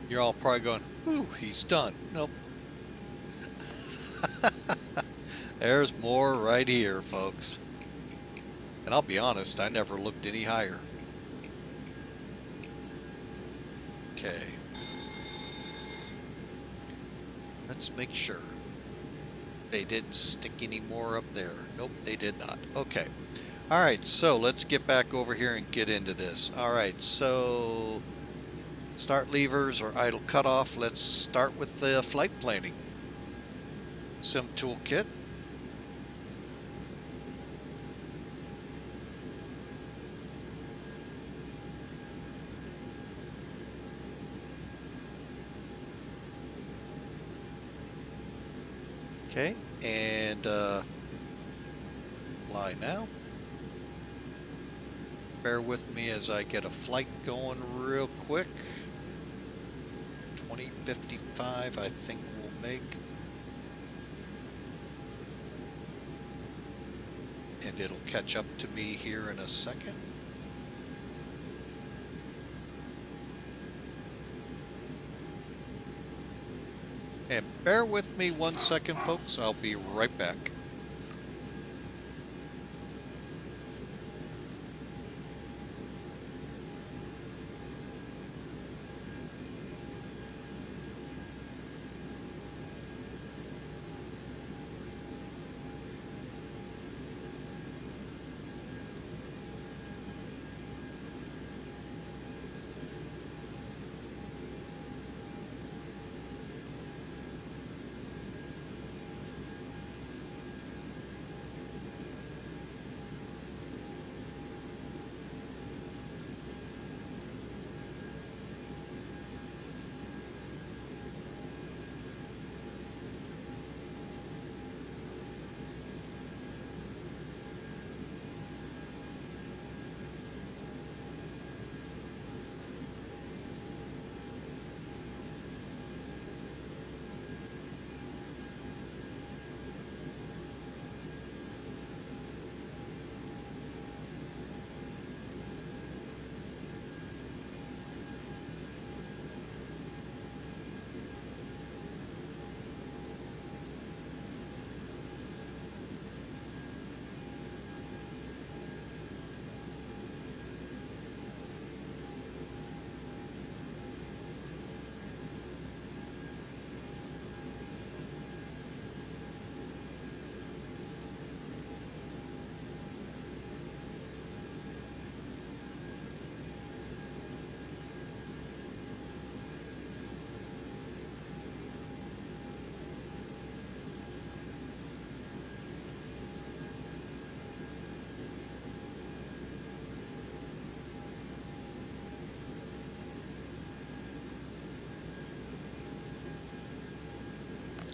Speaker 1: You're all probably going, "Ooh, he's done." Nope. There's more right here, folks. And I'll be honest, I never looked any higher. Okay. Let's make sure. They didn't stick any more up there. Nope, they did not. Okay. Alright, so let's get back over here and get into this. Alright, so start levers or idle cutoff. Let's start with the flight planning. Sim Toolkit. Okay, and fly now. Bear with me as I get a flight going real quick. 2055 I think we'll make. And it'll catch up to me here in a second. And bear with me 1 second, folks. I'll be right back.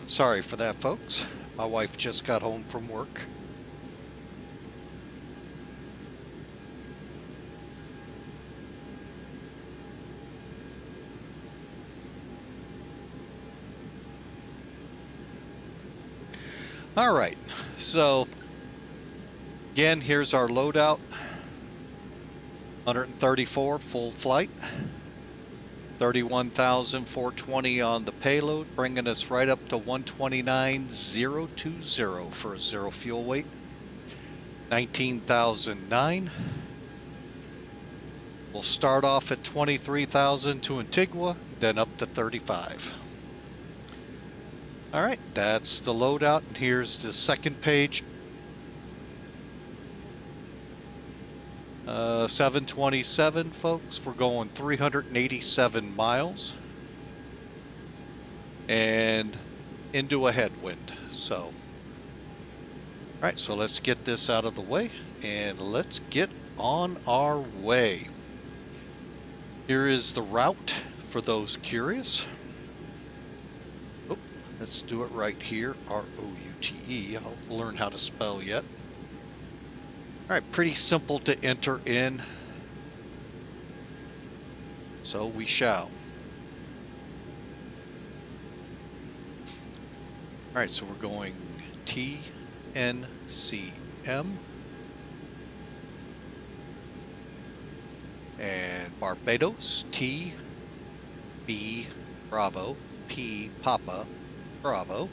Speaker 1: Sorry for that, folks. My wife just got home from work. All right, so again, here's our loadout. 134 full flight. 31,420 on the payload, bringing us right up to 129,020 for a zero fuel weight. 19,009. We'll start off at 23,000 to Antigua, then up to 35. All right, that's the loadout, and here's the second page. 727, folks. We're going 387 miles and into a headwind. So, all right, so let's get this out of the way and let's get on our way. Here is the route for those curious. Oop, Let's do it right here. R-O-U-T-E. I'll learn how to spell yet. All right, pretty simple to enter in. So we shall. All right, so we're going TNCM. And Barbados, T, B, Bravo, P, Papa, Bravo.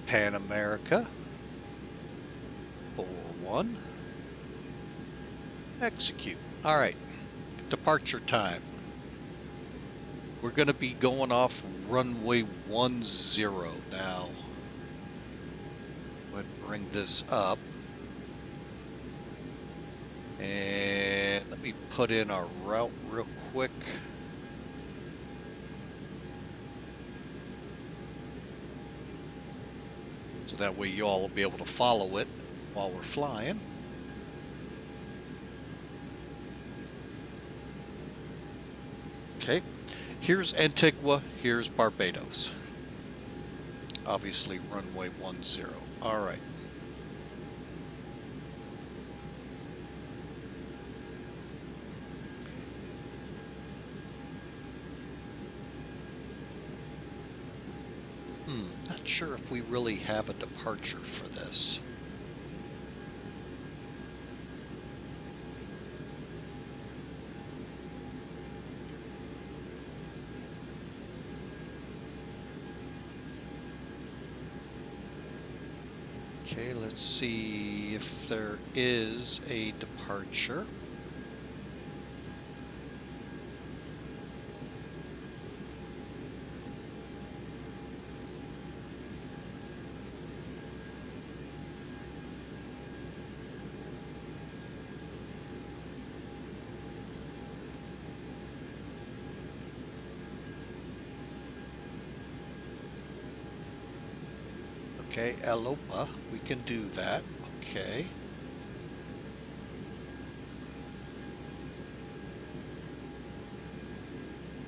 Speaker 1: Pan America, 41. Execute. All right, departure time. We're going to be going off runway 10 now. Let's bring this up. And let me put in our route real quick. So that way you all will be able to follow it while we're flying. Okay, here's Antigua, here's Barbados. Obviously runway 10. All right. Not sure if we really have a departure for this. Okay, let's see if there is a departure. Okay, Alopa, we can do that. Okay.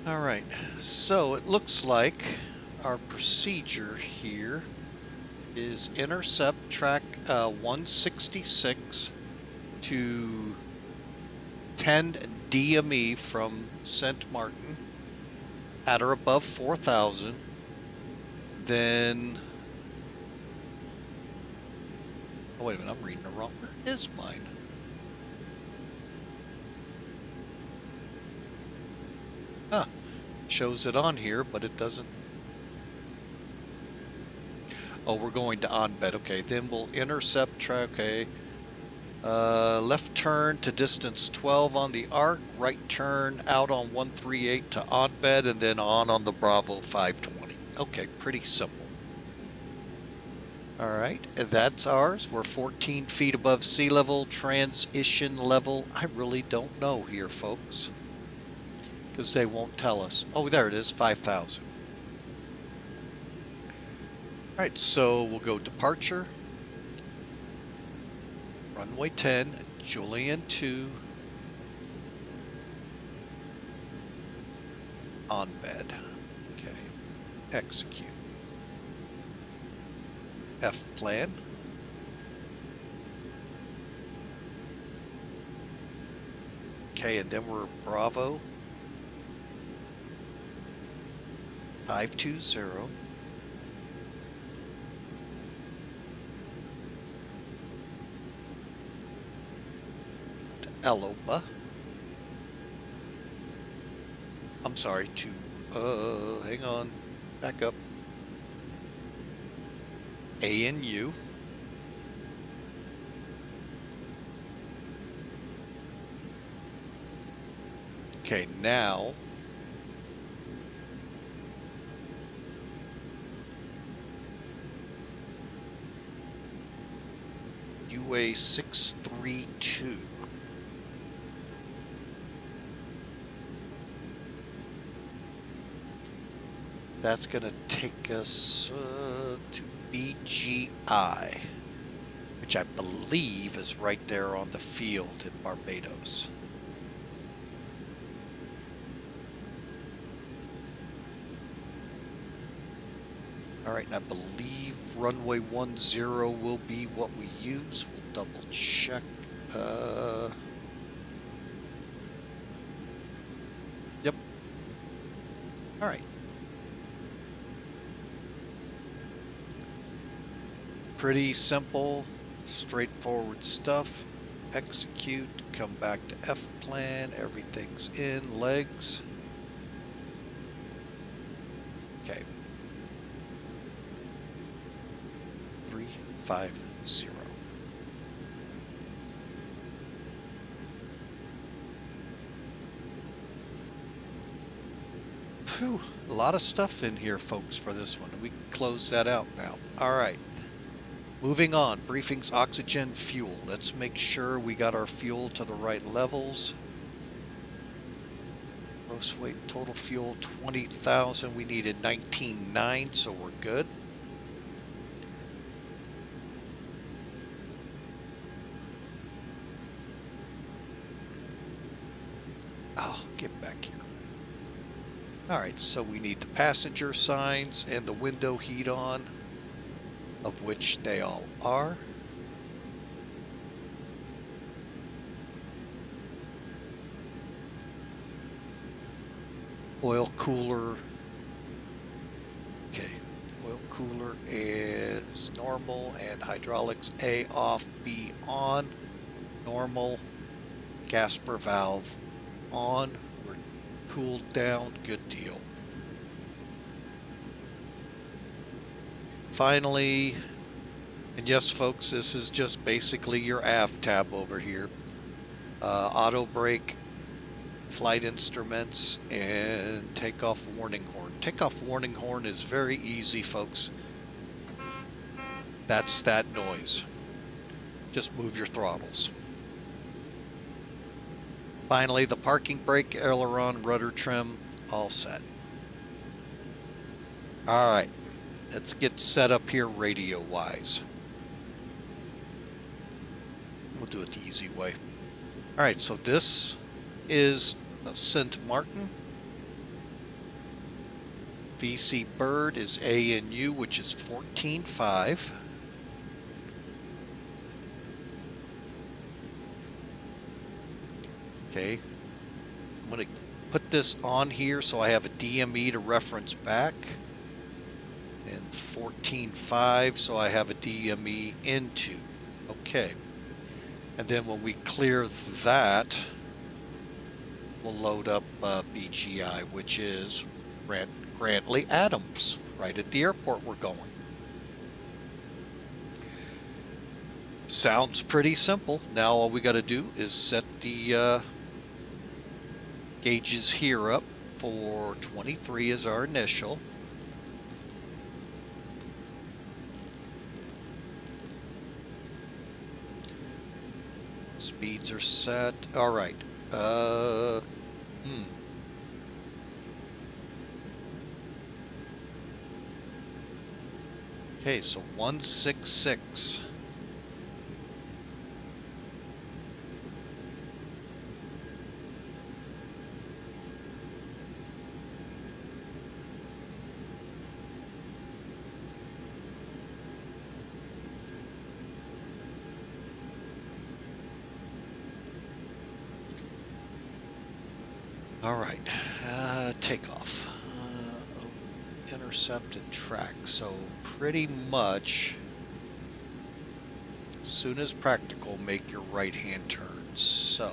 Speaker 1: All right, so it looks like our procedure here is intercept track 166 to 10 DME from St. Maarten at or above 4,000. Then, oh wait a minute, I'm reading the wrong. Where is mine? Huh. Shows it on here, but it doesn't. Oh, we're going to on-bed. Okay, then we'll intercept track. Okay. Left turn to distance 12 on the arc. Right turn out on 138 to on-bed, and then on the Bravo 520. Okay, pretty simple. All right, that's ours. We're 14 feet above sea level. Transition level, I really don't know here, folks, because they won't tell us. Oh, there it is, 5,000. All right, so we'll go departure. Runway 10, Julian 2, on bed. Okay, execute. F plan. Okay, and then we're Bravo 520. To Alopa. I'm sorry, to hang on, back up. ANU. Okay, now UA 632. That's going to take us to BGI, which I believe is right there on the field in Barbados. All right, and I believe runway 10 will be what we use. We'll double check. Yep. All right. Pretty simple, straightforward stuff. Execute, come back to F plan, everything's in, legs. Okay. 350. Phew, a lot of stuff in here, folks, for this one. We can close that out now. All right. Moving on, briefings, oxygen, fuel. Let's make sure we got our fuel to the right levels. Gross weight, total fuel, 20,000. We needed 19.9, so we're good. Oh, get back here. All right, so we need the passenger signs and the window heat on, of which they all are. Oil cooler. Okay, oil cooler is normal and hydraulics A off, B on. Normal. Gasper valve on. We're cooled down. Good deal. Finally, and yes folks, this is just basically your AV tab over here. Auto brake, flight instruments, and takeoff warning horn. Takeoff warning horn is very easy, folks. That's that noise. Just move your throttles. Finally, the parking brake, aileron, rudder trim, all set. All right. Let's get set up here radio-wise. We'll do it the easy way. All right, so this is a Sint Maarten. VC Bird is ANU, which is 14.5. Okay. I'm going to put this on here so I have a DME to reference back. And 14.5, so I have a DME into. Okay. And then when we clear that, we'll load up BGI, which is Grantley Adams, right at the airport we're going. Sounds pretty simple. Now all we got to do is set the gauges here up for 23 as our initial. Speeds are set. All right. Okay, so 166. All right, takeoff, intercept and track. So pretty much, as soon as practical, make your right-hand turns. So.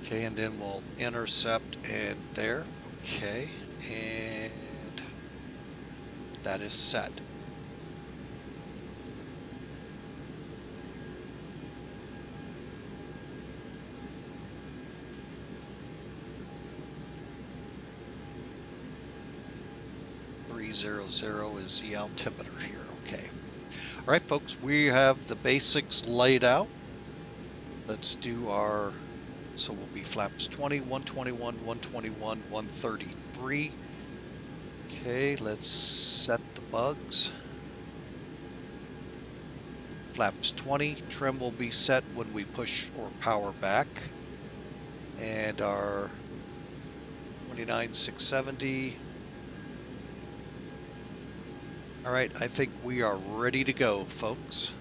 Speaker 1: Okay, and then we'll intercept and there. Okay, and that is set. .300 is the altimeter here. Okay. All right, folks, we have the basics laid out. Let's do our, so we'll be flaps 20, 121, 121, 133. Okay, let's set the bugs. Flaps 20, trim will be set when we push or power back. And our 29,670. All right, I think we are ready to go, folks.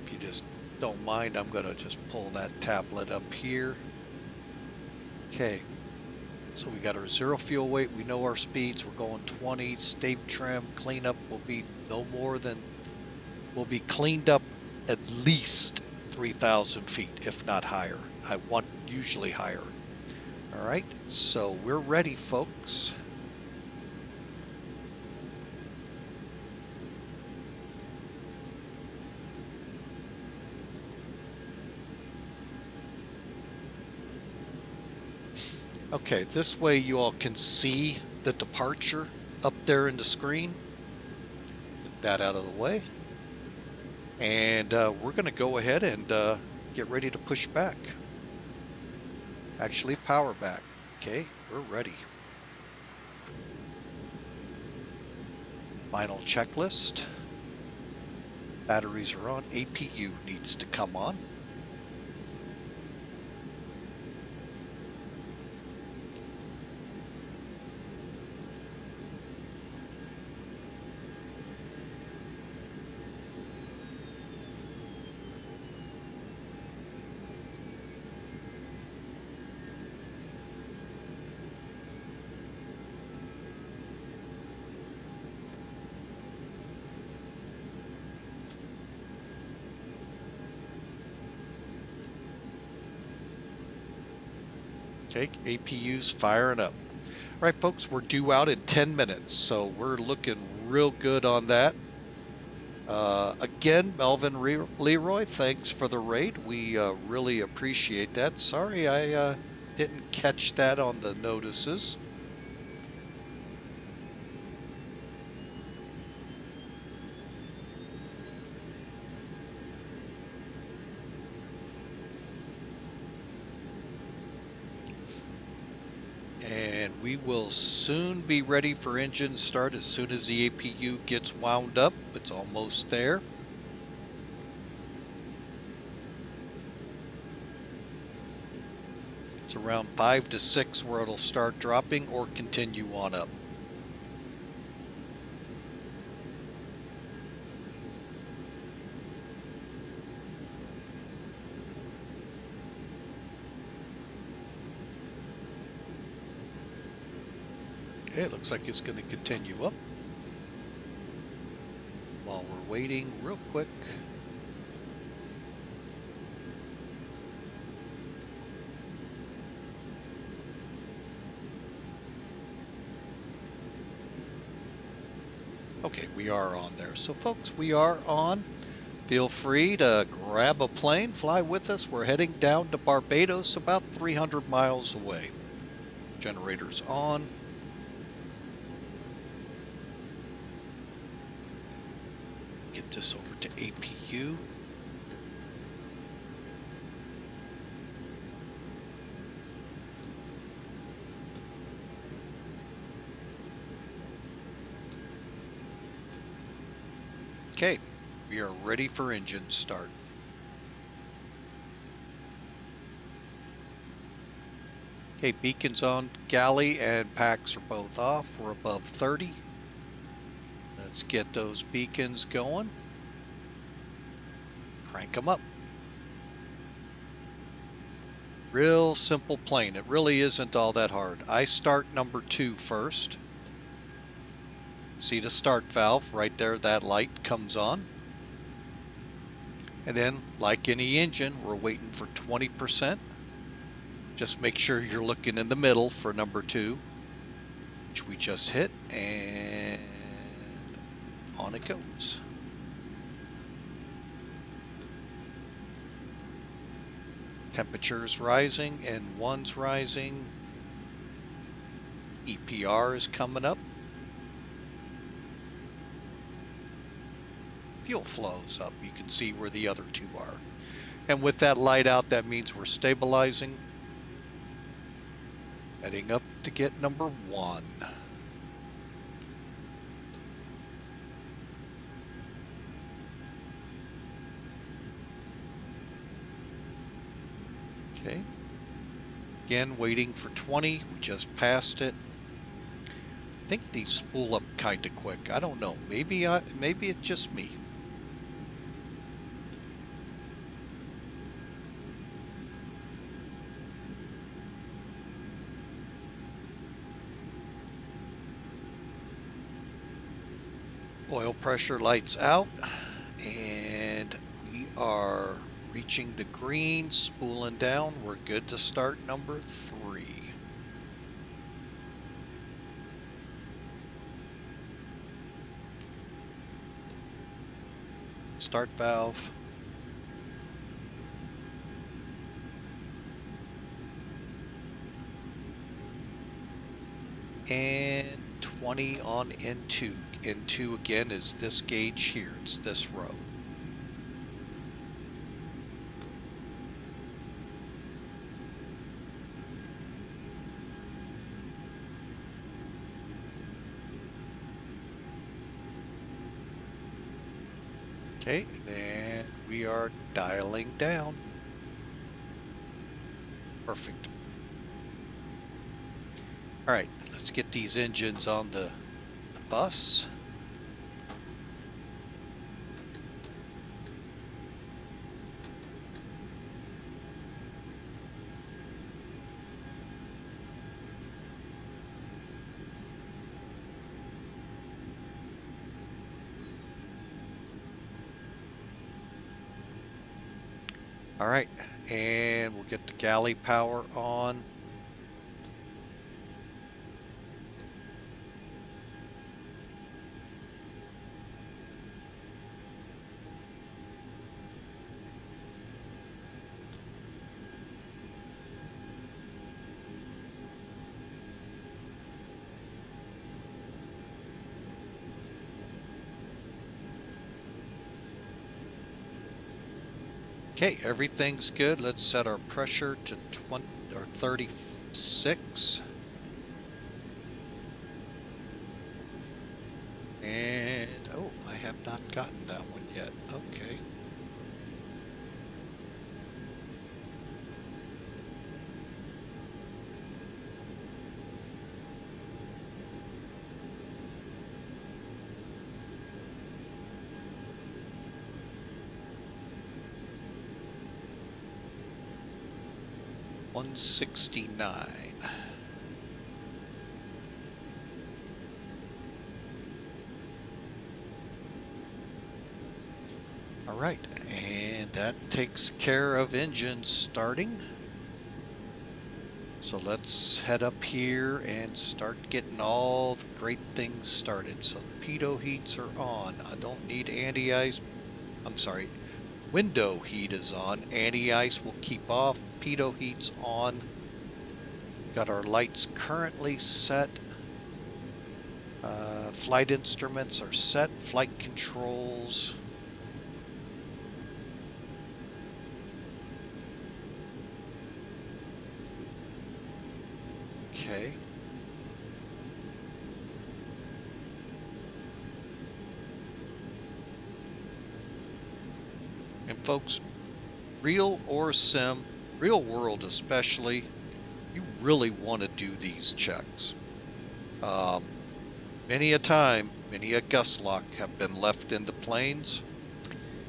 Speaker 1: If you just don't mind, I'm going to just pull that tablet up here. Okay, so we got our zero fuel weight. We know our speeds. We're going 20. State trim cleanup will be no more than, will be cleaned up at least 3,000 feet, if not higher. I want usually higher. All right, so we're ready, folks. Okay, this way you all can see the departure up there in the screen. Get that out of the way. And we're going to go ahead and get ready to push back. Actually, power back. Okay, we're ready. Final checklist. Batteries are on. APU needs to come on. Okay, APU's firing up. All right, folks, we're due out in 10 minutes, so we're looking real good on that. Again, Melvin Leroy, thanks for the raid. We really appreciate that. Sorry I didn't catch that on the notices. And we will soon be ready for engine start as soon as the APU gets wound up. It's almost there. It's around 5 to 6 where it'll start dropping or continue on up. Okay, it looks like it's going to continue up. While we're waiting, real quick. Okay, we are on there. So folks, we are on. Feel free to grab a plane, fly with us. We're heading down to Barbados, about 300 miles away. Generators on. Get this over to APU. Okay, we are ready for engine start. Okay, beacons on, galley and packs are both off. We're above 30. Let's get those beacons going. Crank them up. Real simple plane. It really isn't all that hard. I start number 2 first. See the start valve right there, that light comes on. And then, like any engine, we're waiting for 20%. Just make sure you're looking in the middle for number 2, which we just hit, and on it goes. Temperature's rising, N1's rising. EPR is coming up. fuel flows up. You can see where the other two are. And with that light out, that means we're stabilizing. Heading up to get number 1. Okay. Again, waiting for 20. We just passed it. I think these spool up kind of quick. I don't know. Maybe it's just me. Oil pressure lights out, and we are reaching the green, spooling down. We're good to start number 3. Start valve. And 20 on N2. N2 again is this gauge here. It's this row. Okay, then we are dialing down. Perfect. All right, let's get these engines on the bus. All right, and we'll get the galley power on. Okay, everything's good. Let's set our pressure to 20 or 36. And, oh, I have not gotten that one yet. Okay. $169. All right, and that takes care of engines starting. So let's head up here and start getting all the great things started. So the pitot heats are on. I don't need anti-ice. I'm sorry. Window heat is on. Anti-ice will keep off. Pitot heat's on. Got our lights currently set. Flight instruments are set. Flight controls. Okay. And folks, real or sim, real world especially, you really want to do these checks. Many a time, many a gust lock have been left in the planes.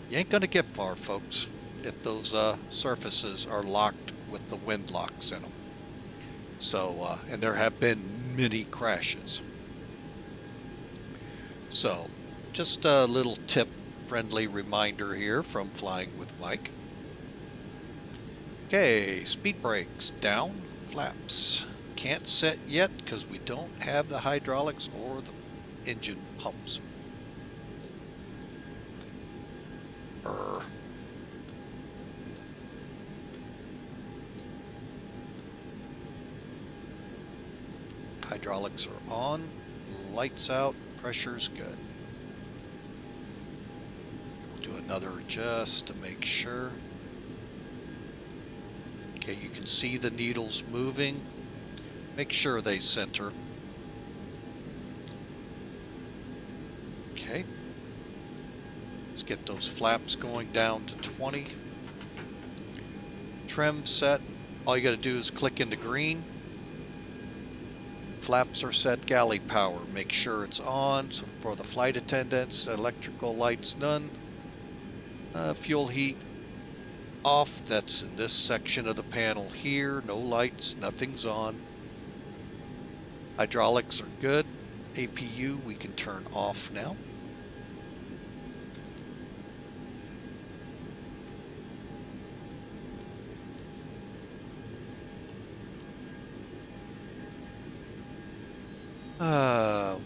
Speaker 1: You ain't going to get far, folks, if those surfaces are locked with the wind locks in them. So, and there have been many crashes. So, just a little tip, friendly reminder here from Flying with Mike. Okay, speed brakes down, flaps. Can't set yet because we don't have the hydraulics or the engine pumps. Brr. Hydraulics are on, lights out, pressure's good. another just to make sure. Okay, you can see the needles moving. Make sure they center. Okay. Let's get those flaps going down to 20. Trim set. All you got to do is click into green. Flaps are set galley power. Make sure it's on. So for the flight attendants, electrical lights none. Fuel heat off. That's in this section of the panel here. No lights. Nothing's on. Hydraulics are good. APU we can turn off now.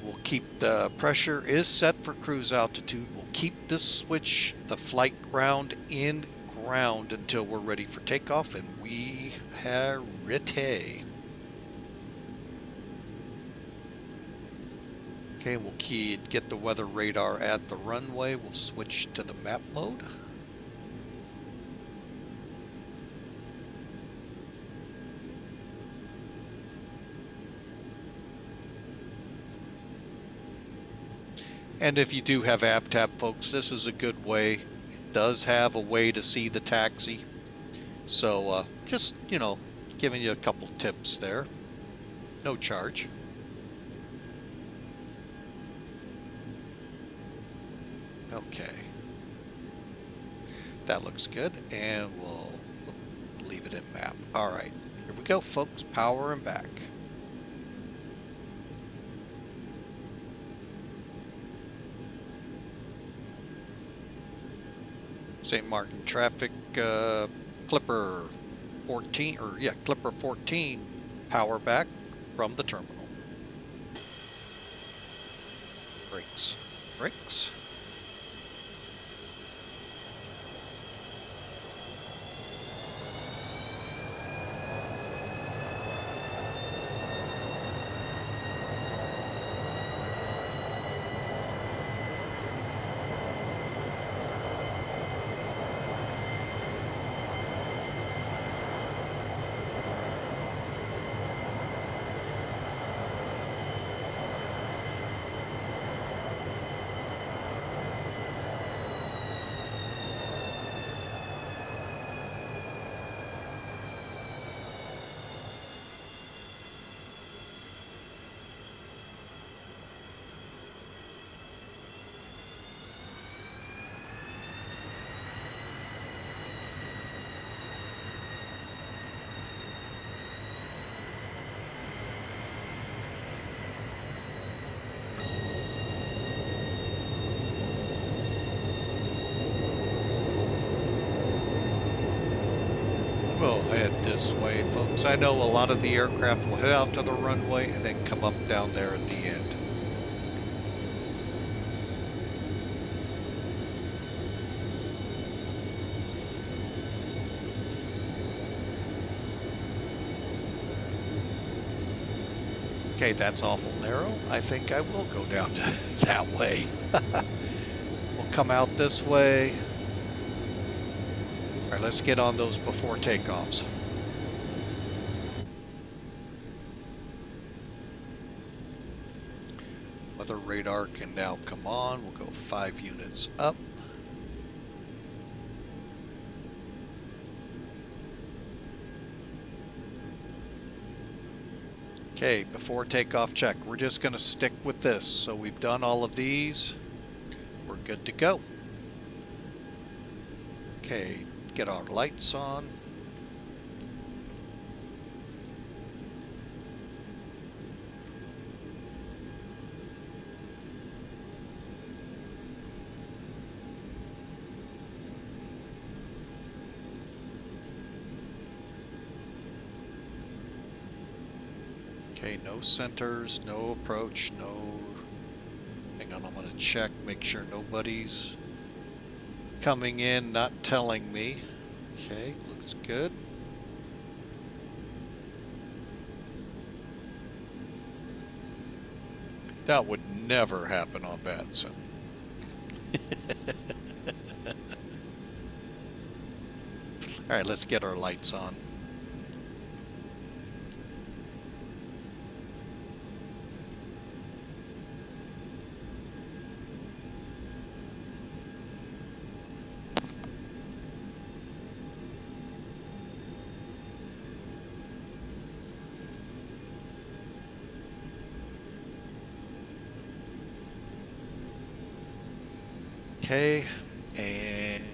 Speaker 1: We'll keep the pressure is set for cruise altitude. We'll keep this switch, the flight ground, in ground until we're ready for takeoff, and we are ready. Okay, we'll get the weather radar at the runway. We'll switch to the map mode. And if you do have AppTap, folks, this is a good way. It does have a way to see the taxi. So just, you know, giving you a couple tips there. No charge. Okay. That looks good. And we'll leave it in map. All right. Here we go, folks. Power and back. St. Maarten traffic, Clipper 14, or yeah, Clipper 14, power back from the terminal. Brakes, brakes. We'll head this way, folks. I know a lot of the aircraft will head out to the runway and then come up down there at the end. Okay, that's awful narrow. I think I will go down that way. We'll come out this way. All right, let's get on those before takeoffs. Weather radar can now come on. We'll go 5 units up. Okay, before takeoff check. We're just going to stick with this. So we've done all of these. We're good to go. Okay. Get our lights on. Okay, no centers, no approach, no... Hang on, I'm going to check, make sure nobody's coming in, not telling me. Okay, looks good. That would never happen on VATSIM. All right, let's get our lights on. Okay, and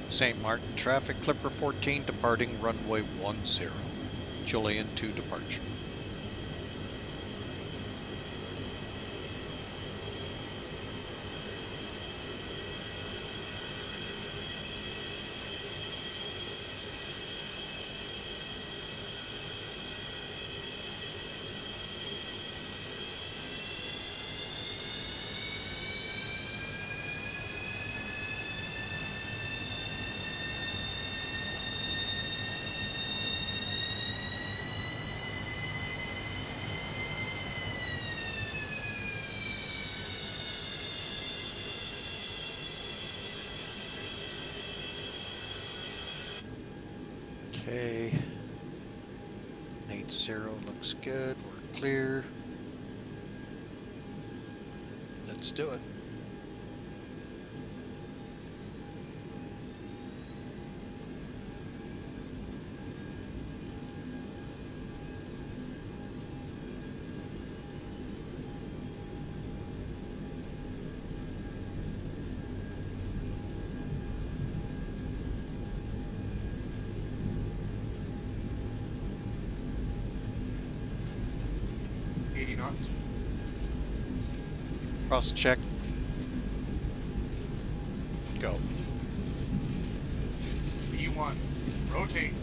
Speaker 1: St. Martin traffic, Clipper 14 departing runway 10, Julian to departure. Okay, 80 looks good, we're clear. Let's do it.
Speaker 3: Knots.
Speaker 1: Cross check. Go.
Speaker 3: B1. Rotate.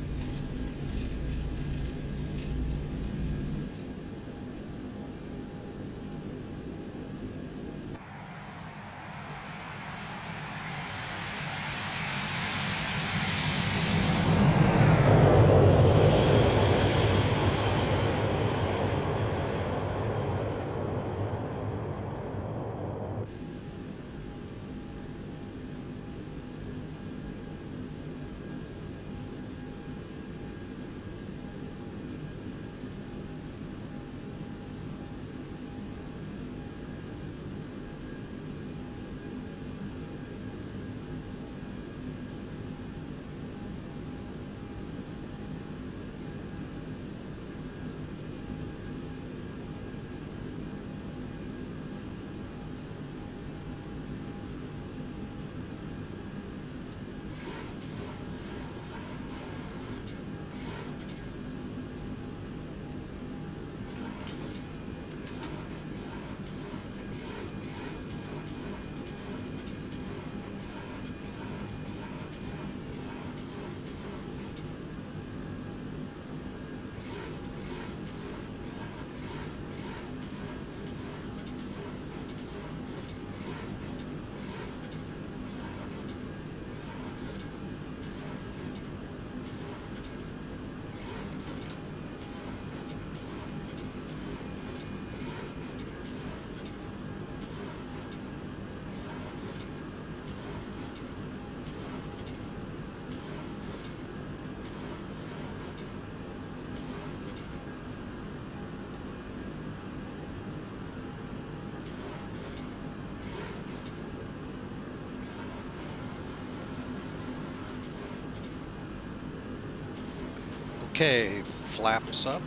Speaker 1: Okay, flaps up,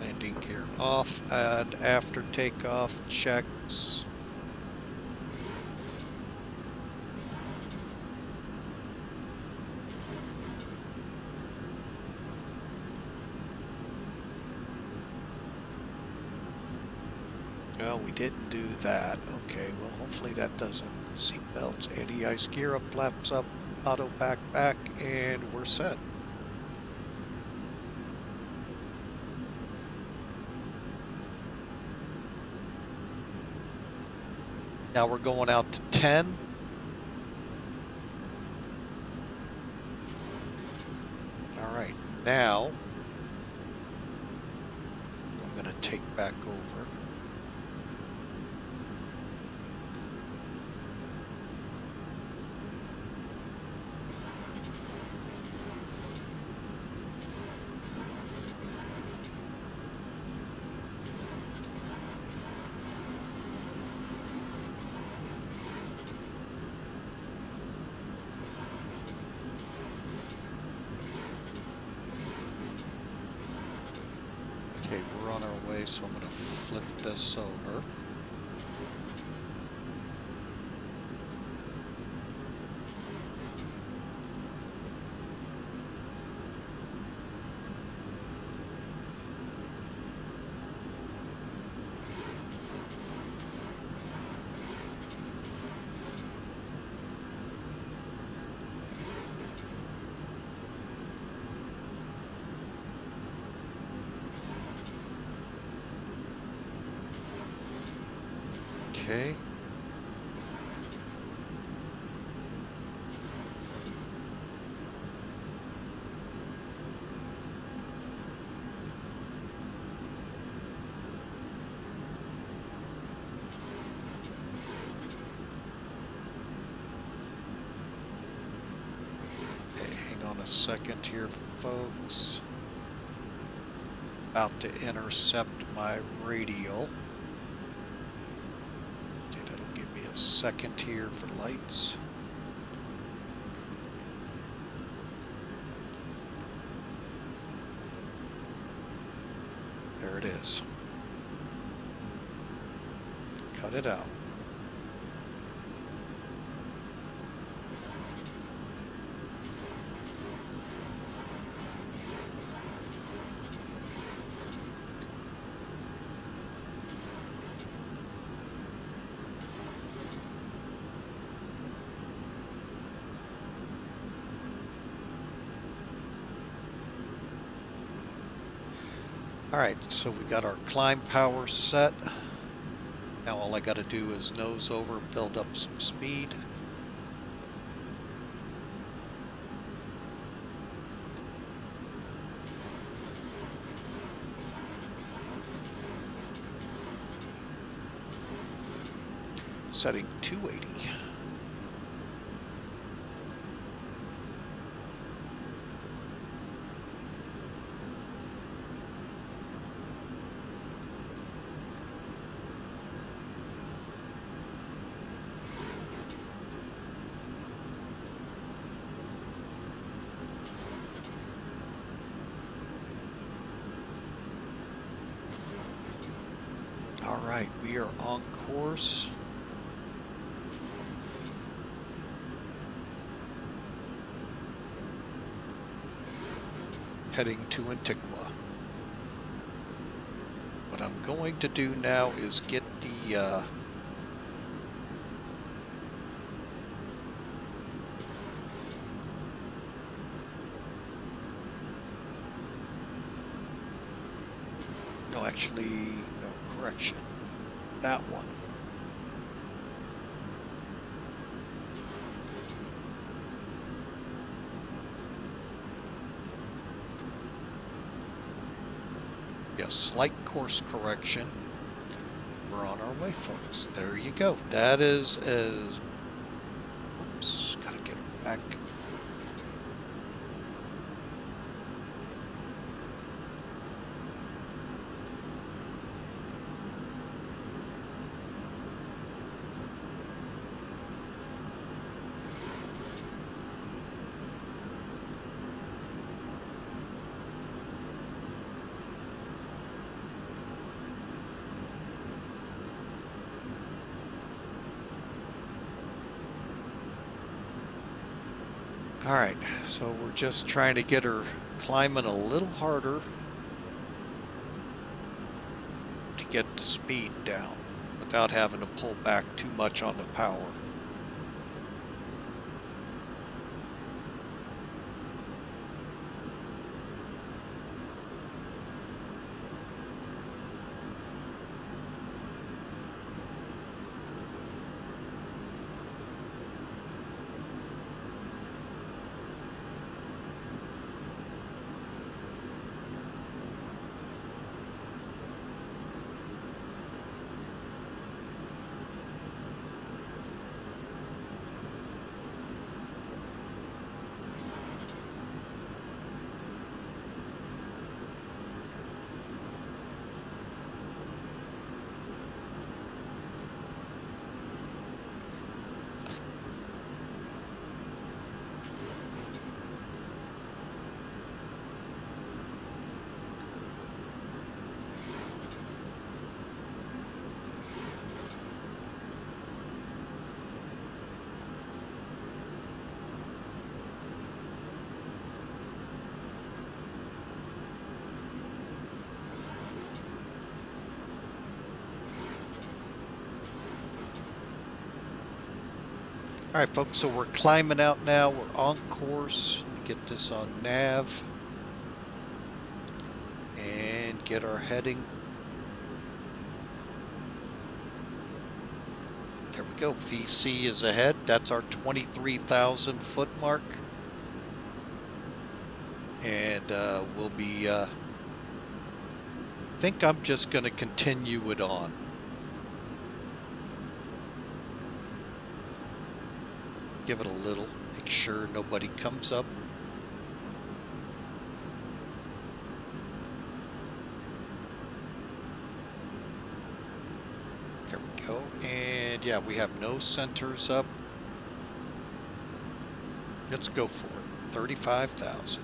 Speaker 1: landing gear off, and after takeoff checks. Well, we didn't do that. Okay, well, hopefully that doesn't Seat belts, anti-ice gear up, flaps up, auto pack back, and we're set. Now we're going out to 10. All right, now I'm going to take back over. Okay, we're on our way, so I'm going to flip this over. Okay. Okay, hang on a second here, folks. About to intercept my radial. A second here for lights. There it is. Cut it out. Alright, so we got our climb power set. Now all I got to do is nose over, build up some speed. Setting 280. All right, we are on course. Heading to Antigua. What I'm going to do now is get the no, actually, no, correction. That one. Yes, slight course correction. We're on our way, folks. There you go. That is as... Oops, gotta get it back. Alright, so we're just trying to get her climbing a little harder to get the speed down without having to pull back too much on the power. All right, folks, so we're climbing out now. We're on course. Get this on nav and get our heading. There we go. VC is ahead. That's our 23,000 foot mark. And we'll be, I think I'm just going to continue it on. Give it a little, make sure nobody comes up. There we go. And yeah, we have no centers up. Let's go for it. 35,000.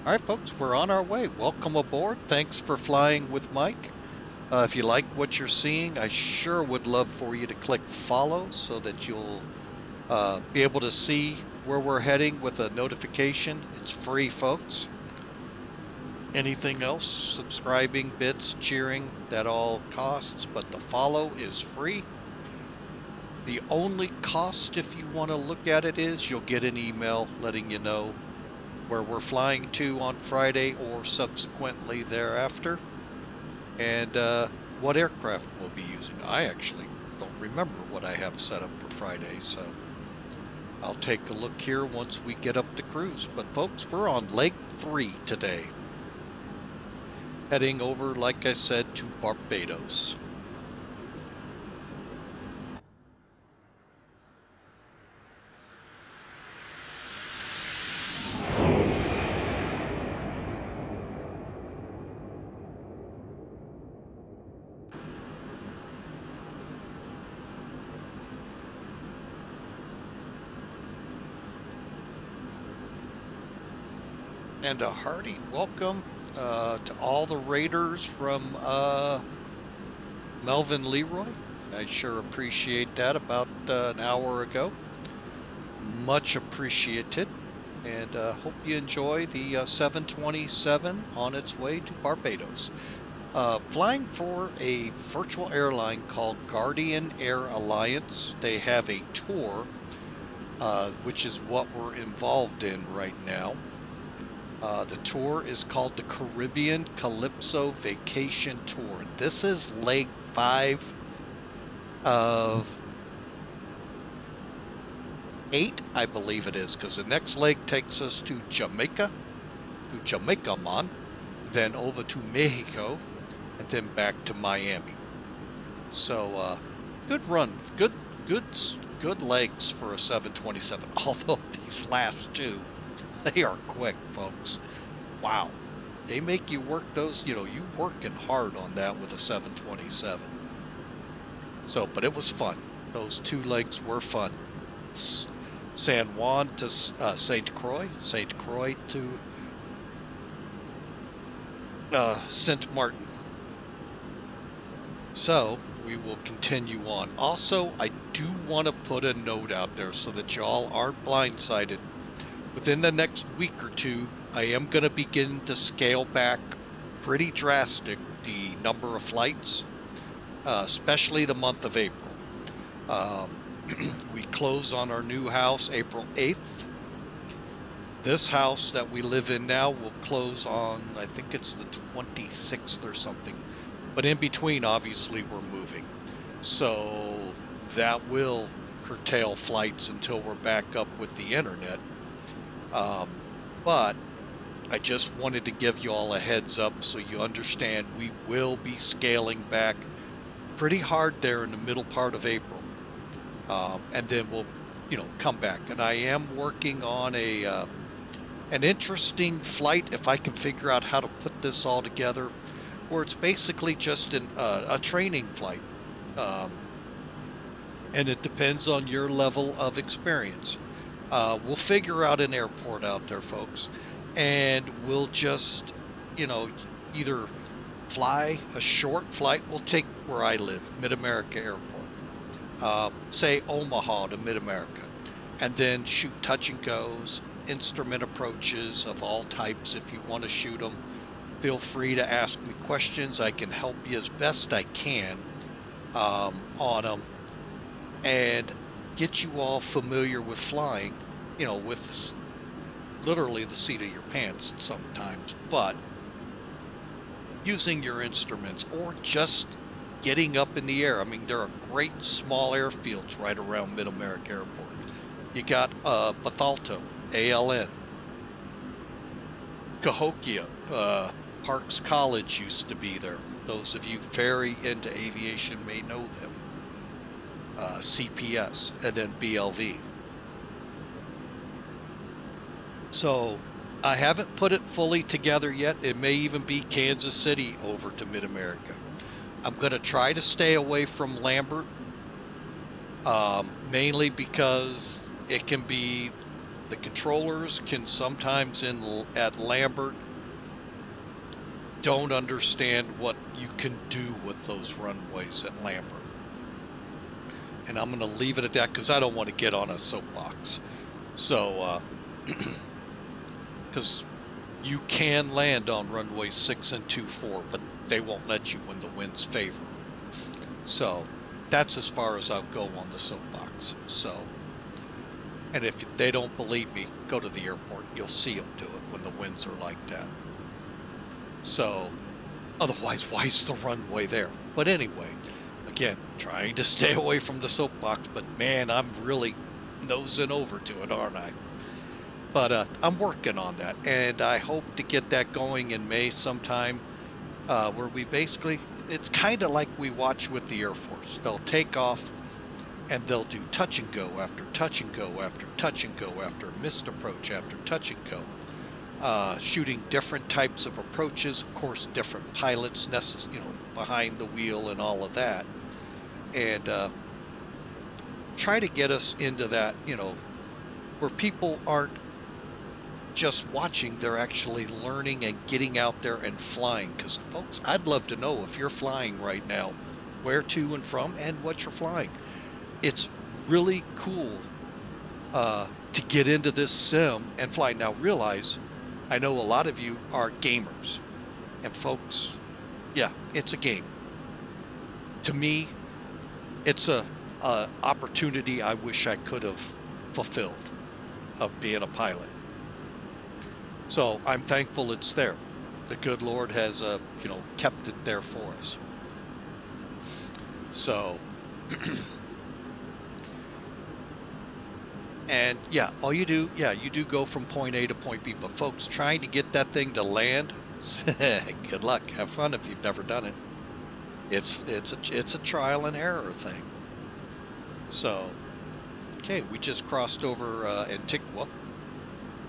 Speaker 1: All right, folks, we're on our way. Welcome aboard. Thanks for flying with Mike. If you like what you're seeing, I sure would love for you to click follow so that you'll be able to see where we're heading with a notification. It's free, folks. Anything else, subscribing, bits, cheering, that all costs, but the follow is free. The only cost, if you want to look at it, is you'll get an email letting you know where we're flying to on Friday or subsequently thereafter. And what aircraft we'll be using. I actually don't remember what I have set up for Friday, so I'll take a look here once we get up to cruise. But folks, we're on Leg 3 today. Heading over, like I said, to Barbados. And a hearty welcome to all the raiders from Melvin Leroy. I sure appreciate that about an hour ago. Much appreciated. And hope you enjoy the 727 on its way to Barbados. Flying for a virtual airline called Guardian Air Alliance. They have a tour, which is what we're involved in right now. The tour is called the Caribbean Calypso Vacation Tour. This is leg 5 of 8, I believe it is, because the next leg takes us to Jamaica, then over to Mexico, and then back to Miami. So, good run, good legs for a 727. Although these last two, they are quick, folks. Wow. They make you work those, you working hard on that with a 727. So, but it was fun. Those 2 legs were fun. It's San Juan to St. Croix to Sint Maarten. So, we will continue on. Also, I do want to put a note out there so that y'all aren't blindsided. Within the next week or 2, I am going to begin to scale back pretty drastic the number of flights, especially the month of April. We close on our new house April 8th. This house that we live in now will close on, I think it's the 26th or something. But in between, obviously, we're moving. So that will curtail flights until we're back up with the internet. But I just wanted to give you all a heads up so you understand we will be scaling back pretty hard there in the middle part of April. And then we'll, come back. And I am working on an interesting flight, if I can figure out how to put this all together, where it's basically just a training flight. And it depends on your level of experience. We'll figure out an airport out there, folks, and we'll just, either fly a short flight. We'll take where I live, Mid-America Airport, say Omaha to Mid-America, and then shoot touch and goes, instrument approaches of all types. If you want to shoot them, feel free to ask me questions. I can help you as best I can on them and get you all familiar with flying, you know, with this, literally the seat of your pants sometimes, but using your instruments or just getting up in the air. I mean, there are great small airfields right around Mid-America Airport. You got Bethalto, ALN, Cahokia, Parks College used to be there. Those of you very into aviation may know them. CPS, and then BLV. So I haven't put it fully together yet. It may even be Kansas City over to Mid-America. I'm going to try to stay away from Lambert, mainly because it can be, the controllers can sometimes at Lambert don't understand what you can do with those runways at Lambert. And I'm going to leave it at that because I don't want to get on a soapbox. So, because you can land on runway 6 and 24, but they won't let you when the winds favor. So that's as far as I'll go on the soapbox. So, and if they don't believe me, go to the airport. You'll see them do it when the winds are like that. So otherwise, why is the runway there? But anyway, again, trying to stay away from the soapbox, but man, I'm really nosing over to it, aren't I? But I'm working on that, and I hope to get that going in May sometime, where we basically, it's kind of like we watch with the Air Force. They'll take off, and they'll do touch and go after touch and go after touch and go after missed approach after touch and go. Shooting different types of approaches, of course, different pilots, behind the wheel and all of that, and try to get us into that, where people aren't just watching, they're actually learning and getting out there and flying. Because folks, I'd love to know if you're flying right now, where to and from, and what you're flying. It's really cool to get into this sim and fly. Now realize, I know a lot of you are gamers, and folks, yeah, it's a game. To me, it's a opportunity I wish I could have fulfilled, of being a pilot. So I'm thankful it's there. The good Lord has, kept it there for us. So, and yeah, all you do, you do go from point A to point B. But folks, trying to get that thing to land, good luck. Have fun if you've never done it. It's a trial and error thing. So, okay, we just crossed over Antigua.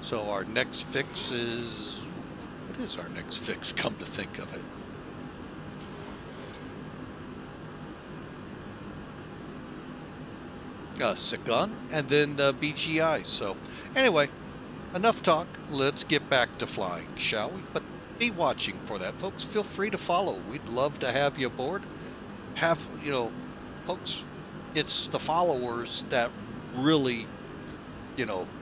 Speaker 1: So our next fix is, what is our next fix, come to think of it? Sigun, and then BGI. So anyway, enough talk. Let's get back to flying, shall we? But be watching for that, folks. Feel free to follow. We'd love to have you aboard. Folks, it's the followers that really,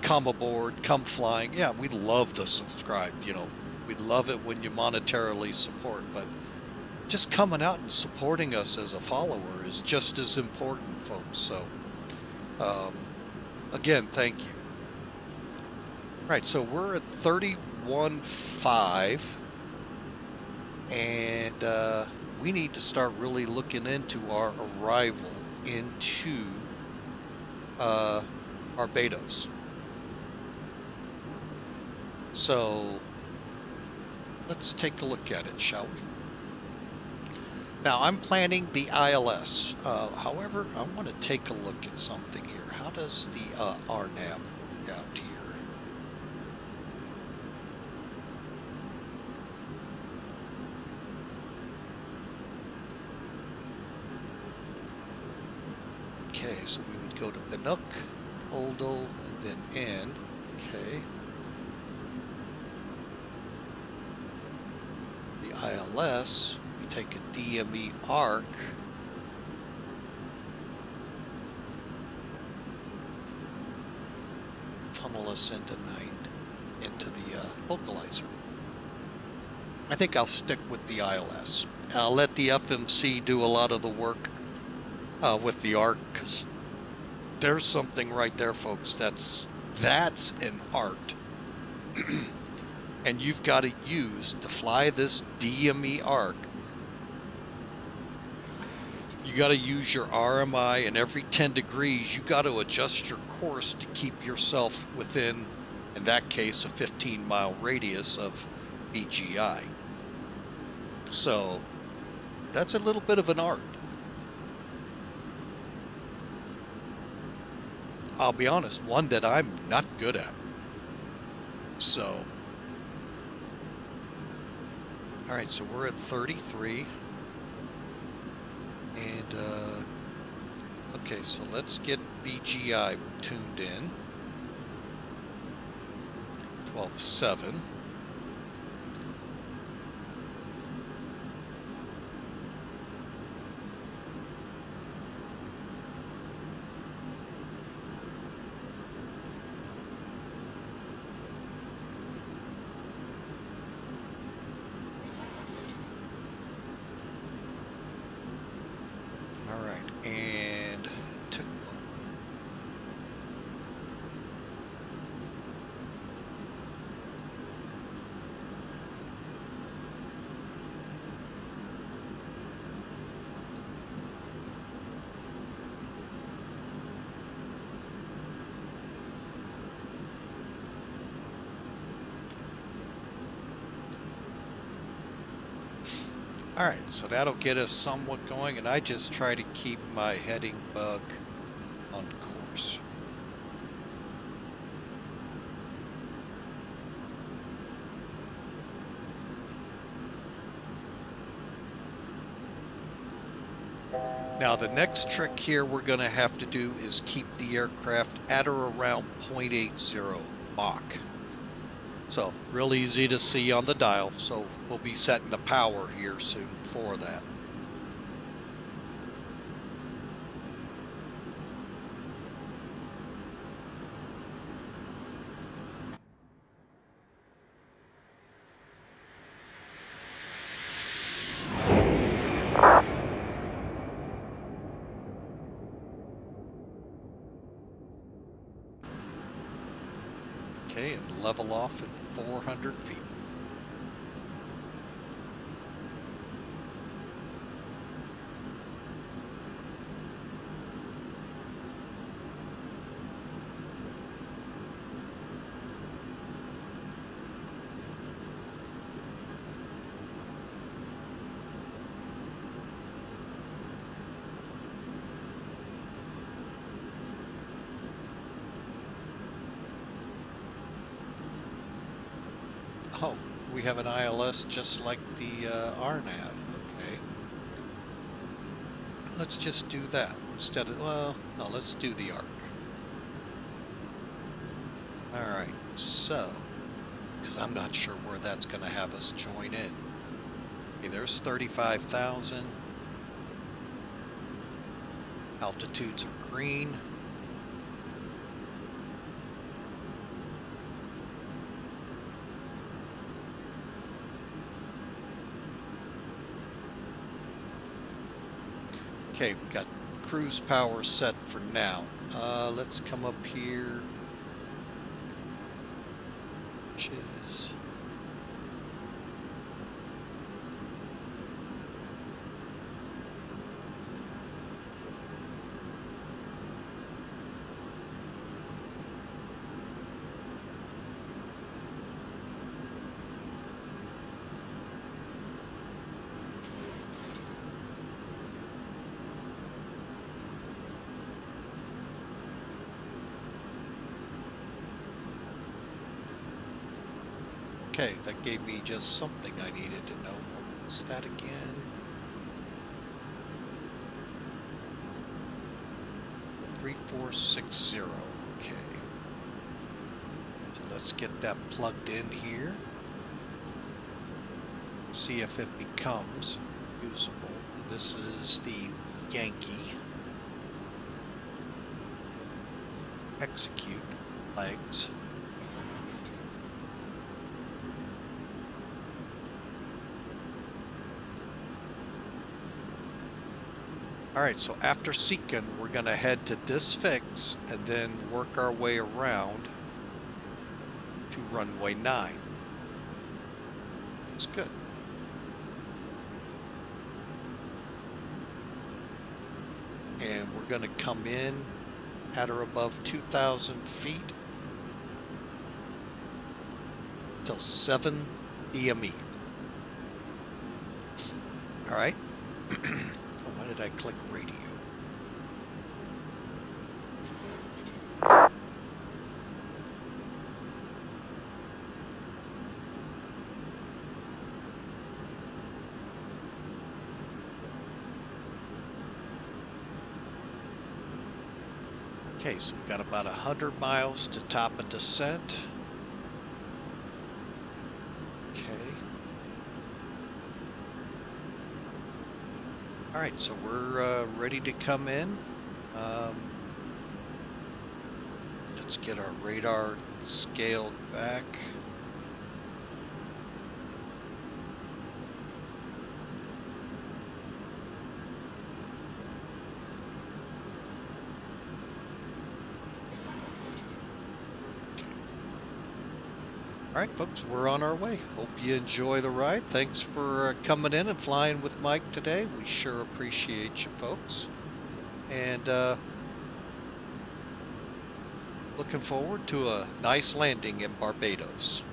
Speaker 1: come aboard, come flying. Yeah, we'd love to subscribe. We'd love it when you monetarily support, but just coming out and supporting us as a follower is just as important, folks. So, again, thank you. Right, so we're at 31.5, and we need to start really looking into our arrival into Barbados. So let's take a look at it, shall we? Now I'm planning the ILS. However, I want to take a look at something here. How does the RNAV work out here? Okay, so we would go to Binook, Oldo, and then N. Okay. The ILS, we take a DME arc. Funnel us into the localizer. I think I'll stick with the ILS. I'll let the FMC do a lot of the work with the arc, because there's something right there, folks. That's an art. And you've got to use to fly this DME arc. You got to use your RMI, and every 10 degrees you got to adjust your course to keep yourself within, in that case, a 15-mile radius of BGI. So that's a little bit of an art. I'll be honest, one that I'm not good at. So, all right, so we're at 33. And, okay, so let's get BGI tuned in. 12.7. Alright, so that'll get us somewhat going, and I just try to keep my heading bug on course. Now the next trick here we're going to have to do is keep the aircraft at or around 0.80 Mach. So, real easy to see on the dial, so we'll be setting the power here soon for that. Okay, and level off at 400 feet. Oh, we have an ILS just like the RNAV. Okay. Let's just do that instead of, well, no, let's do the ARC. Alright, so, because I'm not sure where that's going to have us join in. Okay, there's 35,000. Altitudes are green. Okay, we've got cruise power set for now. Let's come up here, which is okay, that gave me just something I needed to know. What was that again? Three, 4, 6, 0. Okay. So let's get that plugged in here. See if it becomes usable. This is the Yankee. Execute legs. Alright, so after Seeking, we're going to head to this fix and then work our way around to runway 9. It's good. And we're going to come in at or above 2,000 feet till 7 DME. Alright. Why did I click radio? Okay, so we've got about 100 miles to top a descent. Okay. All right, so we're ready to come in. Let's get our radar scaled back. All right, folks, we're on our way. Hope you enjoy the ride. Thanks for coming in and flying with Mike today. We sure appreciate you, folks. And looking forward to a nice landing in Barbados.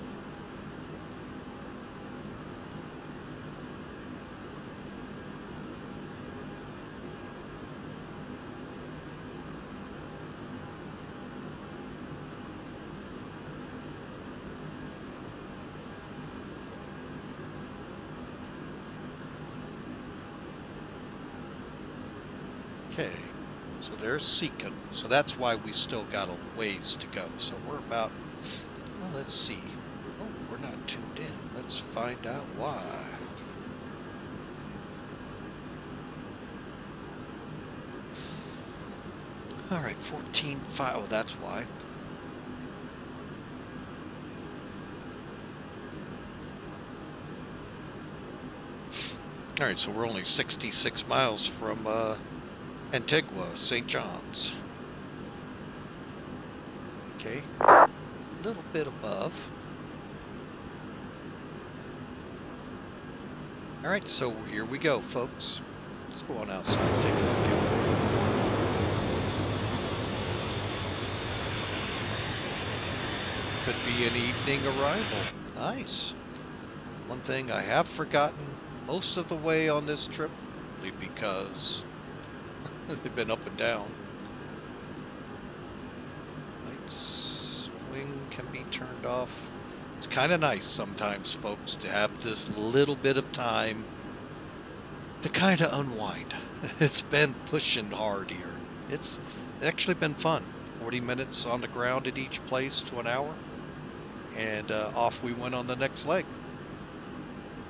Speaker 1: Okay, so there's Seeking. So that's why we still got a ways to go. So we're about, well, let's see. Oh, we're not tuned in. Let's find out why. All right, 14.5. Oh, that's why. All right, so we're only 66 miles from Antigua, St. John's. Okay, a little bit above. All right, so here we go, folks. Let's go on outside and take a look at it. Could be an evening arrival. Nice. One thing I have forgotten most of the way on this trip, because they've been up and down. Light swing can be turned off. It's kind of nice sometimes, folks, to have this little bit of time to kind of unwind. It's been pushing hard here. It's actually been fun. 40 minutes on the ground at each place to an hour. And off we went on the next leg.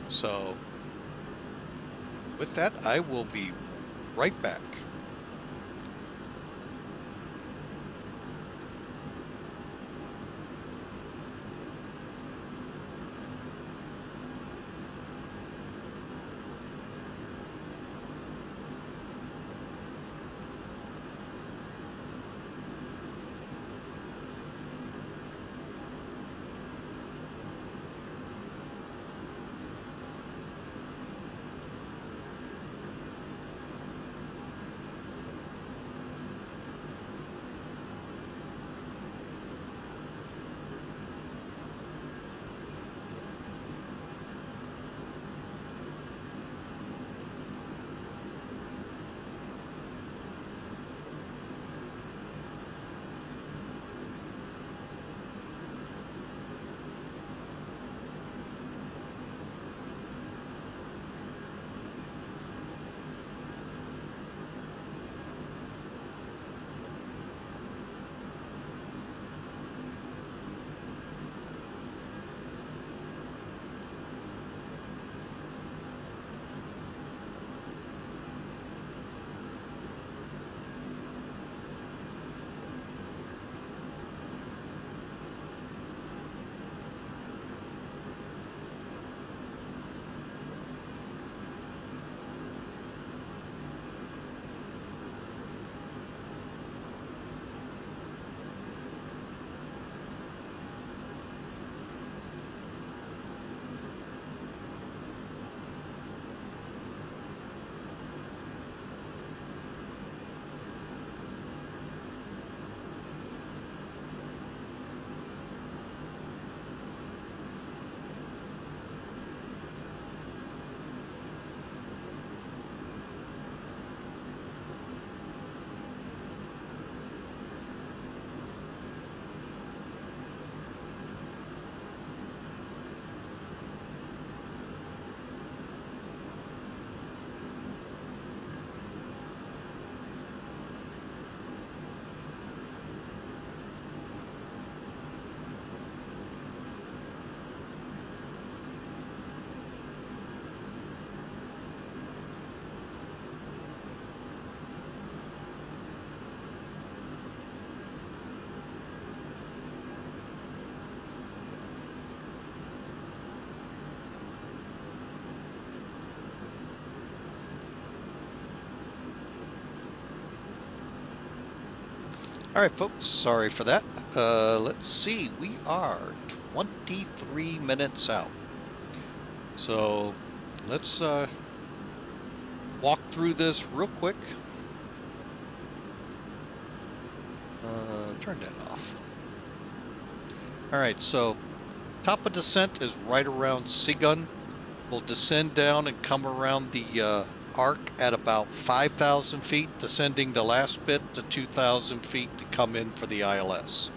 Speaker 1: So, with that, I will be right back. All right, folks, sorry for that. Let's see, we are 23 minutes out. So let's walk through this real quick. Turn that off. All right, so top of descent is right around Seagun. We'll descend down and come around the arc at about 5,000 feet, descending the last bit to 2,000 feet to come in for the ILS.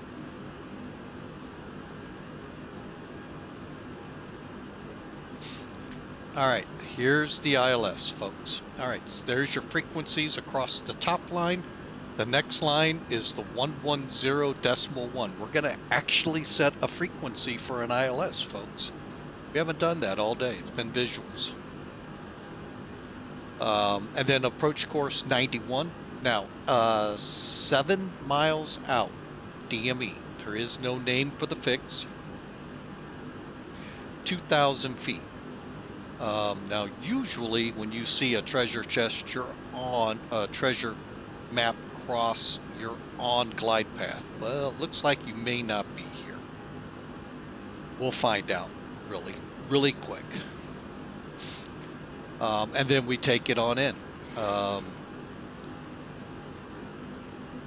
Speaker 1: All right, here's the ILS, folks. All right, so there's your frequencies across the top line. The next line is the 110.1. We're going to actually set a frequency for an ILS, folks. We haven't done that all day. It's been visuals. And then approach course 91. Now, 7 miles out, DME. There is no name for the fix. 2,000 feet. Now, usually when you see a treasure chest, you're on a treasure map cross, you're on glide path. Well, looks like you may not be here. We'll find out really quick. And then we take it on in.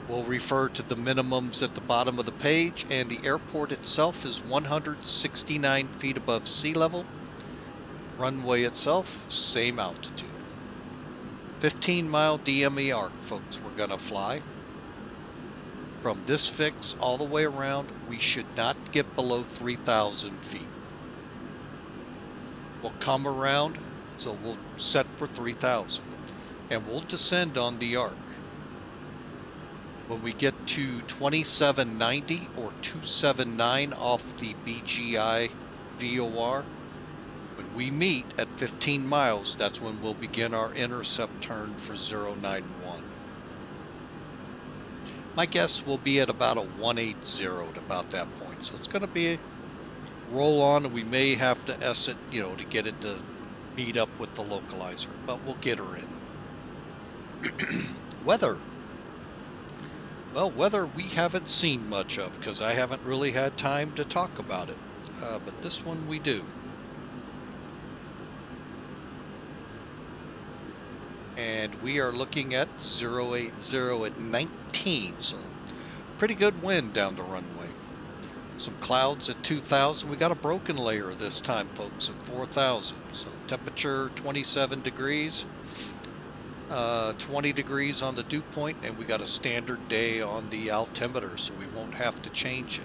Speaker 1: We'll refer to the minimums at the bottom of the page, and the airport itself is 169 feet above sea level. Runway itself, same altitude. 15-mile DME arc, folks, we're going to fly. From this fix all the way around, we should not get below 3,000 feet. We'll come around, so we'll set for 3,000. And we'll descend on the arc. When we get to 2790 or 279 off the BGI VOR, when we meet at 15 miles, that's when we'll begin our intercept turn for 091. My guess will be at about a 180 at about that point. So it's going to be a roll on, and we may have to S it, to get it to meet up with the localizer, but we'll get her in. Weather. Well, weather we haven't seen much of because I haven't really had time to talk about it. But this one we do. And we are looking at 080 at 19, so pretty good wind down the runway. Some clouds at 2,000. We got a broken layer this time, folks, at 4,000. So temperature 27 degrees, 20 degrees on the dew point, and we got a standard day on the altimeter, so we won't have to change it.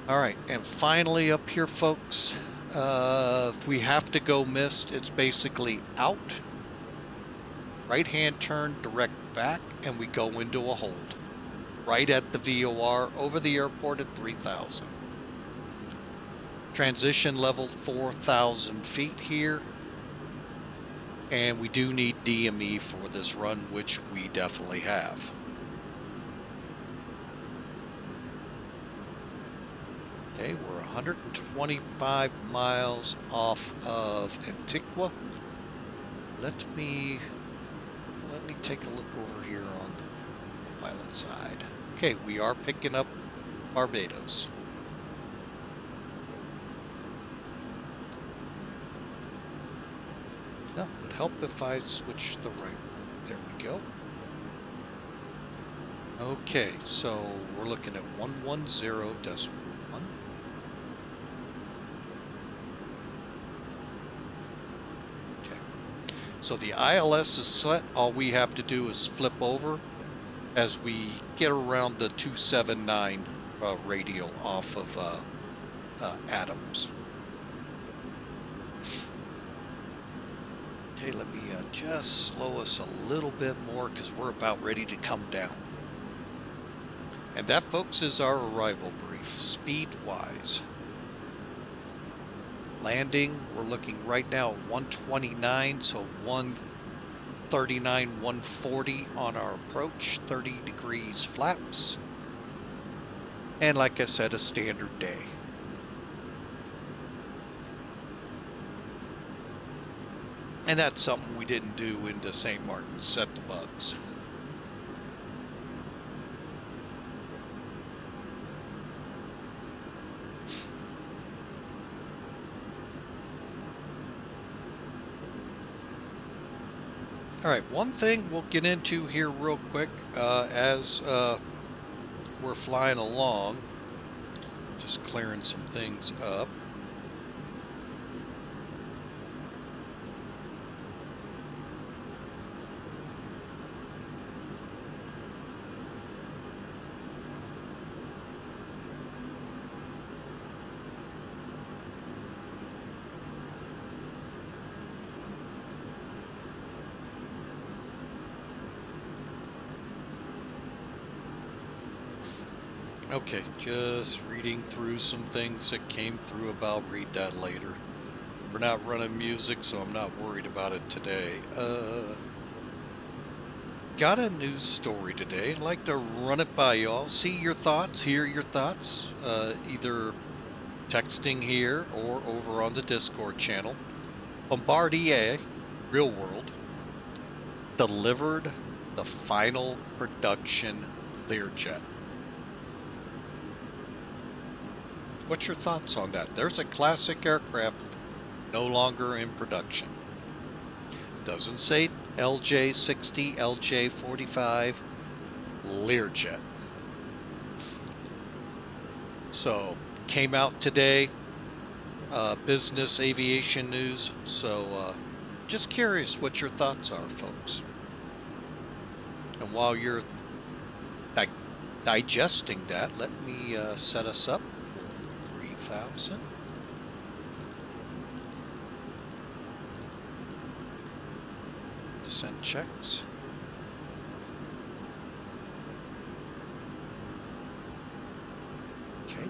Speaker 1: All right, and finally up here, folks, if we have to go missed, it's basically out, right-hand turn, direct back, and we go into a hold. Right at the VOR, over the airport at 3,000. Transition level 4,000 feet here. And we do need DME for this run, which we definitely have. Okay, we're 125 miles off of Antigua. Let me take a look over here on the pilot side. Okay, we are picking up Barbados. No, it would help if I switch the right one. There we go. Okay, so we're looking at 110.1. So the ILS is set. All we have to do is flip over as we get around the 279 radial off of Adams. Okay, let me just slow us a little bit more because we're about ready to come down. And that, folks, is our arrival brief, speed-wise. Landing, we're looking right now at 129, so 139, 140 on our approach, 30 degrees flaps. And like I said, a standard day. And that's something we didn't do into St. Martin, set the bugs. All right, one thing we'll get into here real quick as we're flying along, just clearing some things up. Okay, just reading through some things that came through. I'll read that later. We're not running music, so I'm not worried about it today. Got a news story today. I'd like to run it by y'all. See your thoughts, hear your thoughts, either texting here or over on the Discord channel. Bombardier, real world, delivered the final production Learjet. What's your thoughts on that? There's a classic aircraft no longer in production. Doesn't say LJ60, LJ45, Learjet. So, came out today, business aviation news. So, just curious what your thoughts are, folks. And while you're digesting that, let me set us up. 3,000. Descent checks. Okay.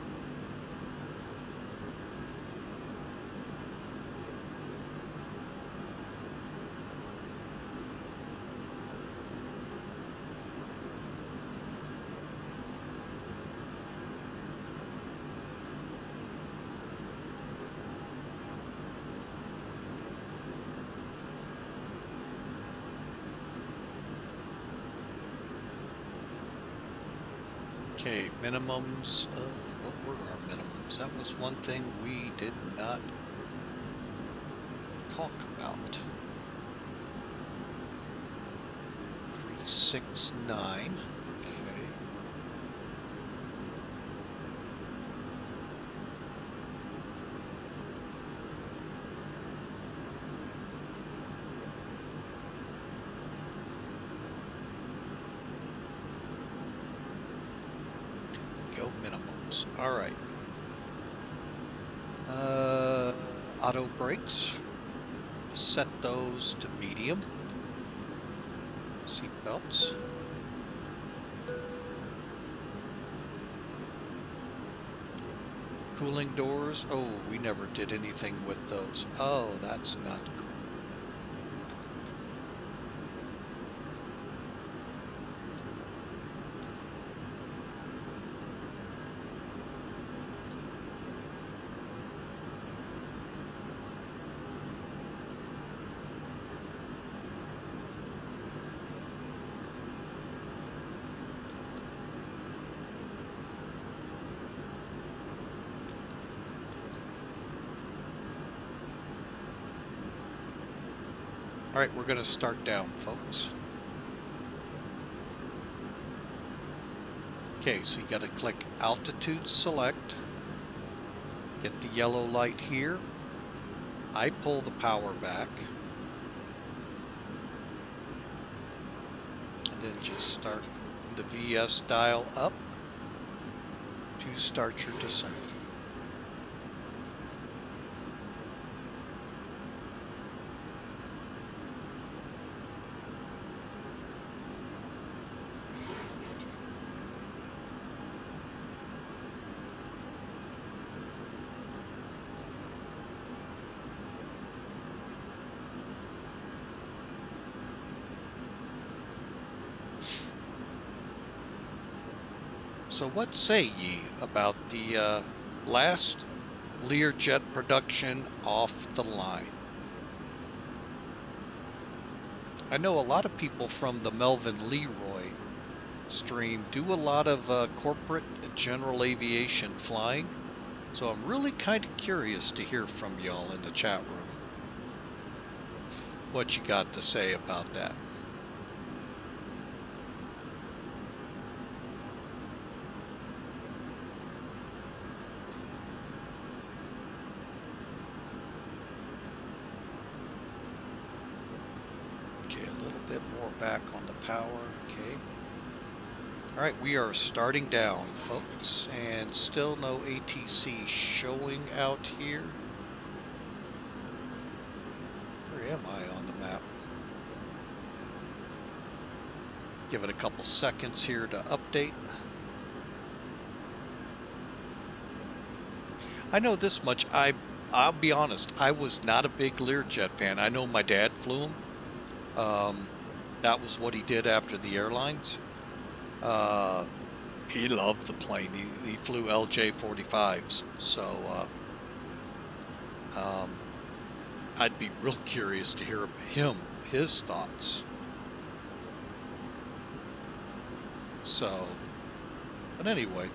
Speaker 1: Okay, minimums. What were our minimums? That was one thing we did not talk about. 369. Okay. Minimums. All right. Auto brakes. Set those to medium. Seat belts. Cooling doors. Oh, we never did anything with those. Oh, that's not cool. All right, we're going to start down, folks. Okay, so you got to click altitude select, get the yellow light here. I pull the power back, and then just start the VS dial up to start your descent. So what say ye about the last Learjet production off the line? I know a lot of people from the Melvin Leroy stream do a lot of corporate general aviation flying, so I'm really kind of curious to hear from y'all in the chat room what you got to say about that. Okay, a little bit more back on the power. Okay. All right, we are starting down, folks, and still no ATC showing out here. Where am I on the map? Give it a couple seconds here to update. I know this much. I'll be honest, I was not a big Learjet fan. I know my dad flew them. That was what he did after the airlines. He loved the plane. He flew LJ-45s. So I'd be real curious to hear his thoughts. So, but anyway,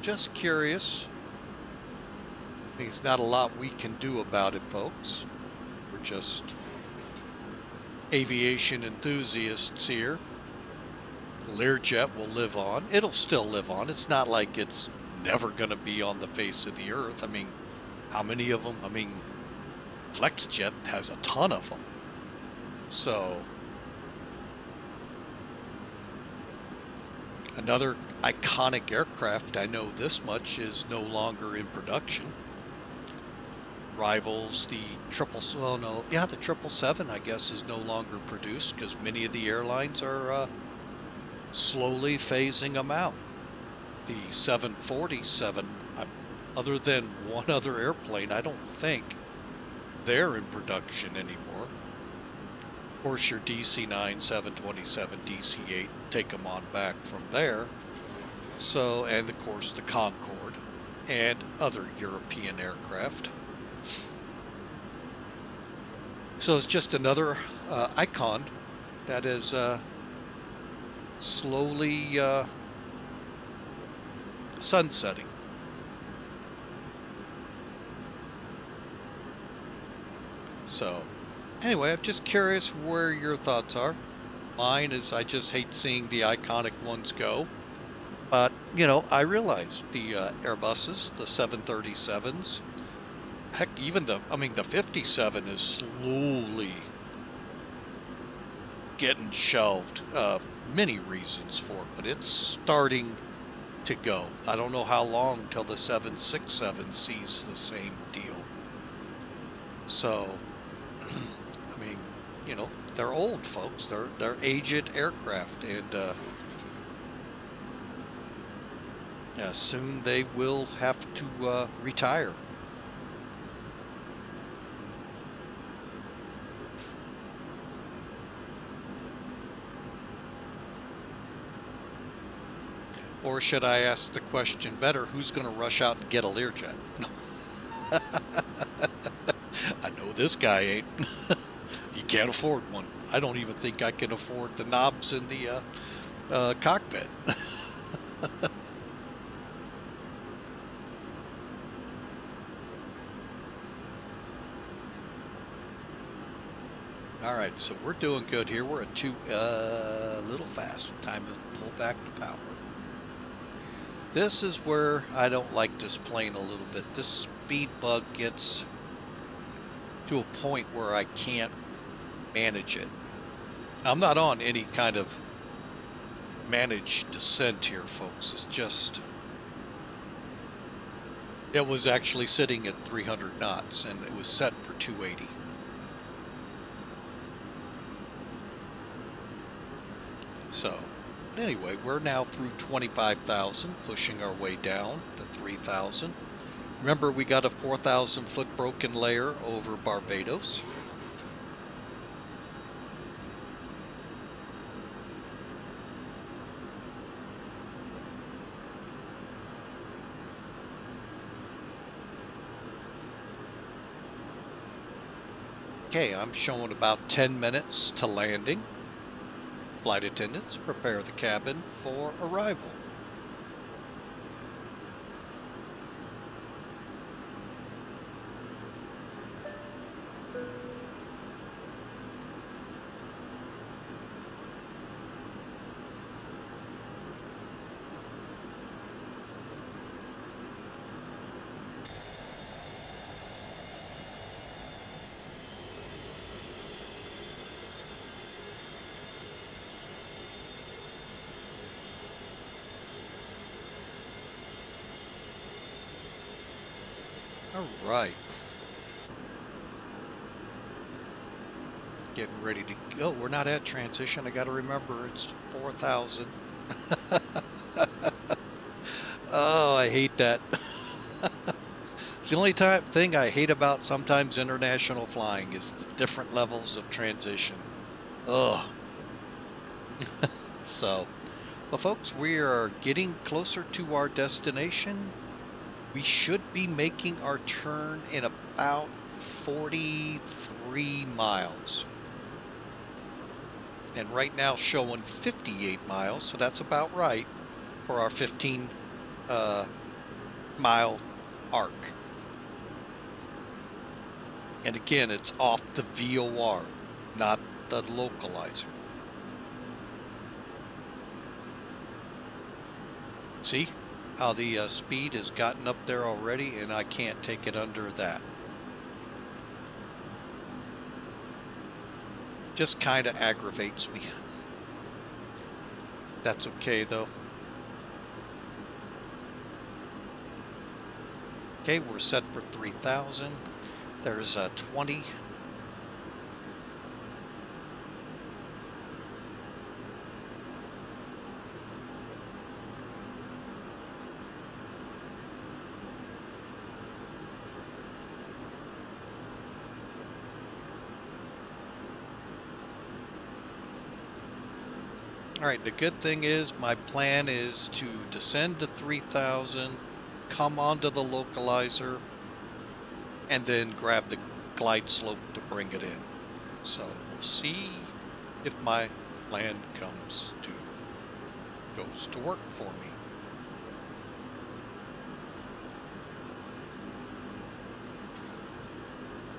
Speaker 1: just curious. I think it's not a lot we can do about it, folks. We're just aviation enthusiasts here. Learjet will live on. It'll still live on. It's not like it's never going to be on the face of the earth. I mean, how many of them? I mean, FlexJet has a ton of them. So, another iconic aircraft, I know this much, is no longer in production. Rivals the the 777, I guess, is no longer produced because many of the airlines are slowly phasing them out. The 747, other than one other airplane, I don't think they're in production anymore. Of course, your DC-9, 727, DC-8, take them on back from there. So, and of course the Concorde and other European aircraft. So it's just another icon that is slowly sunsetting. So anyway, I'm just curious where your thoughts are. Mine is I just hate seeing the iconic ones go. But, you know, I realize the Airbuses, the 737s, heck, even the 57 is slowly getting shelved. Many reasons for it, but it's starting to go. I don't know how long till the 767 sees the same deal. So, I mean, you know, they're old, folks. They're aged aircraft, and yeah, soon they will have to retire. Or should I ask the question better, who's going to rush out and get a Learjet? I know this guy ain't. You can't afford one. I don't even think I can afford the knobs in the cockpit. All right, so we're doing good here. We're at a little fast. Time to pull back the power. This is where I don't like this plane a little bit. This speed bug gets to a point where I can't manage it. I'm not on any kind of managed descent here, folks. It's just, it was actually sitting at 300 knots and it was set for 280. So anyway, we're now through 25,000, pushing our way down to 3,000. Remember, we got a 4,000 foot broken layer over Barbados. Okay, I'm showing about 10 minutes to landing. Flight attendants, prepare the cabin for arrival. All right. Getting ready to go. We're not at transition. I got to remember it's 4,000. Oh, I hate that. It's the only thing I hate about sometimes international flying is the different levels of transition. Ugh. So, well, folks, we are getting closer to our destination. We should be making our turn in about 43 miles. And right now showing 58 miles, so that's about right for our 15 mile arc. And again, it's off the VOR, not the localizer. See how the speed has gotten up there already, and I can't take it under that. Just kind of aggravates me. That's okay though. Okay, we're set for 3,000. There's 20. All right, the good thing is my plan is to descend to 3,000, come onto the localizer, and then grab the glide slope to bring it in. So we'll see if my plan goes to work for me.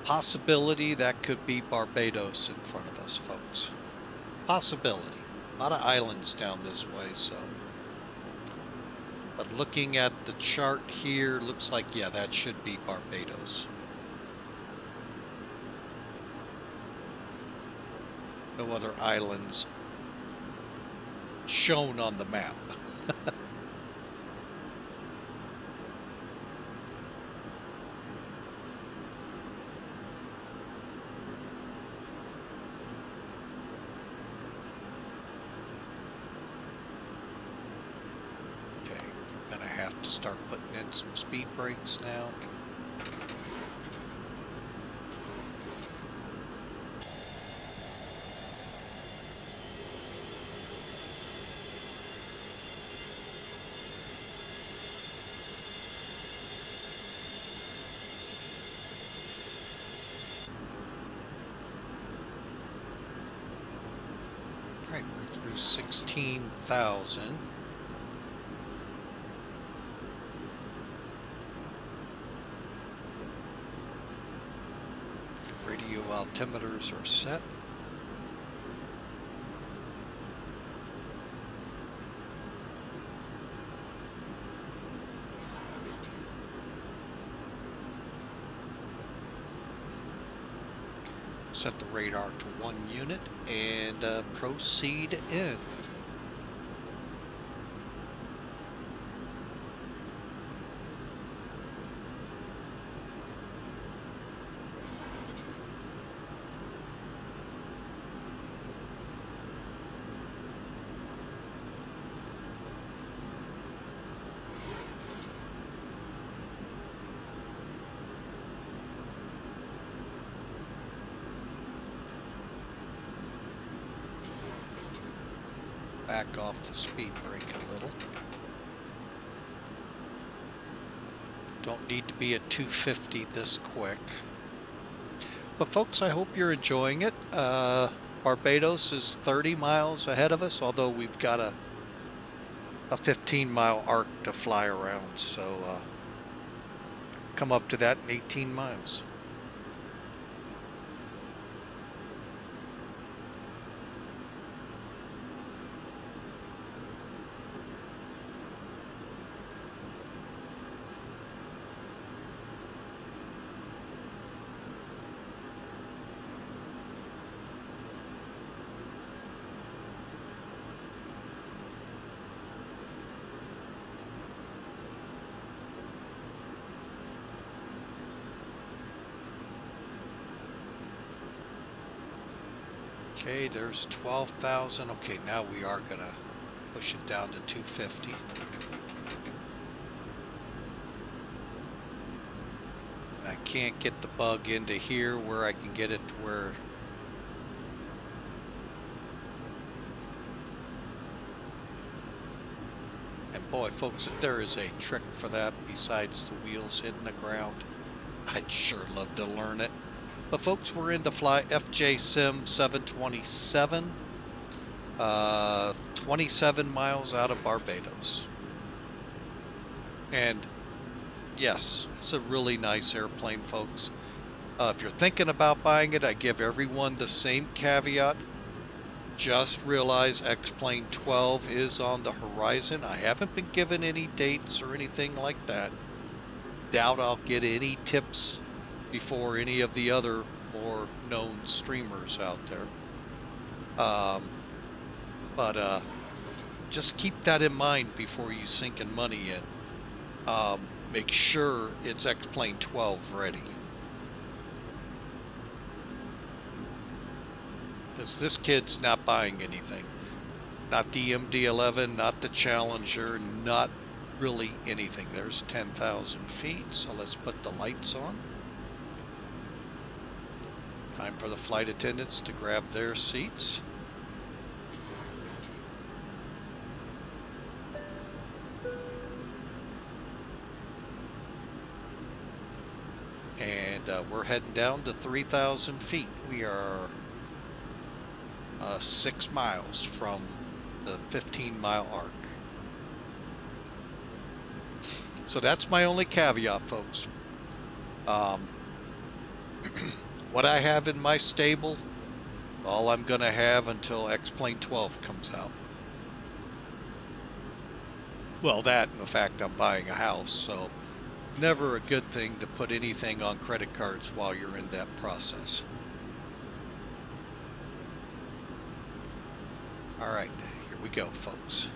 Speaker 1: Possibility that could be Barbados in front of us, folks. Possibility. A lot of islands down this way, so. But looking at the chart here, looks like, yeah, that should be Barbados. No other islands shown on the map. To start putting in some speed brakes now. All right, we're through 16,000. Radio altimeters are set. Set the radar to 1 unit and proceed in. Back off the speed brake a little. Don't need to be at 250 this quick. But folks, I hope you're enjoying it. Barbados is 30 miles ahead of us, although we've got a 15-mile arc to fly around. So come up to that in 18 miles. Okay, there's 12,000. Okay, now we are gonna push it down to 250. And I can't get the bug into here where I can get it to where and boy, folks, if there is a trick for that besides the wheels hitting the ground, I'd sure love to learn it. But folks, we're in to fly FJSim 727, 27 miles out of Barbados. And yes, it's a really nice airplane, folks. If you're thinking about buying it, I give everyone the same caveat. Just realize X-Plane 12 is on the horizon. I haven't been given any dates or anything like that. Doubt I'll get any tips before any of the other more known streamers out there. But just keep that in mind before you sink in money in. Make sure it's X-Plane 12 ready. Because this kid's not buying anything. Not the MD-11, not the Challenger, not really anything. There's 10,000 feet, so let's put the lights on. Time for the flight attendants to grab their seats. And we're heading down to 3,000 feet. We are 6 miles from the 15-mile arc. So that's my only caveat, folks. What I have in my stable, all I'm going to have until X-Plane 12 comes out. Well, that, in fact, I'm buying a house, so never a good thing to put anything on credit cards while you're in that process. All right, here we go, folks.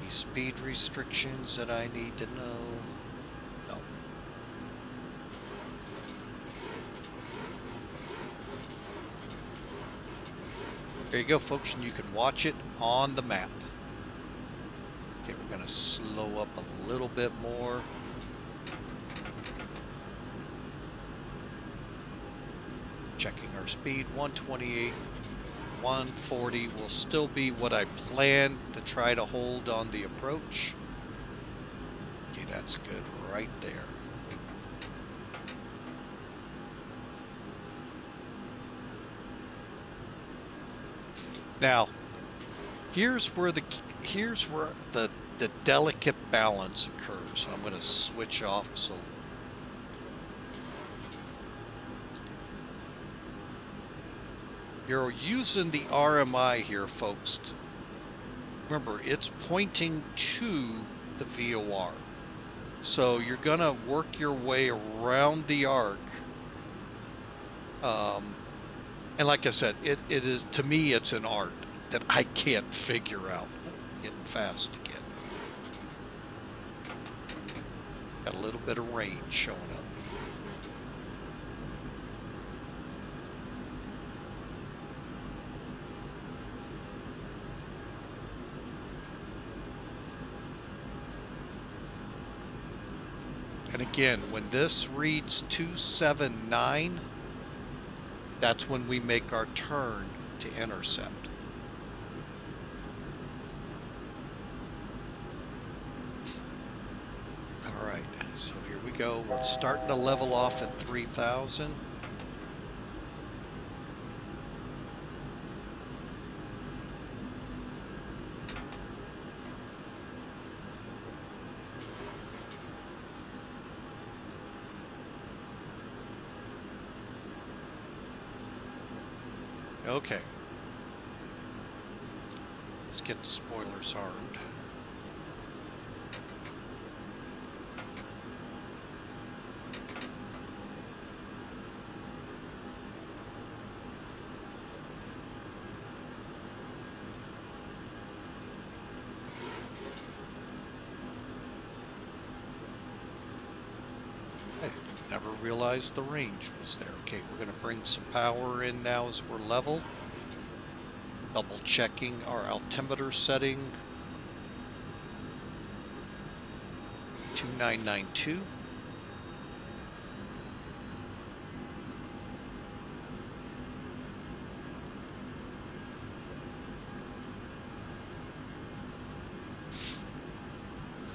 Speaker 1: Any speed restrictions that I need to know? No. There you go, folks, and you can watch it on the map. Okay, we're going to slow up a little bit more. Checking our speed, 128, 140 will still be what I plan to try to hold on the approach. Okay, that's good right there. Now, here's where the delicate balance occurs. I'm going to switch off so you're using the RMI here, folks. Remember, it's pointing to the VOR. So you're going to work your way around the arc. And like I said, it is, to me, it's an art that I can't figure out. Getting fast again. Got a little bit of rain showing up. And again, when this reads 279, that's when we make our turn to intercept. So here we go. We're starting to level off at 3,000. Okay. Let's get the spoilers armed. I never realized the range was there. Okay, we're going to bring some power in now as we're level. Double checking our altimeter setting. 2992.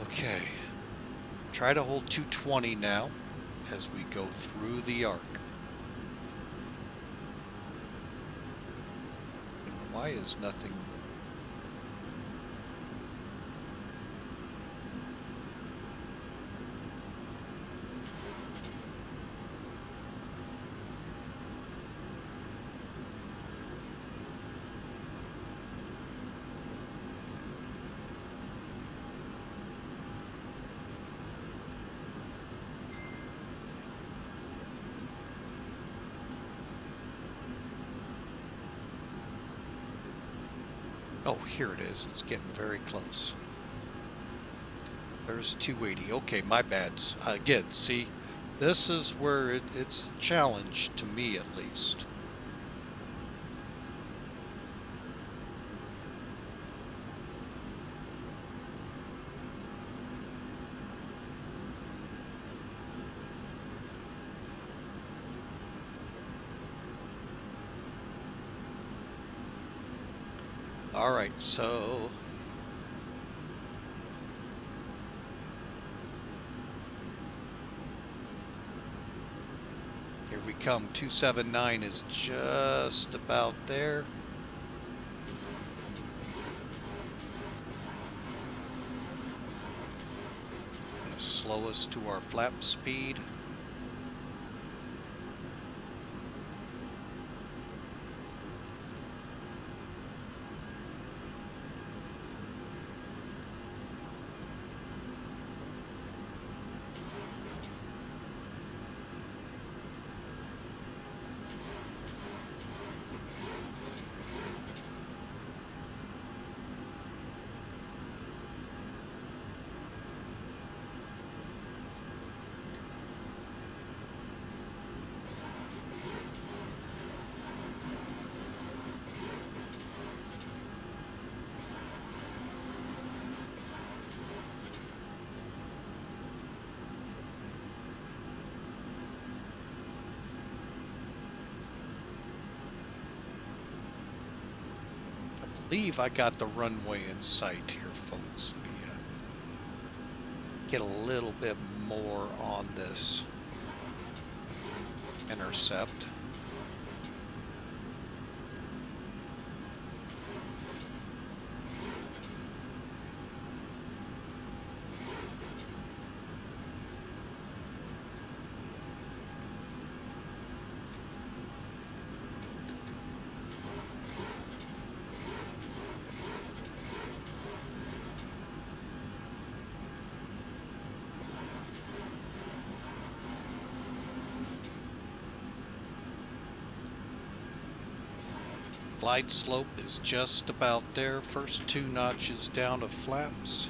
Speaker 1: Okay. Try to hold 220 now as we go through the arc. Why is nothing? Oh, here it is. It's getting very close. There's 280. Okay, my bad. Again, see, this is where it's a challenge to me, at least. All right, so here we come. 279 is just about there. Gonna slow us to our flap speed. I believe I got the runway in sight here, folks. Get a little bit more on this intercept. Glide slope is just about there. First 2 notches down of flaps.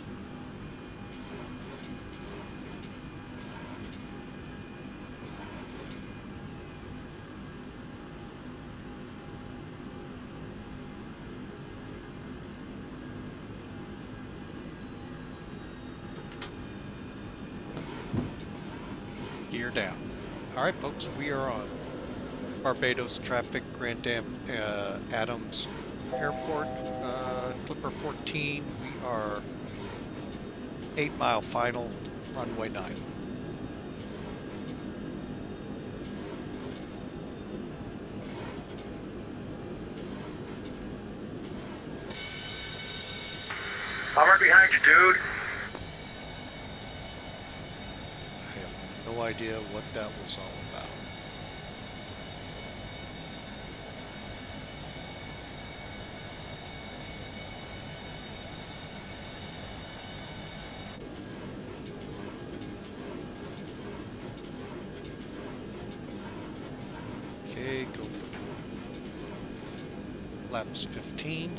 Speaker 1: Gear down. All right, folks, we are on Barbados traffic, Adams Airport, Clipper 14. We are 8 mile final, runway 9.
Speaker 5: dude.
Speaker 1: I have no idea what that was all about. Okay, go for flaps 15.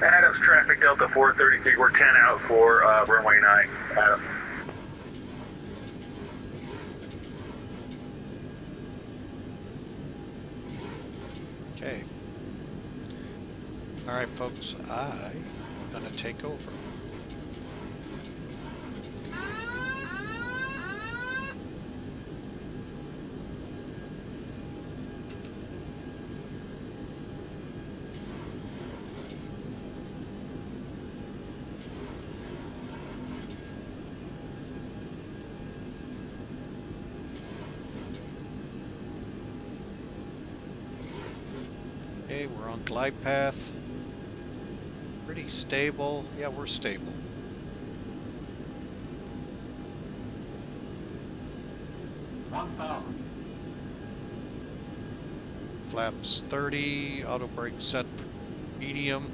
Speaker 5: Adams, traffic Delta 433, we're 10 out for runway 9. Adams.
Speaker 1: Okay. All right, folks, I'm gonna take over. Okay, we're on glide path. Pretty stable. Yeah, we're stable. Flaps 30, auto brake set medium.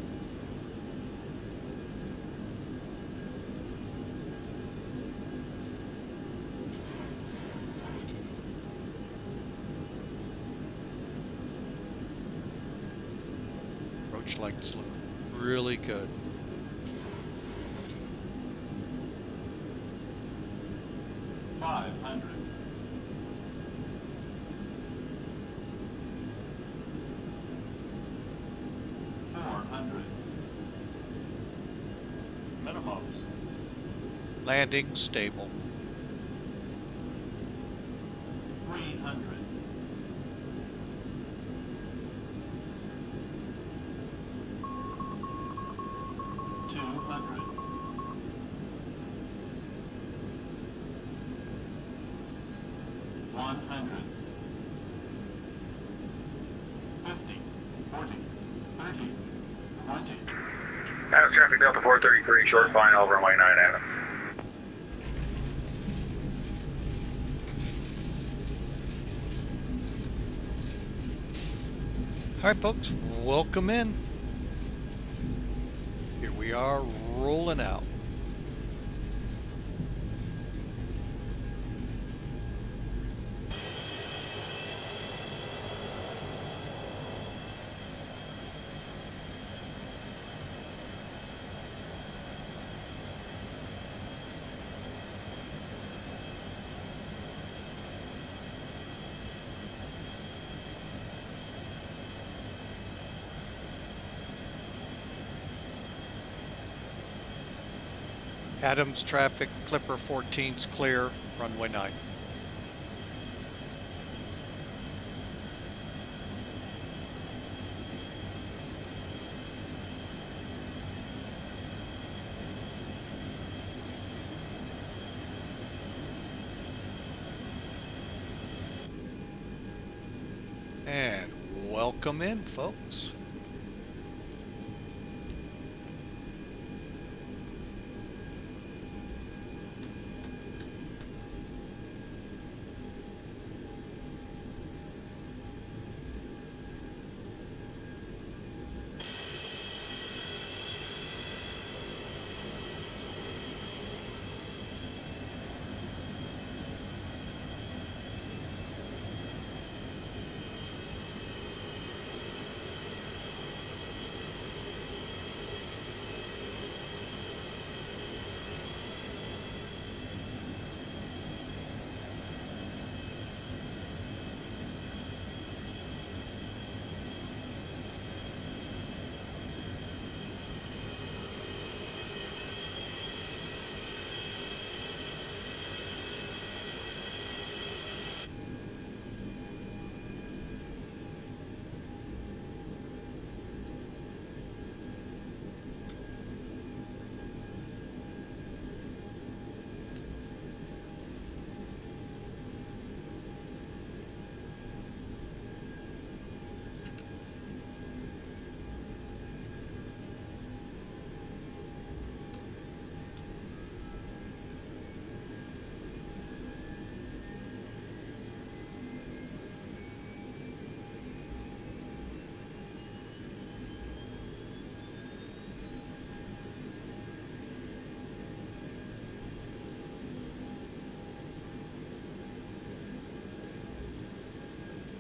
Speaker 1: Approach lights look really good. Landing stable.
Speaker 4: 300. 200. 100. 50. 40. 30. 20.
Speaker 5: Adams, traffic Delta 433, short final, runway 9, Adams.
Speaker 1: All right, folks, welcome in. Here we are rolling out. Adams traffic, Clipper 14's clear, runway 9. And welcome in, folks.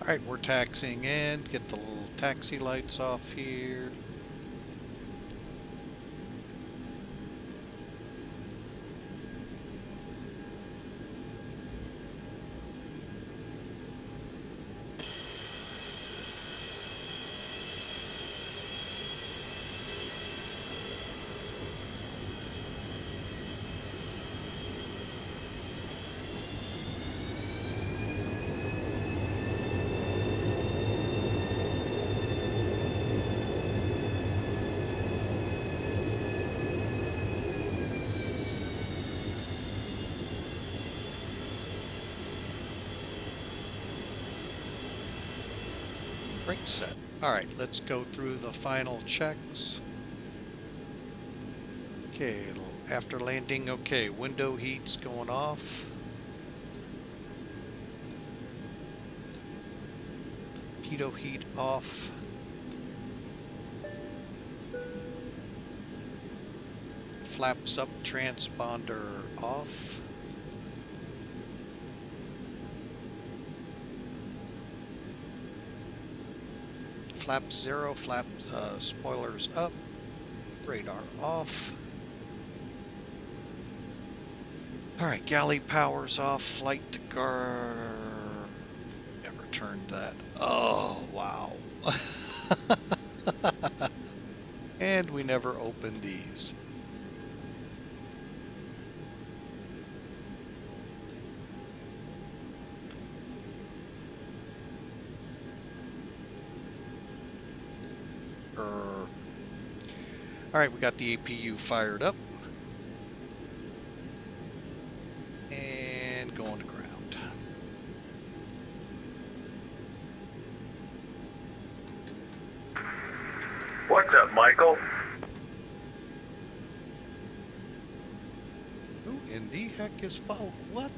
Speaker 1: Alright, we're taxiing in. Get the little taxi lights off here. Brake set. Alright, let's go through the final checks. Okay, after landing, okay, window heat's going off. Pitot heat off. Flaps up transponder off. Flaps 0, flaps spoilers up, radar off. Alright, galley powers off, flight to never turned that. Oh, wow. And we never opened these. Alright, we got the APU fired up. And going to ground.
Speaker 5: What's up, Michael?
Speaker 1: Who in the heck is following? What?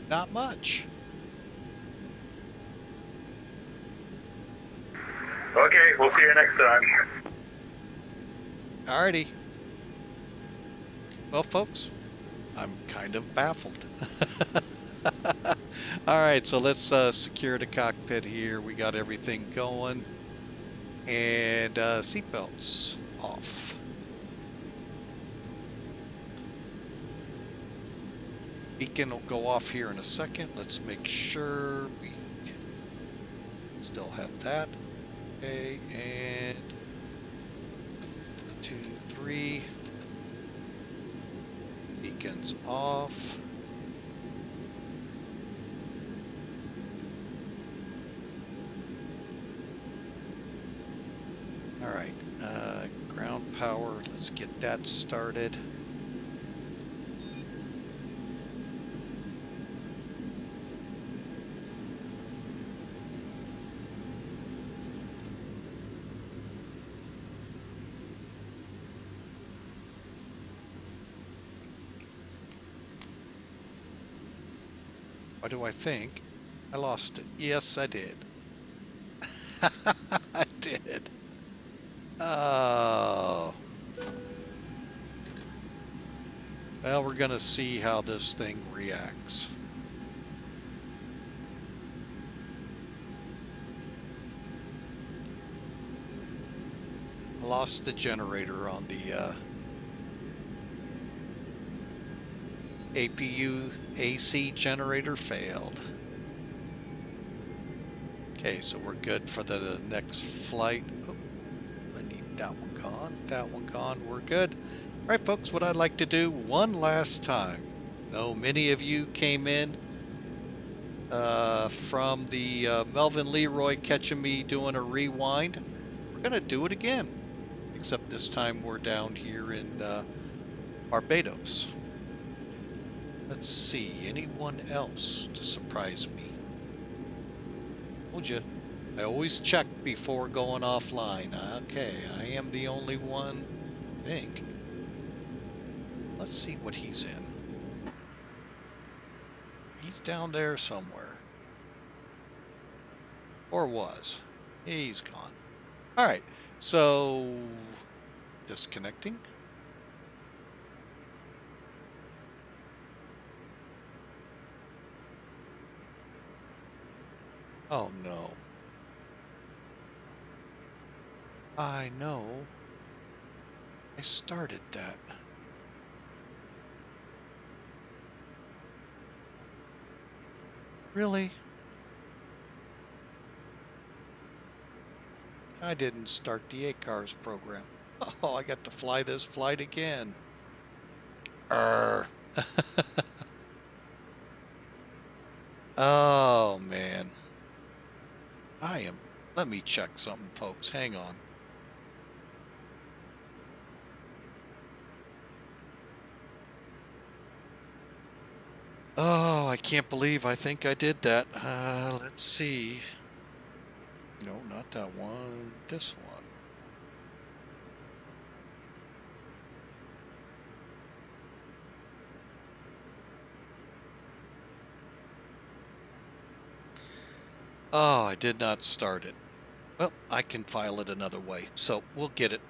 Speaker 1: Not much.
Speaker 5: Okay, we'll see you next time.
Speaker 1: Alrighty. Well, folks, I'm kind of baffled. Alright, so let's secure the cockpit here. We got everything going. And seatbelts off. Beacon will go off here in a second. Let's make sure we still have that. Okay, and 2, 3. Beacons off. All right, ground power. Let's get that started. What do I think? I lost it. Yes, I did. I did. Oh. Well, we're going to see how this thing reacts. I lost the generator on the APU AC generator failed. Okay, so we're good for the next flight. Oh, I need that one gone, that one gone. We're good. All right, folks, what I'd like to do one last time. Though many of you came in from the Melvin Leroy catching me doing a rewind. We're going to do it again. Except this time we're down here in Barbados. Let's see, anyone else to surprise me? Told you, I always check before going offline. Okay, I am the only one, I think. Let's see what he's in. He's down there somewhere. Or was. He's gone. All right, so disconnecting. Oh no. I know. I started that. Really? I didn't start the ACARS program. Oh, I got to fly this flight again. Arr. Oh, man. Let me check something, folks. Hang on. Oh, I can't believe I think I did that. Let's see. No, not that one. This one. Oh, I did not start it. Well, I can file it another way, so we'll get it.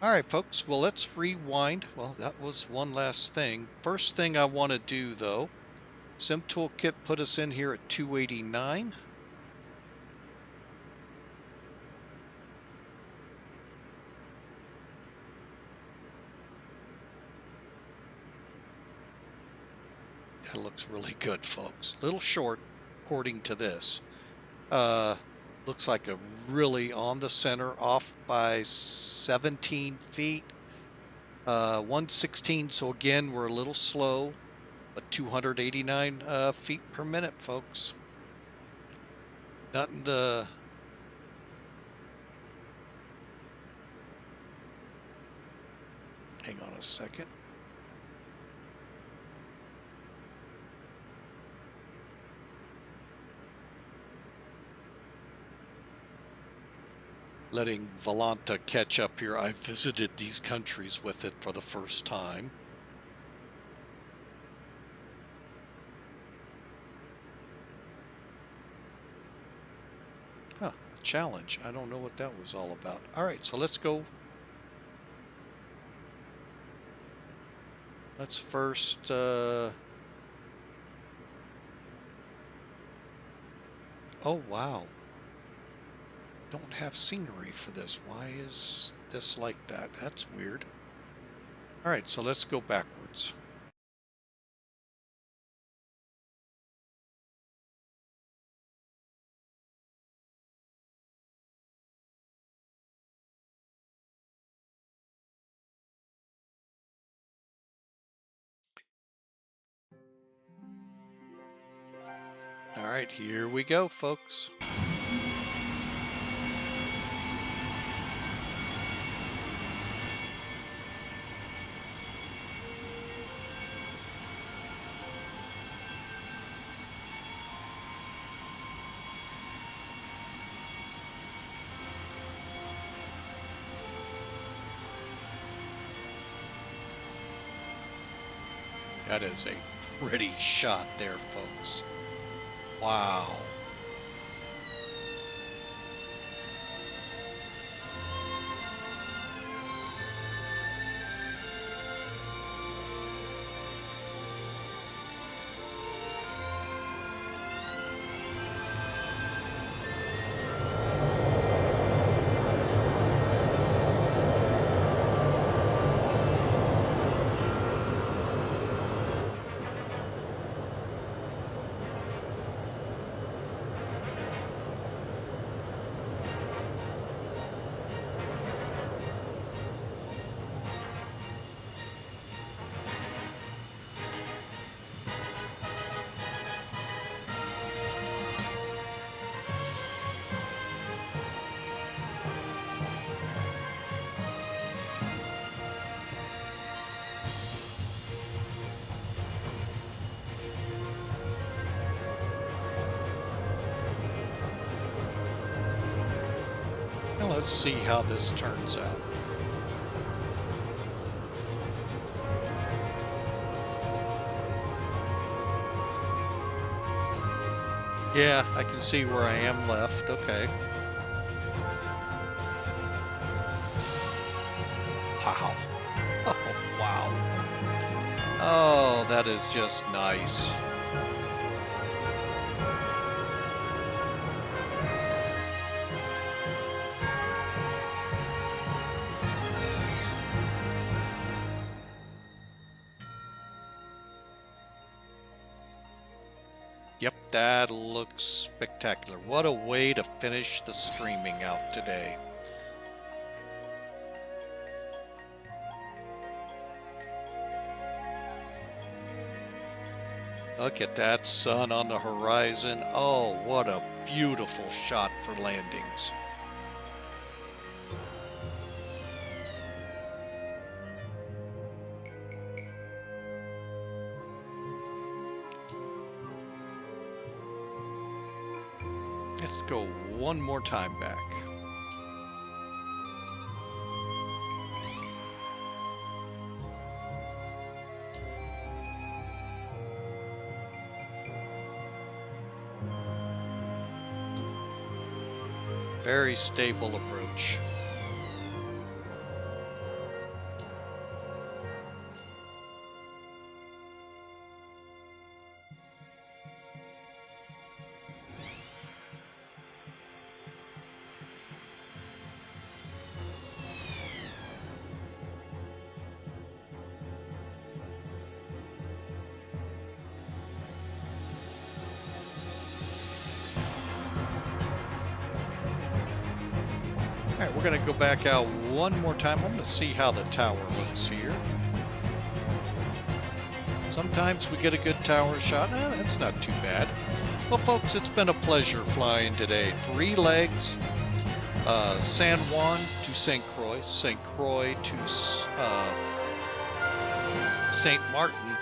Speaker 1: All right, folks, well, let's rewind. Well, that was one last thing. First thing I want to do, though, Sim Toolkit put us in here at 289. That looks really good, folks. A little short, according to this. Looks like a really on the center, off by 17 feet. 116, so again, we're a little slow, but 289 feet per minute, folks. Nothing to... Hang on a second. Letting Volanta catch up here. I visited these countries with it for the first time. Huh, challenge. I don't know what that was all about. All right, so let's go. Let's first... Oh, wow. Don't have scenery for this. Why is this like that? That's weird. All right, so let's go backwards. All right, here we go, folks. That is a pretty shot there, folks. Wow. Now let's see how this turns out. Yeah, I can see where I am left. Okay. Wow. Oh, wow. Oh, that is just nice. Yep, that looks spectacular. What a way to finish the streaming out today. Look at that sun on the horizon. Oh, what a beautiful shot for landings. Let's go one more time back. Very stable approach. All right, we're going to go back out one more time. I'm going to see how the tower looks here. Sometimes we get a good tower shot. That's not too bad. Well, folks, it's been a pleasure flying today. 3 legs, San Juan to St. Croix, St. Croix to St. Maarten,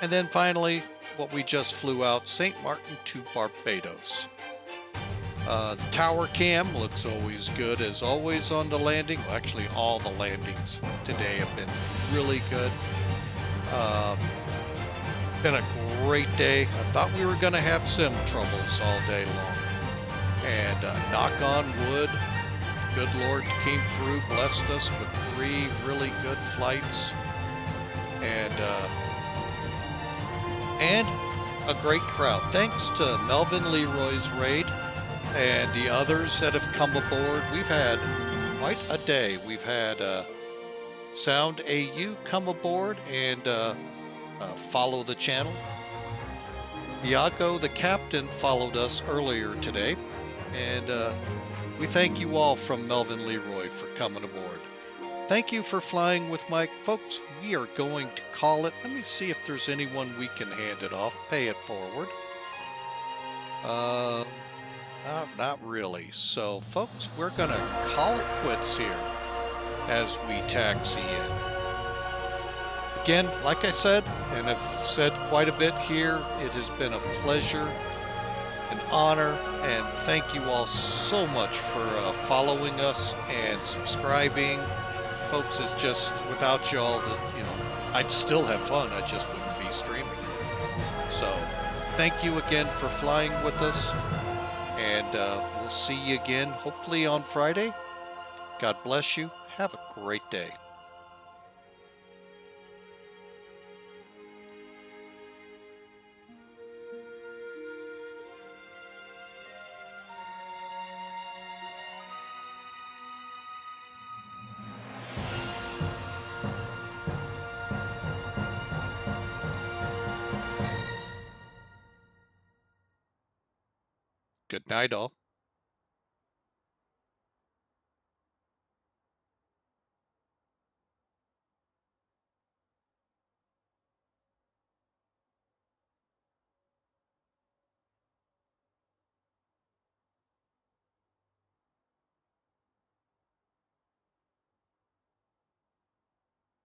Speaker 1: and then finally, what we just flew out, St. Maarten to Barbados. The tower cam looks always good as always on the landing. Well, actually, all the landings today have been really good. Been a great day. I thought we were going to have sim troubles all day long. And knock on wood, good Lord came through, blessed us with 3 really good flights. And a great crowd. Thanks to Melvin Leroy's raid and the others that have come aboard. We've had quite a day. We've had Sound AU come aboard and follow the channel. Iago, the captain, followed us earlier today. And we thank you all from Melvin Leroy for coming aboard. Thank you for flying with Mike. Folks, we are going to call it. Let me see if there's anyone we can hand it off. Pay it forward. Not really. So, folks, we're going to call it quits here as we taxi in. Again, like I said, and I've said quite a bit here, it has been a pleasure, an honor, and thank you all so much for following us and subscribing. Folks, it's just, without y'all, I'd still have fun. I just wouldn't be streaming. So, thank you again for flying with us. And we'll see you again, hopefully on Friday. God bless you. Have a great day. Good night, all.